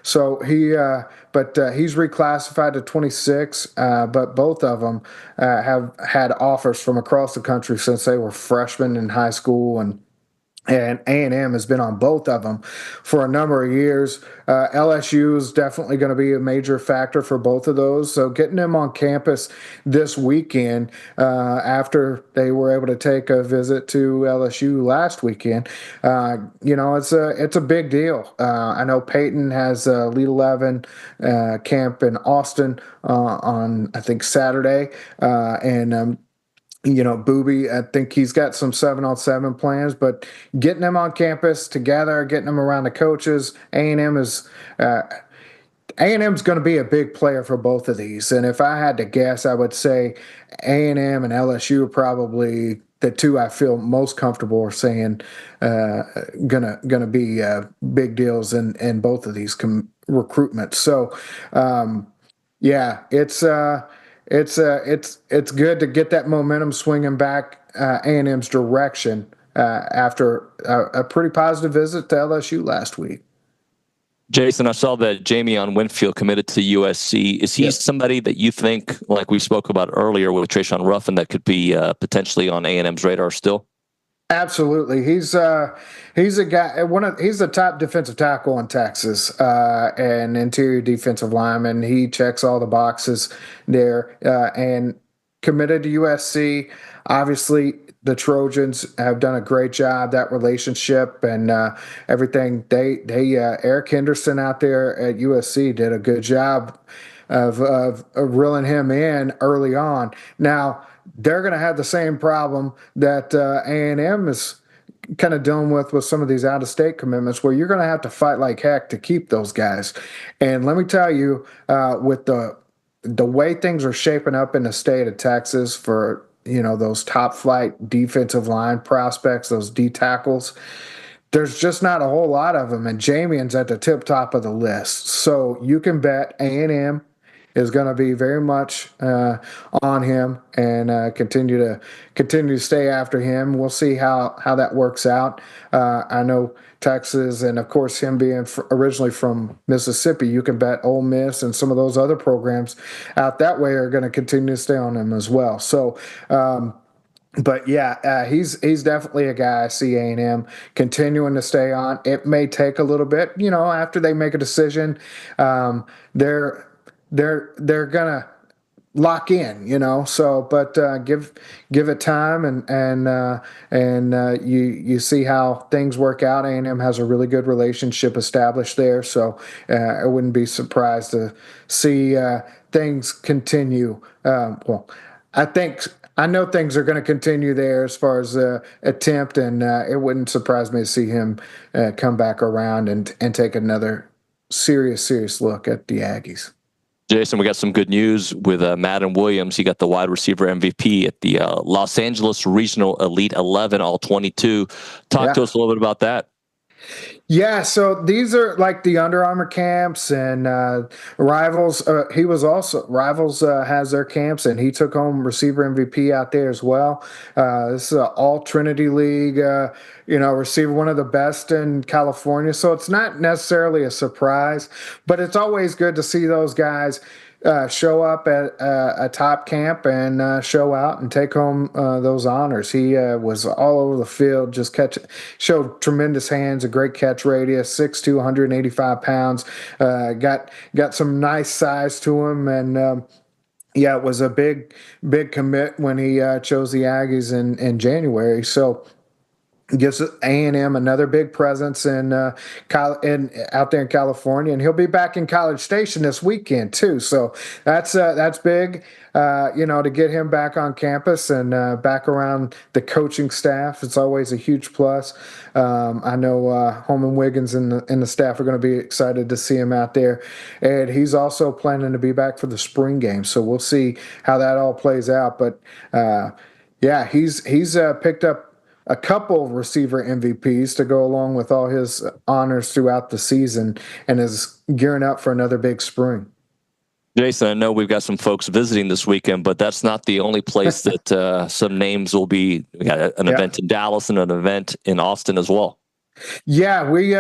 He's reclassified to 26, but both of them have had offers from across the country since they were freshmen in high school, and A&M has been on both of them for a number of years. LSU is definitely going to be a major factor for both of those. So getting them on campus this weekend after they were able to take a visit to LSU last weekend, it's a big deal. I know Peyton has a Elite 11 camp in Austin on, I think, Saturday, and Booby, I think he's got some 7-on-7 plans, but getting them on campus together, getting them around the coaches, A&M's going to be a big player for both of these. And if I had to guess, I would say A&M and LSU are probably the two I feel most comfortable are saying gonna be big deals in both of these recruitments. So, it's good to get that momentum swinging back A&M's direction after a pretty positive visit to LSU last week. Jason, I saw that Jamie Winfield committed to USC. Is he somebody that you think, like we spoke about earlier with Trayshawn Ruffin, that could be potentially on A&M's radar still? Absolutely. He's a guy. He's the top defensive tackle in Texas, and interior defensive lineman. He checks all the boxes there, and committed to USC. Obviously, the Trojans have done a great job, that relationship and everything. Eric Henderson out there at USC did a good job of reeling him in early on. Now, they're going to have the same problem that A&M is kind of dealing with some of these out-of-state commitments, where you're going to have to fight like heck to keep those guys. And let me tell you, with the way things are shaping up in the state of Texas for those top-flight defensive line prospects, those D tackles, there's just not a whole lot of them, and Jamian's at the tip-top of the list. So you can bet A&M is going to be very much on him and continue to stay after him. We'll see how that works out. I know Texas, and of course him being originally from Mississippi, you can bet Ole Miss and some of those other programs out that way are going to continue to stay on him as well. So. But he's definitely a guy I see A&M continuing to stay on. It may take a little bit, after they make a decision. They're gonna lock in, So, but give it time, and you see how things work out. A&M has a really good relationship established there, so I wouldn't be surprised to see things continue. I know things are going to continue there as far as attempt, and it wouldn't surprise me to see him come back around and take another serious look at the Aggies. Jason, we got some good news with Madden Williams. He got the wide receiver MVP at the Los Angeles Regional Elite 11 All-22. Talk to us a little bit about that. Yeah, so these are like the Under Armour camps and Rivals. Rivals has their camps, and he took home receiver MVP out there as well. This is an all Trinity League, receiver, one of the best in California. So it's not necessarily a surprise, but it's always good to see those guys show up at a top camp and show out and take home those honors. He was all over the field, just showed tremendous hands, a great catch radius, 6'2", 185 pounds, got some nice size to him, and it was a big commit when he chose the Aggies in January. So gives A&M another big presence out there in California, and he'll be back in College Station this weekend too. So that's big, to get him back on campus and back around the coaching staff. It's always a huge plus. I know Holman Wiggins and the staff are going to be excited to see him out there, and he's also planning to be back for the spring game. So we'll see how that all plays out. But he's picked up a couple receiver MVPs to go along with all his honors throughout the season, and is gearing up for another big spring. Jason, I know we've got some folks visiting this weekend, but that's not the only place that some names will be. We got an event in Dallas and an event in Austin as well. Yeah, we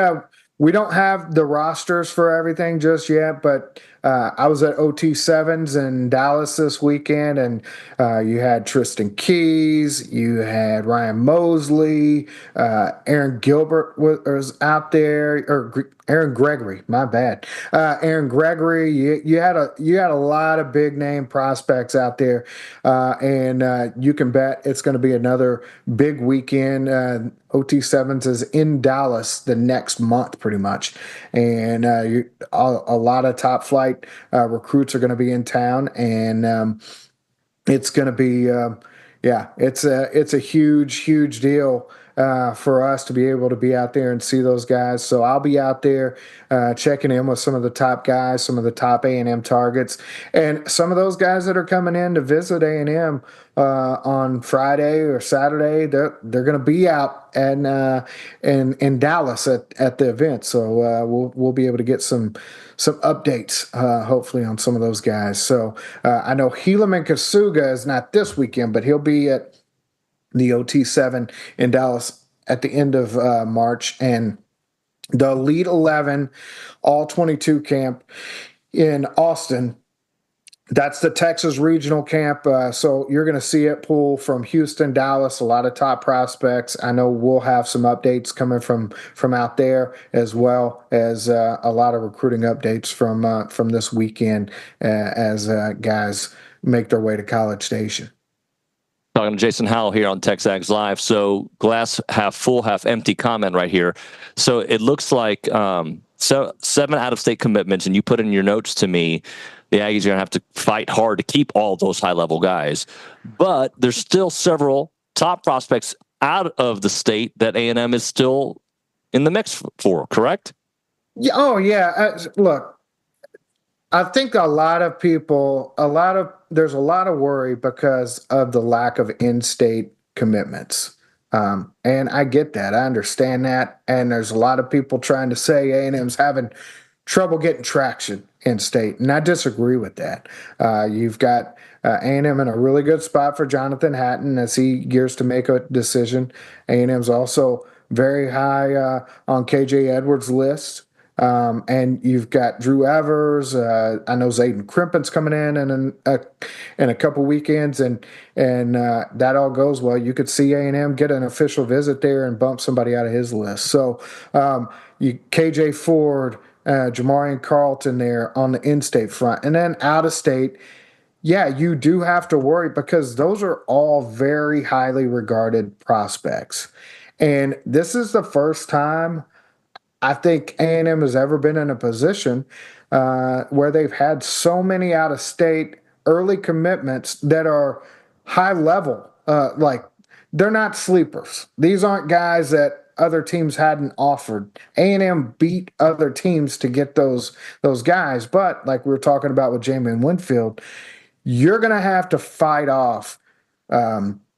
don't have the rosters for everything just yet, but I was at OT7s in Dallas this weekend, and you had Tristan Keys, you had Ryan Mosley, Aaron Gilbert was out there, or Aaron Gregory, my bad. Aaron Gregory, you had a lot of big name prospects out there, and you can bet it's going to be another big weekend. OT7s is in Dallas the next month, pretty much, and a lot of top flight recruits are going to be in town, and it's going to be it's a huge deal for us to be able to be out there and see those guys. So I'll be out there checking in with some of the top guys, some of the top A&M targets, and some of those guys that are coming in to visit A&M on Friday or Saturday. They're going to be out in Dallas at the event. So we'll be able to get some updates hopefully on some of those guys. So I know Helaman Kasuga is not this weekend, but he'll be at the OT7 in Dallas at the end of March, and the Elite 11 All 22 camp in Austin. That's the Texas regional camp. So you're going to see it pull from Houston, Dallas, a lot of top prospects. I know we'll have some updates coming from out there, as well as a lot of recruiting updates from this weekend as guys make their way to College Station. Talking to Jason Howell here on TexAgs Live. So glass half full, half empty comment right here. So it looks like 7 out-of-state commitments, and you put in your notes to me, the Aggies are going to have to fight hard to keep all those high-level guys. But there's still several top prospects out of the state that A&M is still in the mix for, correct? Yeah. Oh, yeah. Look, I think there's a lot of worry because of the lack of in-state commitments. And I get that. I understand that. And there's a lot of people trying to say A&M's having trouble getting traction in state. And I disagree with that. You've got A&M in a really good spot for Jonathan Hatton as he gears to make a decision. A&M's also very high on KJ Edwards' list. And you've got Drew Evers. I know Zayden Crimpen's coming in a couple weekends, and that all goes well. You could see A&M get an official visit there and bump somebody out of his list. So KJ Ford, Jamarian Carlton there on the in-state front, and then out-of-state. Yeah, you do have to worry because those are all very highly regarded prospects, and this is the first time I think A&M has ever been in a position where they've had so many out-of-state early commitments that are high level. Like, they're not sleepers. These aren't guys that other teams hadn't offered. A&M beat other teams to get those guys. But like we were talking about with Jamin Winfield, you're going to have to fight off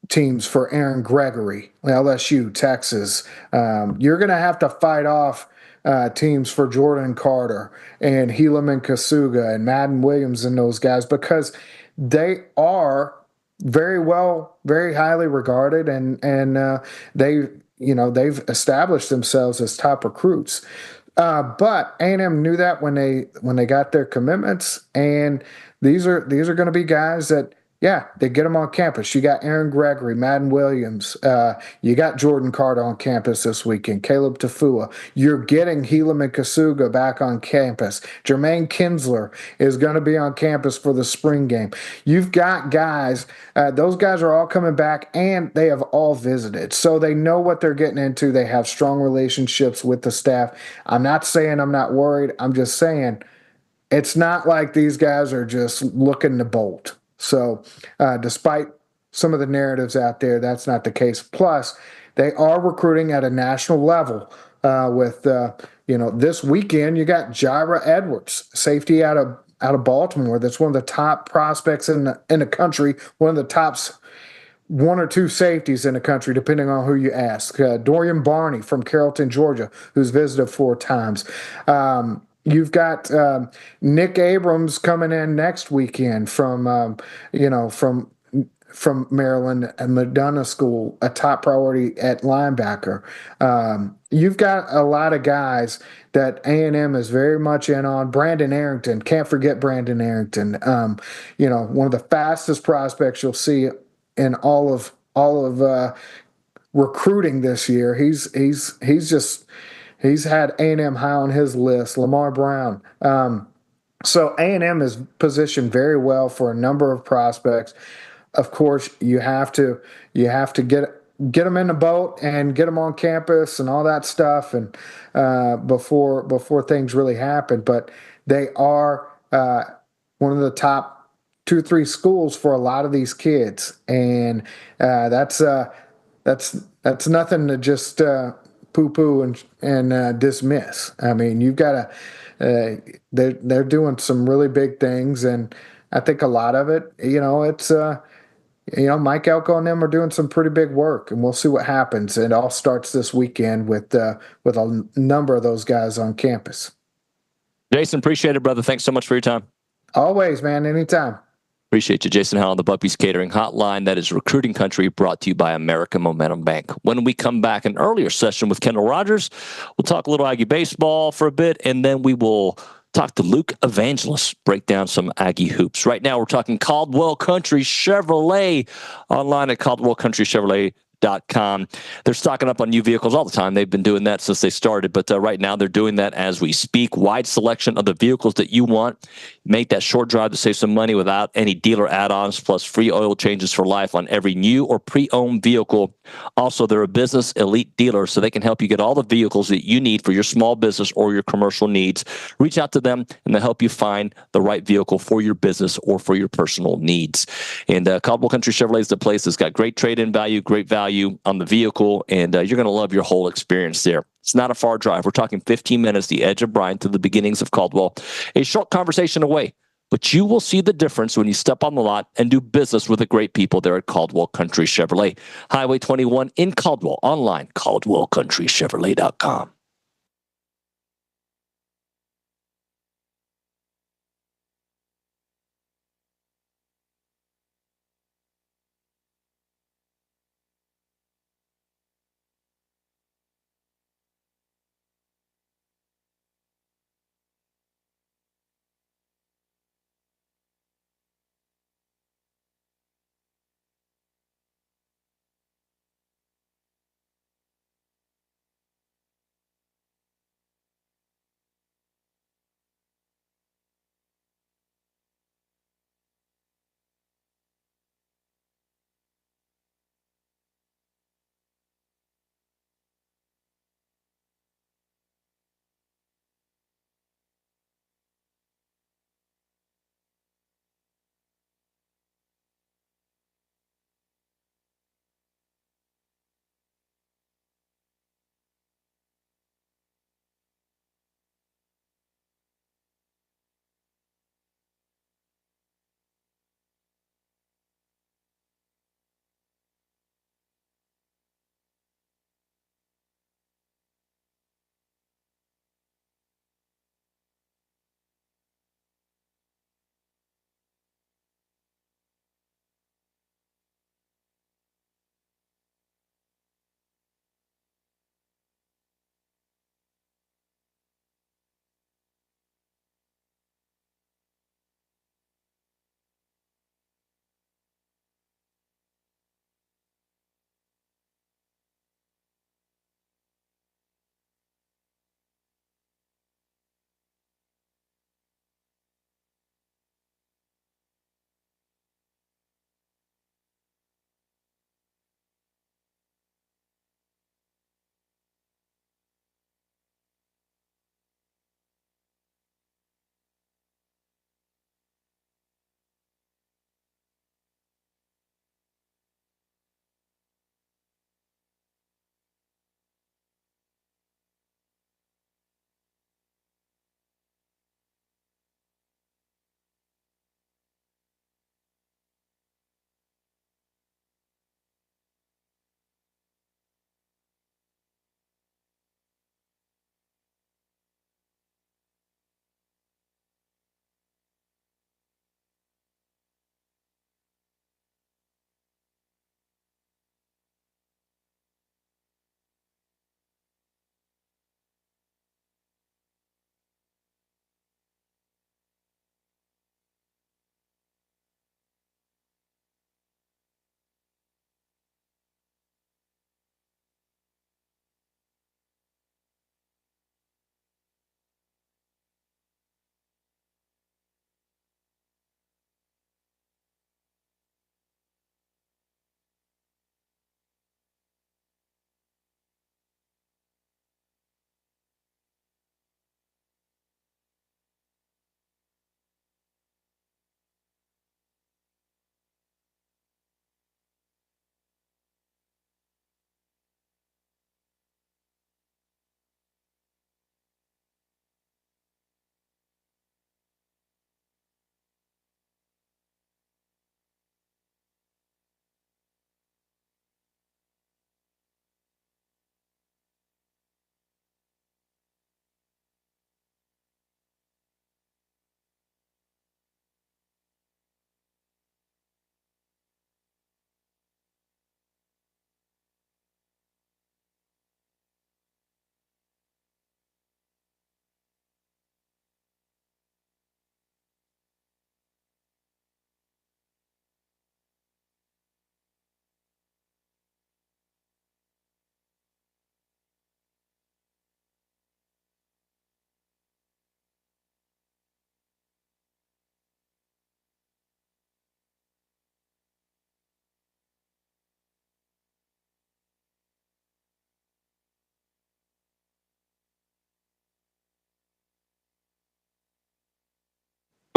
teams for Aaron Gregory, LSU, Texas. You're going to have to fight off teams for Jordan Carter and Helaman Kasuga and Madden Williams and those guys, because they are very highly regarded, and they've established themselves as top recruits. But A&M knew that when they got their commitments, and these are going to be guys that, yeah, they get them on campus. You got Aaron Gregory, Madden Williams. You got Jordan Carter on campus this weekend, Caleb Tafua. You're getting Helaman Kasuga back on campus. Jermaine Kinsler is going to be on campus for the spring game. You've got guys. Those guys are all coming back, and they have all visited. So they know what they're getting into. They have strong relationships with the staff. I'm not saying I'm not worried. I'm just saying it's not like these guys are just looking to bolt. So despite some of the narratives out there, that's not the case. Plus, they are recruiting at a national level with, this weekend you got Jaira Edwards, safety out of Baltimore. That's one of the top prospects in the country, one of the top one or two safeties in the country, depending on who you ask. Dorian Barney from Carrollton, Georgia, who's visited 4 times. You've got Nick Abrams coming in next weekend from Maryland and McDonough School, a top priority at linebacker. You've got a lot of guys that A&M is very much in on. Brandon Arrington, can't forget Brandon Arrington. One of the fastest prospects you'll see in all of recruiting this year. He's had A&M high on his list. Lamar Brown. So A&M is positioned very well for a number of prospects. Of course, you have to get them in the boat and get them on campus and all that stuff, and before things really happen. But they are one of the top 2 or 3 schools for a lot of these kids, and that's nothing to just poo-poo and dismiss. I mean, you've got to. They're doing some really big things, and I think a lot of it, it's. Mike Elko and them are doing some pretty big work, and we'll see what happens. It all starts this weekend with a number of those guys on campus. Jason, appreciate it, brother. Thanks so much for your time. Always, man. Anytime. Appreciate you, Jason Howell on the Bucky's Catering Hotline. That is Recruiting Country, brought to you by American Momentum Bank. When we come back, an earlier session with Kendall Rogers, we'll talk a little Aggie baseball for a bit, and then we will talk to Luke Evangelist, break down some Aggie hoops. Right now, we're talking Caldwell Country Chevrolet, online at caldwellcountrychevrolet.com. They're stocking up on new vehicles all the time. They've been doing that since they started, but right now they're doing that as we speak. Wide selection of the vehicles that you want. Make that short drive to save some money without any dealer add-ons, plus free oil changes for life on every new or pre-owned vehicle. Also, they're a business elite dealer, so they can help you get all the vehicles that you need for your small business or your commercial needs. Reach out to them, and they'll help you find the right vehicle for your business or for your personal needs. And Caldwell Country Chevrolet is the place that's got great trade-in value, great value on the vehicle, and you're going to love your whole experience there. It's not a far drive. We're talking 15 minutes, the edge of Bryan to the beginnings of Caldwell. A short conversation away, but you will see the difference when you step on the lot and do business with the great people there at Caldwell Country Chevrolet. Highway 21 in Caldwell, online, caldwellcountrychevrolet.com.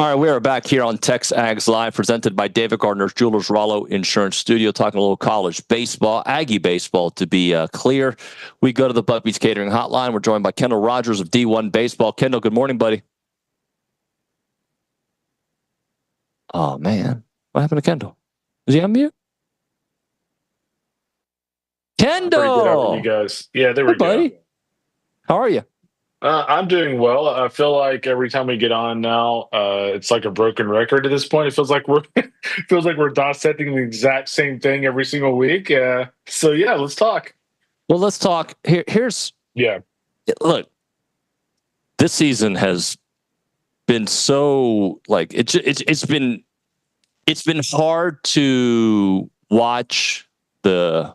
All right, we are back here on TexAgs Live, presented by David Gardner's Jewelers Rollo Insurance Studio, talking a little college baseball, Aggie baseball to be clear. We go to the Bucky's Catering Hotline. We're joined by Kendall Rogers of D1Baseball. Kendall, good morning, buddy. Oh, man. What happened to Kendall? Is he on mute? Kendall! Pretty good. How are you guys? Yeah, there we go. Buddy. How are you? I'm doing well. I feel like every time we get on now, it's like a broken record at this point. It feels like we're dissecting the exact same thing every single week. So yeah, let's talk. Well, let's talk. Here's look. This season has been so like it's been hard to watch the.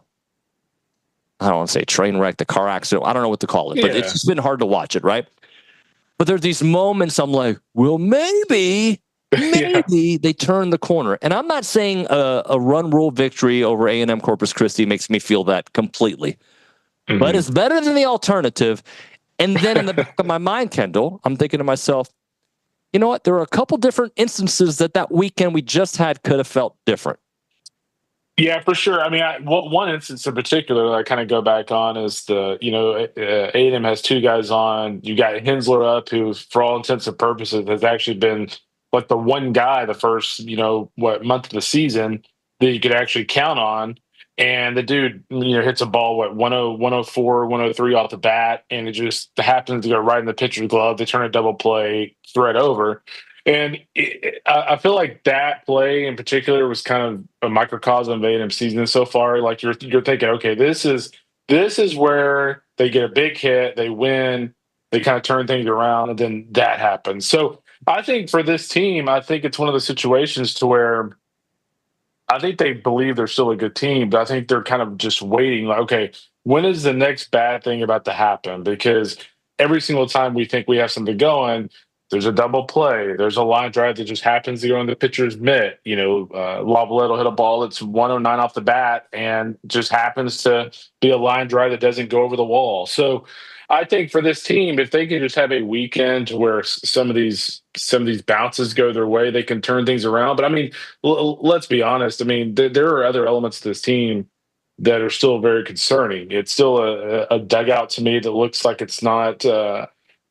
I don't want to say train wreck, the car accident. I don't know what to call it, but it's just been hard to watch it, right? But there's these moments I'm like, well, maybe they turn the corner. And I'm not saying a run rule victory over A&M Corpus Christi makes me feel that completely. Mm-hmm. But it's better than the alternative. And then in the back of my mind, Kendall, I'm thinking to myself, you know what? There are a couple different instances that weekend we just had could have felt different. Yeah, for sure. I mean, one instance in particular that I kind of go back on is A&M has two guys on. You got Hensler up, who, for all intents and purposes, has actually been like the one guy the first, month of the season that you could actually count on. And the dude, hits a ball, 104, 103 off the bat, and it just happens to go right in the pitcher's glove. They turn a double play, thread over. And I feel like that play in particular was kind of a microcosm of A&M season so far. Like you're thinking, okay, this is where they get a big hit, they win, they kind of turn things around, and then that happens. So I think for this team, I think it's one of the situations to where I think they believe they're still a good team, but I think they're kind of just waiting. Like, okay, when is the next bad thing about to happen? Because every single time we think we have something going, there's a double play. There's a line drive that just happens to go in the pitcher's mitt. Lavalette will hit a ball that's 109 off the bat and just happens to be a line drive that doesn't go over the wall. So I think for this team, if they can just have a weekend to where some of these bounces go their way, they can turn things around. But I mean, let's be honest. I mean, there are other elements to this team that are still very concerning. It's still a dugout to me that looks like it's not.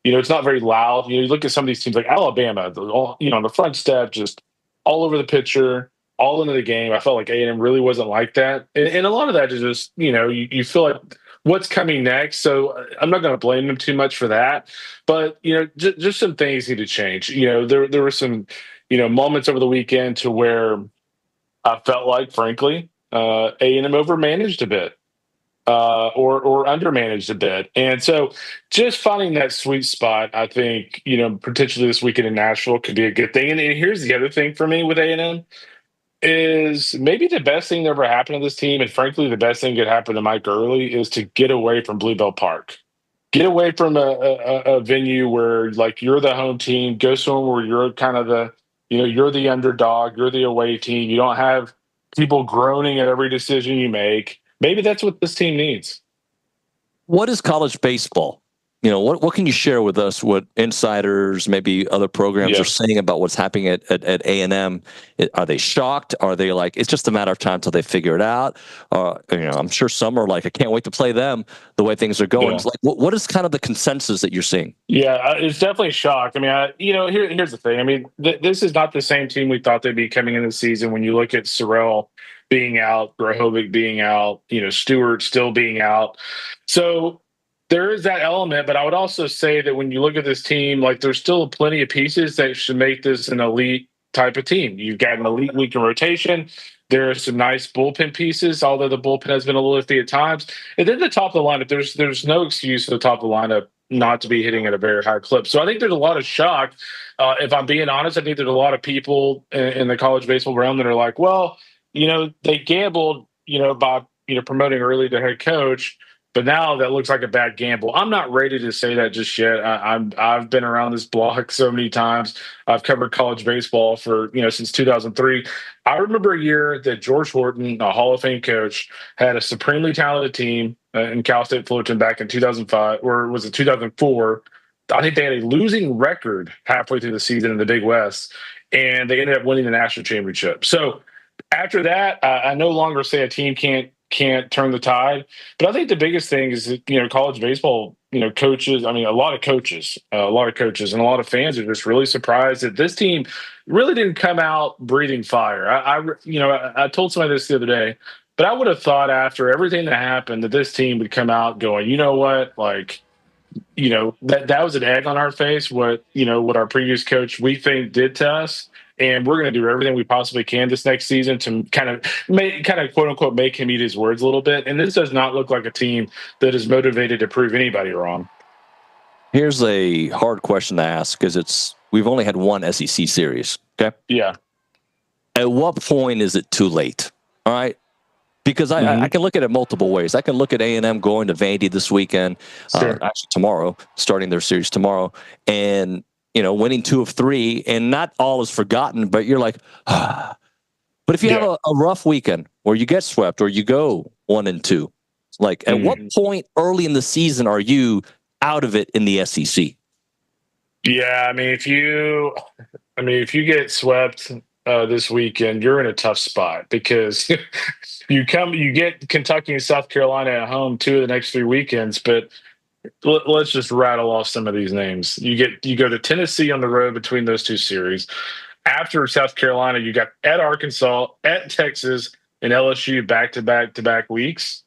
It's not very loud. You look at some of these teams like Alabama, on the front step, just all over the pitcher, all into the game. I felt like A&M really wasn't like that. And a lot of that is just, you feel like what's coming next. So I'm not going to blame them too much for that. But, just some things need to change. There were some, moments over the weekend to where I felt like, frankly, A&M overmanaged a bit. Or undermanaged a bit. And so just finding that sweet spot, I think, potentially this weekend in Nashville could be a good thing. And here's the other thing for me with A&M is maybe the best thing that ever happened to this team, and frankly, the best thing that could happen to Mike Early, is to get away from Bluebell Park. Get away from a venue where, like, you're the home team. Go somewhere where you're kind of the, you're the underdog. You're the away team. You don't have people groaning at every decision you make. Maybe that's what this team needs. What is college baseball? What can you share with us? What insiders, maybe other programs are saying about what's happening at A&M? Are they shocked? Are they like, it's just a matter of time till they figure it out? I'm sure some are like, I can't wait to play them the way things are going. Yeah. It's like, what is kind of the consensus that you're seeing? Yeah, it's definitely shocked. I mean, here's the thing. I mean, this is not the same team we thought they'd be coming into the season. When you look at Sorrell being out, Grahovic being out, Stewart still being out. So there is that element, but I would also say that when you look at this team, like, there's still plenty of pieces that should make this an elite type of team. You've got an elite week in rotation. There are some nice bullpen pieces, although the bullpen has been a little iffy at times. And then the top of the lineup, there's no excuse for the top of the lineup not to be hitting at a very high clip. So I think there's a lot of shock. If I'm being honest, I think there's a lot of people in the college baseball realm that are like, well, they gambled, by, promoting Early to head coach, but now that looks like a bad gamble. I'm not ready to say that just yet. I've been around this block so many times. I've covered college baseball for, since 2003. I remember a year that George Horton, a Hall of Fame coach, had a supremely talented team in Cal State Fullerton back in 2005, or was it 2004? I think they had a losing record halfway through the season in the Big West, and they ended up winning the national championship. So after that, I no longer say a team can't turn the tide. But I think the biggest thing is that, college baseball, coaches, a lot of coaches and a lot of fans are just really surprised that this team really didn't come out breathing fire. I told somebody this the other day, but I would have thought after everything that happened that this team would come out going, you know what, that was an egg on our face, what our previous coach we think did to us. And we're going to do everything we possibly can this next season to kind of quote unquote make him eat his words a little bit. And this does not look like a team that is motivated to prove anybody wrong. Here's a hard question to ask because we've only had one SEC series. Okay. Yeah. At what point is it too late? All right. Because I can look at it multiple ways. I can look at A&M going to Vandy this weekend, actually tomorrow, starting their series tomorrow, and winning 2 of 3, and not all is forgotten, but you're like, ah. But if you have a rough weekend where you get swept or you go 1-2, at what point early in the season are you out of it in the SEC? Yeah, if you get swept this weekend, you're in a tough spot because you get Kentucky and South Carolina at home 2 of the next 3 weekends, but let's just rattle off some of these names. You go to Tennessee on the road between those 2 series. After South Carolina, you got at Arkansas, at Texas, and LSU back-to-back weeks.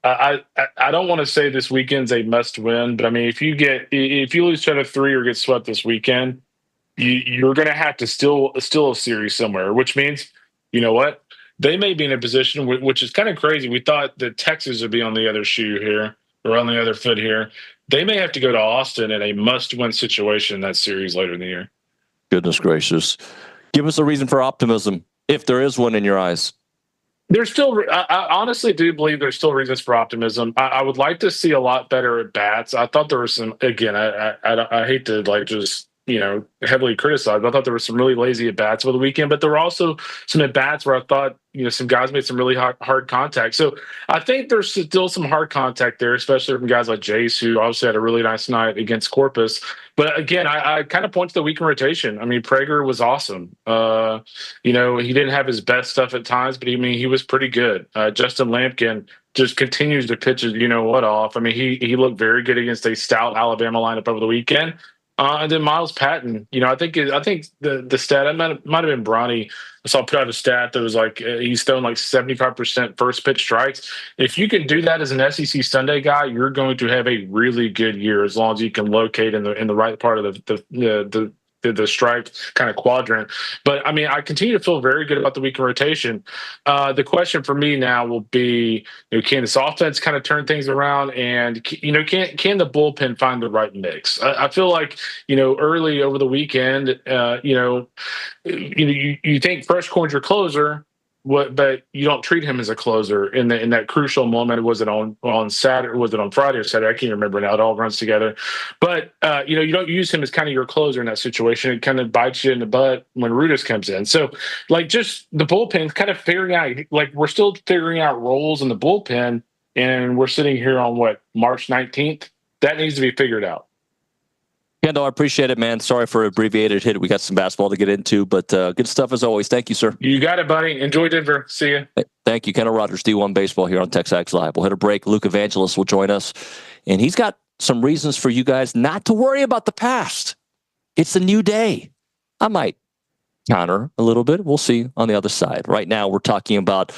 I don't want to say this weekend's a must-win, but if you lose 2 out of 3 or get swept this weekend, you're going to have to still a series somewhere, which means, you know what? They may be in a position which is kind of crazy. We thought that Texas would be on the other shoe here. Or on the other foot here. They may have to go to Austin in a must-win situation in that series later in the year. Goodness gracious. Give us a reason for optimism, if there is one in your eyes. There's still, I honestly do believe there's still reasons for optimism. I would like to see a lot better at bats. I thought there was some, again, I hate to just heavily criticize. I thought there were some really lazy at bats over the weekend, but there were also some at bats where I thought some guys made some really hard contact. So I think there's still some hard contact there, especially from guys like Jace, who obviously had a really nice night against Corpus. But again, I kind of point to the weekend rotation. Prager was awesome. He didn't have his best stuff at times, but he was pretty good. Justin Lampkin just continues to pitch his off. He looked very good against a stout Alabama lineup over the weekend. And then Miles Patton, I think the stat, might have been Bronny. I saw put out a stat that was he's thrown 75% first pitch strikes. If you can do that as an SEC Sunday guy, you're going to have a really good year as long as you can locate in the right part of the strike kind of quadrant. But I continue to feel very good about the weekend rotation. The question for me now will be, can this offense kind of turn things around, and can the bullpen find the right mix? I feel like early over the weekend, you think Freshcorn's your closer. But you don't treat him as a closer in that crucial moment. Was it on Saturday? Was it on Friday or Saturday? I can't remember now. It all runs together. But you don't use him as kind of your closer in that situation. It kind of bites you in the butt when Rudis comes in. So just the bullpen, kind of figuring out. We're still figuring out roles in the bullpen, and we're sitting here on March 19th. That needs to be figured out. Kendall, I appreciate it, man. Sorry for abbreviated hit. We got some basketball to get into, but good stuff as always. Thank you, sir. You got it, buddy. Enjoy Denver. See you. Thank you. Kendall Rogers, D1Baseball here on TexAgs Live. We'll hit a break. Luke Evangelist will join us, and he's got some reasons for you guys not to worry about the past. It's a new day. I might counter a little bit. We'll see on the other side. Right now, we're talking about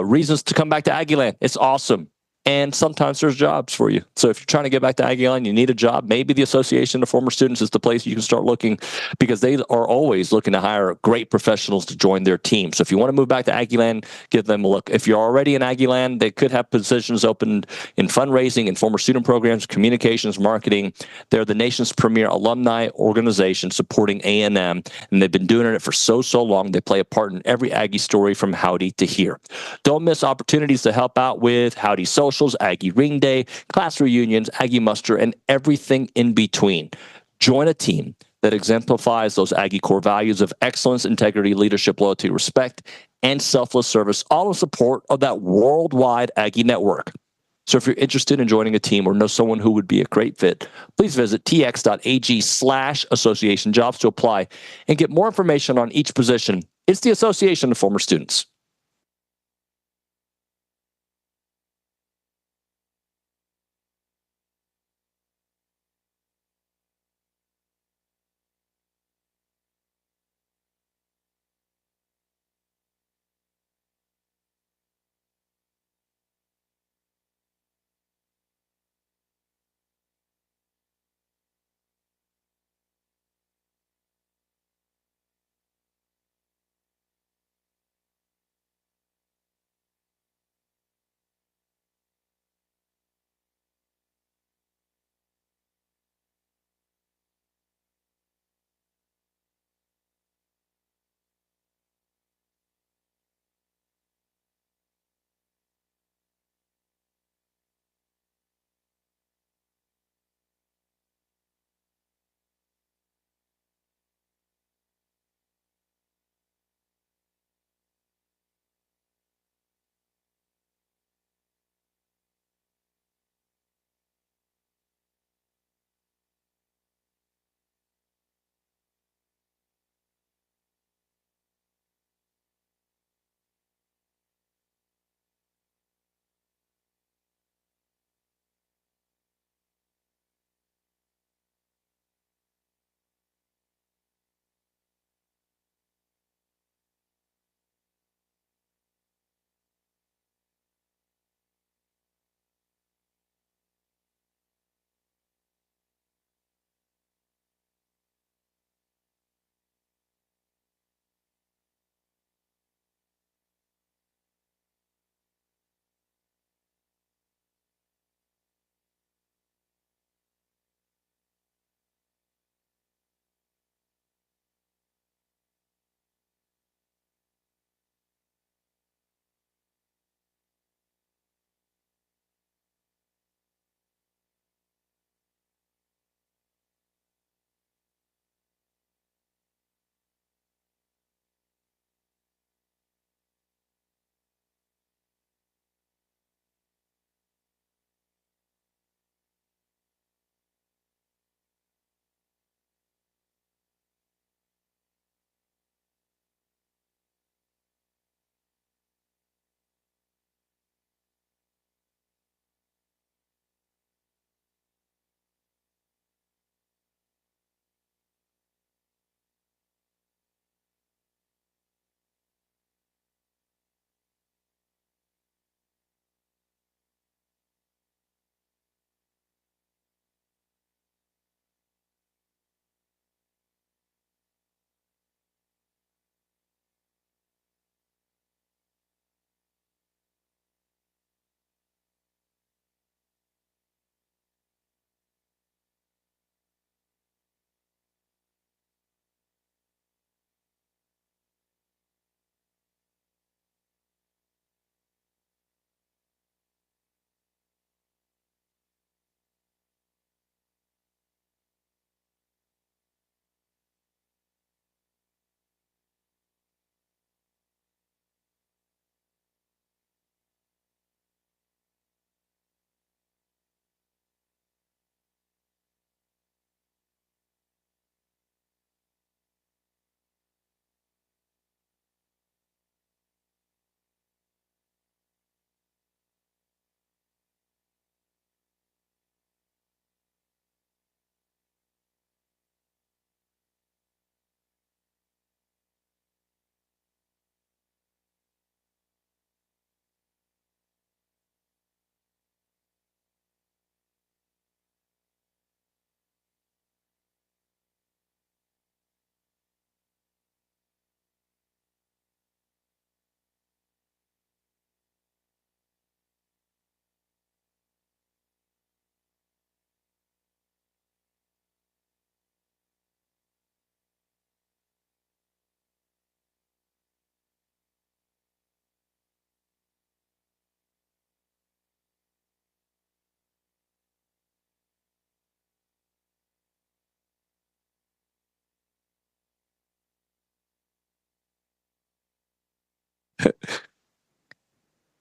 reasons to come back to Aggieland. It's awesome. And sometimes there's jobs for you. So if you're trying to get back to Aggieland, you need a job, maybe the Association of Former Students is the place you can start looking, because they are always looking to hire great professionals to join their team. So if you want to move back to Aggieland, give them a look. If you're already in Aggieland, they could have positions open in fundraising and former student programs, communications, marketing. They're the nation's premier alumni organization supporting A&M, and they've been doing it for so long. They play a part in every Aggie story from Howdy to here. Don't miss opportunities to help out with Howdy Social, Aggie Ring Day, class reunions, Aggie Muster, and everything in between. Join a team that exemplifies those Aggie core values of excellence, integrity, leadership, loyalty, respect, and selfless service, all in support of that worldwide Aggie network. So if you're interested in joining a team or know someone who would be a great fit, please visit tx.ag/association jobs to apply and get more information on each position. It's the Association of Former Students.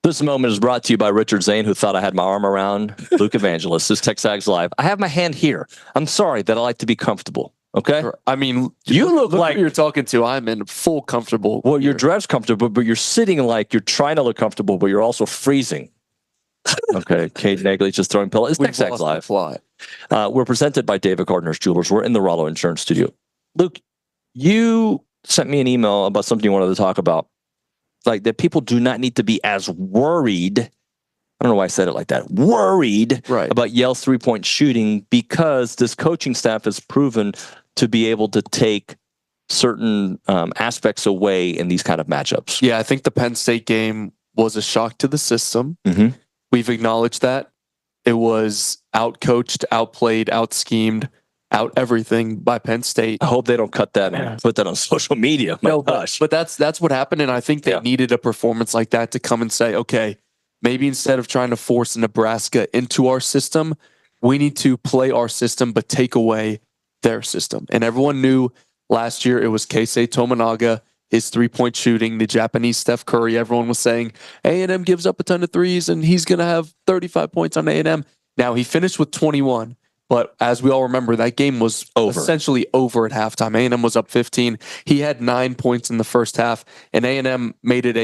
This moment is brought to you by Richard Zane, who thought I had my arm around Luke Evangelist. This is TexAgs Live. I have my hand here. I'm sorry that I like to be comfortable. Okay. I mean, you look like who you're talking to. I'm in full comfortable. Well, you're dressed comfortable, but you're sitting like you're trying to look comfortable, but you're also freezing. Okay. Kate Nagley just throwing pillows. It's TexAgs Live. We're presented by David Gardner's Jewelers. We're in the Rollo Insurance Studio. Luke, you sent me an email about something you wanted to talk about, like that people do not need to be as worried. I don't know why I said it like that. Worried about Yale's 3-point shooting because this coaching staff has proven to be able to take certain aspects away in these kind of matchups. Yeah, I think the Penn State game was a shock to the system. Mm-hmm. We've acknowledged that. It was outcoached, outplayed, outschemed, out everything by Penn State. I hope they don't cut that and put that on social media. My gosh. But that's what happened, and I think they needed a performance like that to come and say, okay, maybe instead of trying to force Nebraska into our system, we need to play our system but take away their system. And everyone knew last year it was Keisei Tominaga, his 3-point shooting, the Japanese Steph Curry. Everyone was saying A&M gives up a ton of threes and he's going to have 35 points on A&M. Now, he finished with 21, but as we all remember, that game was essentially over at halftime. A&M was up 15. He had 9 points in the first half, and A&M made it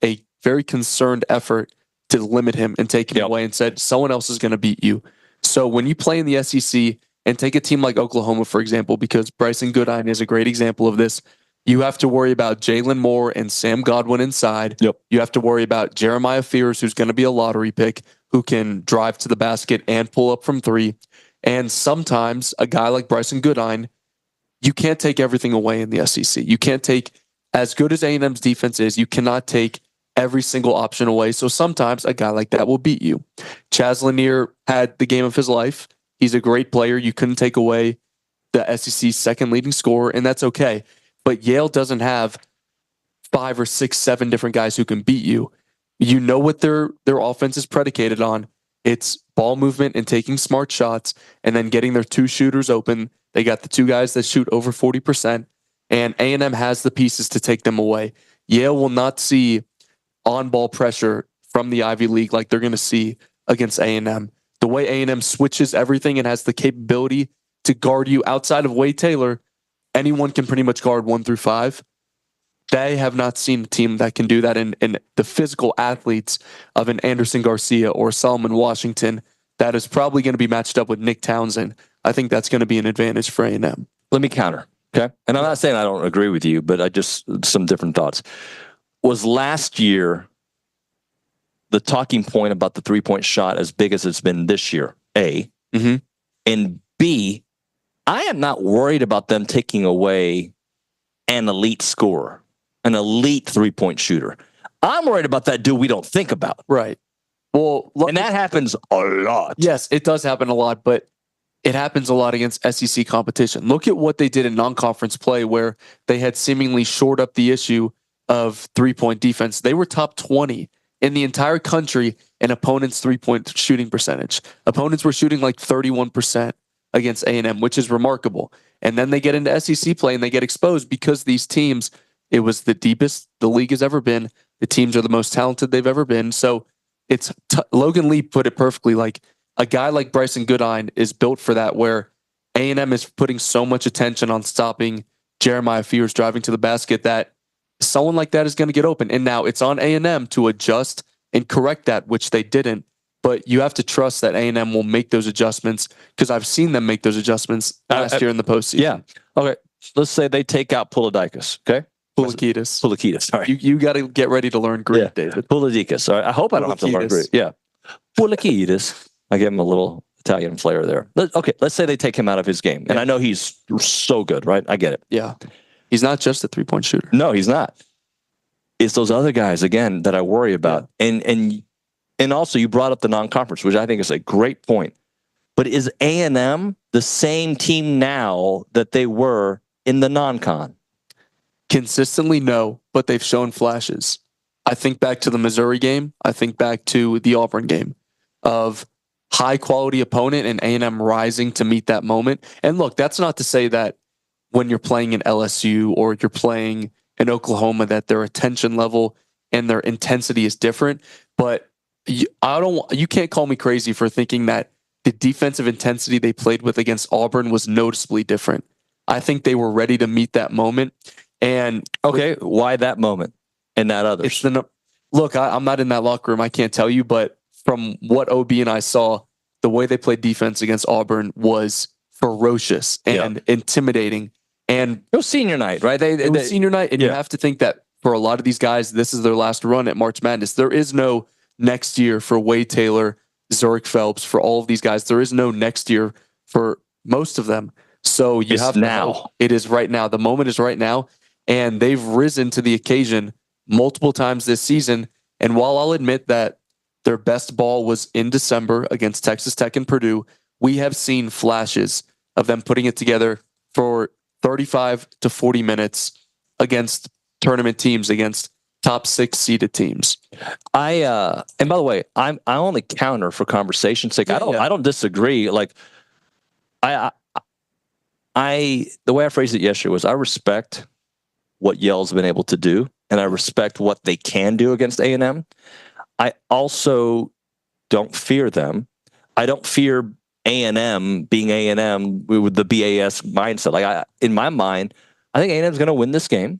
a very concerned effort to limit him and take him away and said, someone else is going to beat you. So when you play in the SEC and take a team like Oklahoma, for example, because Bryson Goodine is a great example of this, you have to worry about Jalen Moore and Sam Godwin inside. You have to worry about Jeremiah Fears, who's going to be a lottery pick, who can drive to the basket and pull up from three. And sometimes a guy like Bryson Goodine, you can't take everything away in the SEC. You can't take, as good as A&M's defense is, you cannot take every single option away. So sometimes a guy like that will beat you. Chaz Lanier had the game of his life. He's a great player. You couldn't take away the SEC's second leading scorer, and that's okay. But Yale doesn't have 5 or 6, 7 different guys who can beat you. You know what their offense is predicated on. It's ball movement and taking smart shots and then getting their 2 shooters open. They got the 2 guys that shoot over 40%, and A&M has the pieces to take them away. Yale will not see on-ball pressure from the Ivy League like they're going to see against A&M. The way A&M switches everything and has the capability to guard you outside of Wade Taylor, anyone can pretty much guard 1 through 5. They have not seen a team that can do that. And the physical athletes of an Anderson Garcia or Solomon Washington, that is probably going to be matched up with Nick Townsend. I think that's going to be an advantage for A&M. Let me counter, okay? And I'm not saying I don't agree with you, but I just, some different thoughts. Was last year the talking point about the 3-point shot as big as it's been this year? A. Mm-hmm. And B, I am not worried about them taking away an elite scorer, an elite 3-point shooter. I'm worried about that dude we don't think about. Right. Well, and that happens a lot. Yes, it does happen a lot, but it happens a lot against SEC competition. Look at what they did in non-conference play where they had seemingly shored up the issue of 3-point defense. They were top 20 in the entire country in opponents' 3-point shooting percentage. Opponents were shooting like 31% against A&M, which is remarkable. And then they get into SEC play and they get exposed because these teams, it was the deepest the league has ever been. The teams are the most talented they've ever been. So it's Logan Lee put it perfectly. Like a guy like Bryson Goodine is built for that, where A&M is putting so much attention on stopping Jeremiah Fears driving to the basket that someone like that is going to get open. And now it's on A&M to adjust and correct that, which they didn't. But you have to trust that A&M will make those adjustments because I've seen them make those adjustments last year in the postseason. Yeah. Okay. Let's say they take out Poulidaikis. Okay. Poulidaikis. Sorry. You got to get ready to learn Greek, David. Poulidaikis. All right. I hope I don't have to learn Greek. Yeah. Poulidaikis. I give him a little Italian flair there. Okay. Let's say they take him out of his game. And I know he's so good, right? I get it. Yeah. He's not just a 3-point shooter. No, he's not. It's those other guys, again, that I worry about. Yeah. And also, you brought up the non-conference, which I think is a great point. But is A&M the same team now that they were in the non-con? Consistently, no, but they've shown flashes. I think back to the Missouri game. I think back to the Auburn game of high-quality opponent and A&M rising to meet that moment. And look, that's not to say that when you're playing in LSU or you're playing in Oklahoma that their attention level and their intensity is different. But you can't call me crazy for thinking that the defensive intensity they played with against Auburn was noticeably different. I think they were ready to meet that moment. And why that moment and not others? Look, I'm not in that locker room. I can't tell you, but from what OB and I saw, the way they played defense against Auburn was ferocious and intimidating. And it was senior night, right? It was senior night, and you have to think that for a lot of these guys, this is their last run at March Madness. There is no next year for Wade Taylor, Zurich Phelps, for all of these guys. There is no next year for most of them. So you have now. It is right now. The moment is right now, and they've risen to the occasion multiple times this season. And while I'll admit that their best ball was in December against Texas Tech and Purdue, we have seen flashes of them putting it together for 35 to 40 minutes against tournament teams, against top 6 seeded teams. And by the way, I only counter for conversation's sake. I don't disagree. Like the way I phrased it yesterday was I respect what Yale's been able to do, and I respect what they can do against A&M. I also don't fear them. I don't fear A&M being A&M with the BAS mindset. Like in my mind, I think A&M is going to win this game.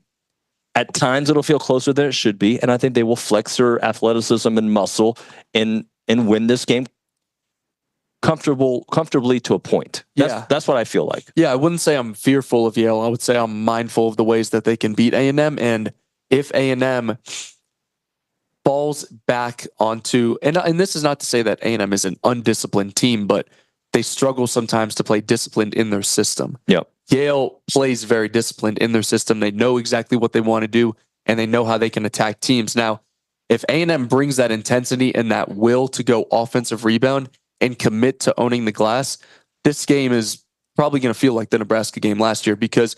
At times, it'll feel closer than it should be, and I think they will flex their athleticism and muscle and win this game comfortably to a point. That's what I feel like. Yeah, I wouldn't say I'm fearful of Yale. I would say I'm mindful of the ways that they can beat A&M, and if A&M falls back onto, and this is not to say that A&M is an undisciplined team, but they struggle sometimes to play disciplined in their system. Yep. Yale plays very disciplined in their system. They know exactly what they want to do, and they know how they can attack teams. Now, if A&M brings that intensity and that will to go offensive rebound and commit to owning the glass, this game is probably going to feel like the Nebraska game last year, because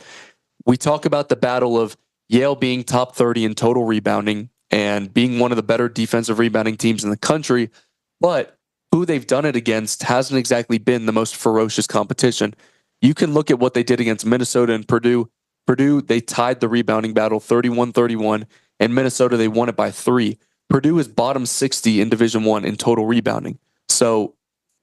we talk about the battle of Yale being top 30 in total rebounding and being one of the better defensive rebounding teams in the country, but who they've done it against hasn't exactly been the most ferocious competition. You can look at what they did against Minnesota and Purdue. Purdue, they tied the rebounding battle 31-31, and Minnesota, they won it by 3. Purdue is bottom 60 in Division I in total rebounding. So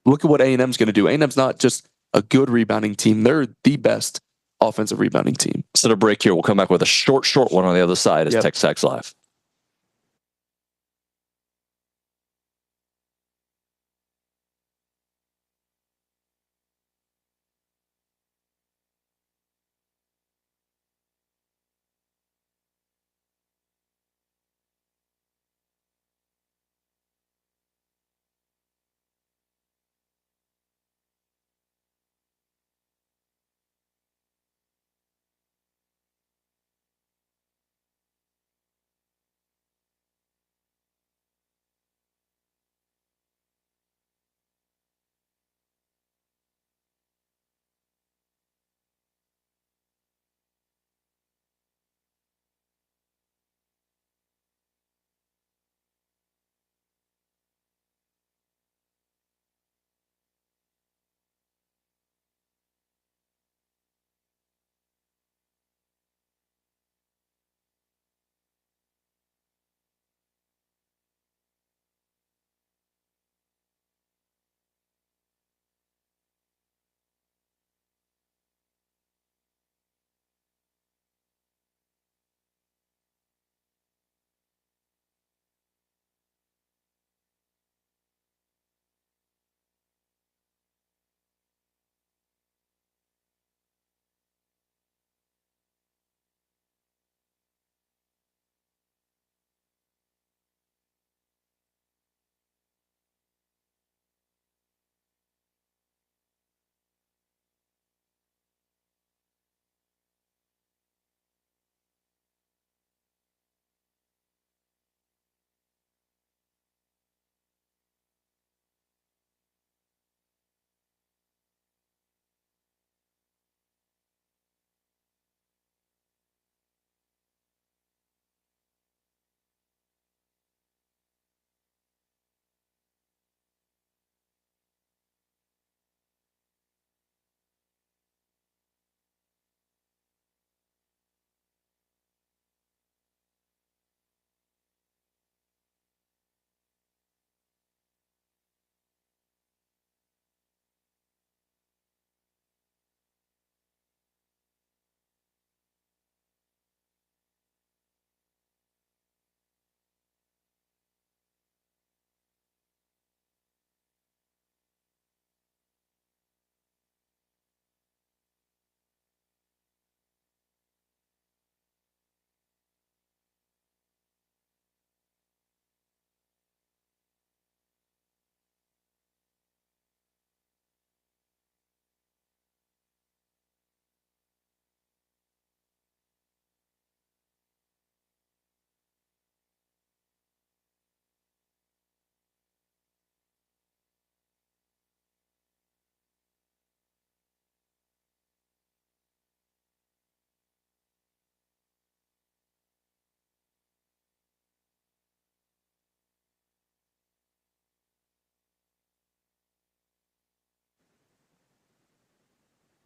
look at what A&M's going to do. A&M's not just a good rebounding team. They're the best offensive rebounding team. Instead of break here, we'll come back with a short one on the other side as TexAgs Live.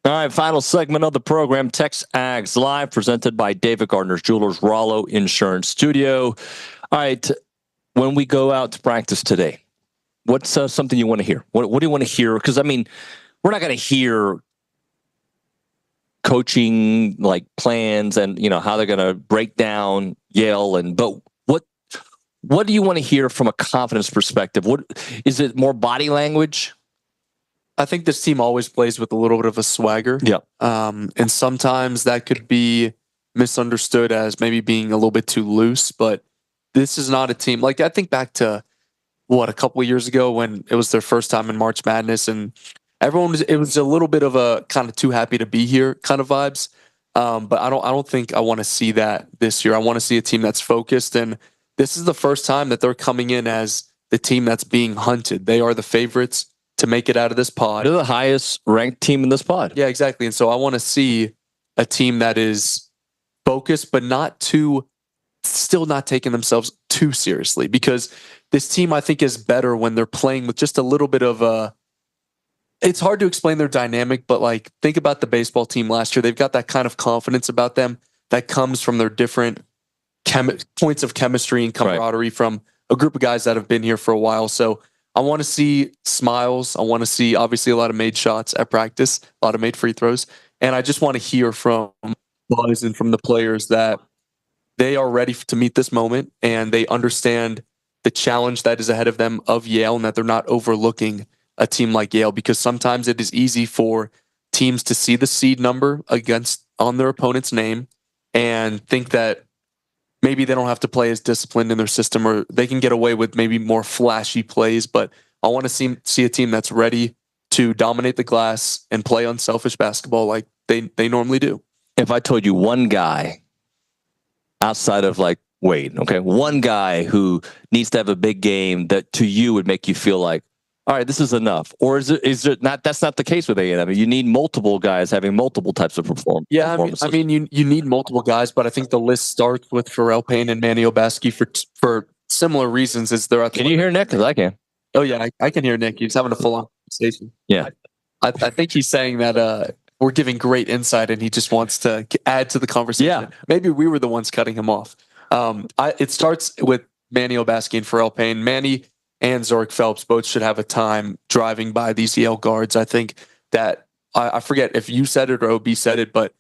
All right, final segment of the program, TexAgs Live, presented by David Gardner's Jewelers, Rollo Insurance Studio. All right, when we go out to practice today, what's something you want to hear? What do you want to hear? Because, I mean, we're not going to hear coaching like plans and, you know, how they're going to break down Yale. But what do you want to hear from a confidence perspective? What is it, more body language? I think this team always plays with a little bit of a swagger. Yeah. And sometimes that could be misunderstood as maybe being a little bit too loose, but this is not a team. Like, I think back to a couple of years ago when it was their first time in March Madness, and it was a little bit of a kind of too happy to be here kind of vibes. But I don't think I want to see that this year. I want to see a team that's focused, and this is the first time that they're coming in as the team that's being hunted. They are the favorites to make it out of this pod. They're the highest ranked team in this pod. Yeah, exactly. And so I want to see a team that is focused, but still not taking themselves too seriously, because this team, I think, is better when they're playing with just a little bit of it's hard to explain their dynamic, but like, think about the baseball team last year. They've got that kind of confidence about them that comes from their different points of chemistry and camaraderie from a group of guys that have been here for a while. So I want to see smiles. I want to see, obviously, a lot of made shots at practice, a lot of made free throws. And I just want to hear from boys and from the players that they are ready to meet this moment and they understand the challenge that is ahead of them of Yale, and that they're not overlooking a team like Yale, because sometimes it is easy for teams to see the seed number on their opponent's name and think that maybe they don't have to play as disciplined in their system, or they can get away with maybe more flashy plays. But I want to see a team that's ready to dominate the glass and play unselfish basketball like they normally do. If I told you one guy outside of like Wade, okay, one guy who needs to have a big game that to you would make you feel like, all right, this is enough, or is it not? That's not the case with A&M. You need multiple guys having multiple types of performances. Yeah, I mean, you need multiple guys, but I think the list starts with Pharrell Payne and Manny Obaski for similar reasons. As they're at Can you hear Nick? Because I can. Oh yeah, I can hear Nick. He's having a full-on conversation. Yeah, I think he's saying that we're giving great insight, and he just wants to add to the conversation. Yeah, maybe we were the ones cutting him off. It starts with Manny Obaski and Pharrell Payne. Manny and Zoric Phelps both should have a time driving by these Yale guards. I think that, I forget if you said it or OB said it, but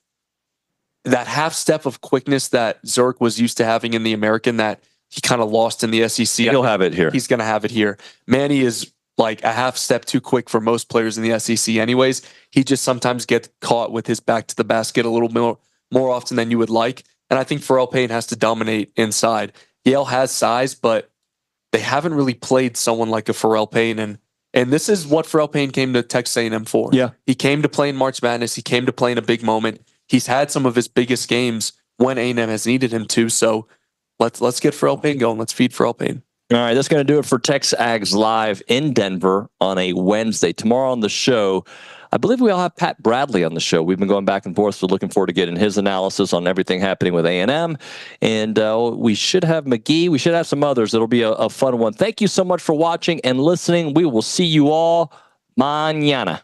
that half step of quickness that Zoric was used to having in the American that he kind of lost in the SEC. He'll have it here. He's going to have it here. Manny is like a half step too quick for most players in the SEC anyways. He just sometimes gets caught with his back to the basket a little more often than you would like. And I think Pharrell Payne has to dominate inside. Yale has size, but they haven't really played someone like a Pharrell Payne, and this is what Pharrell Payne came to Texas A&M for. Yeah, he came to play in March Madness. He came to play in a big moment. He's had some of his biggest games when A&M has needed him to. So let's get Pharrell Payne going. Let's feed Pharrell Payne. All right, that's going to do it for TexAgs Live in Denver on a Wednesday. Tomorrow on the show, I believe we all have Pat Bradley on the show. We've been going back and forth, so looking forward to getting his analysis on everything happening with A&M. And we should have McGee. We should have some others. It'll be a fun one. Thank you so much for watching and listening. We will see you all mañana.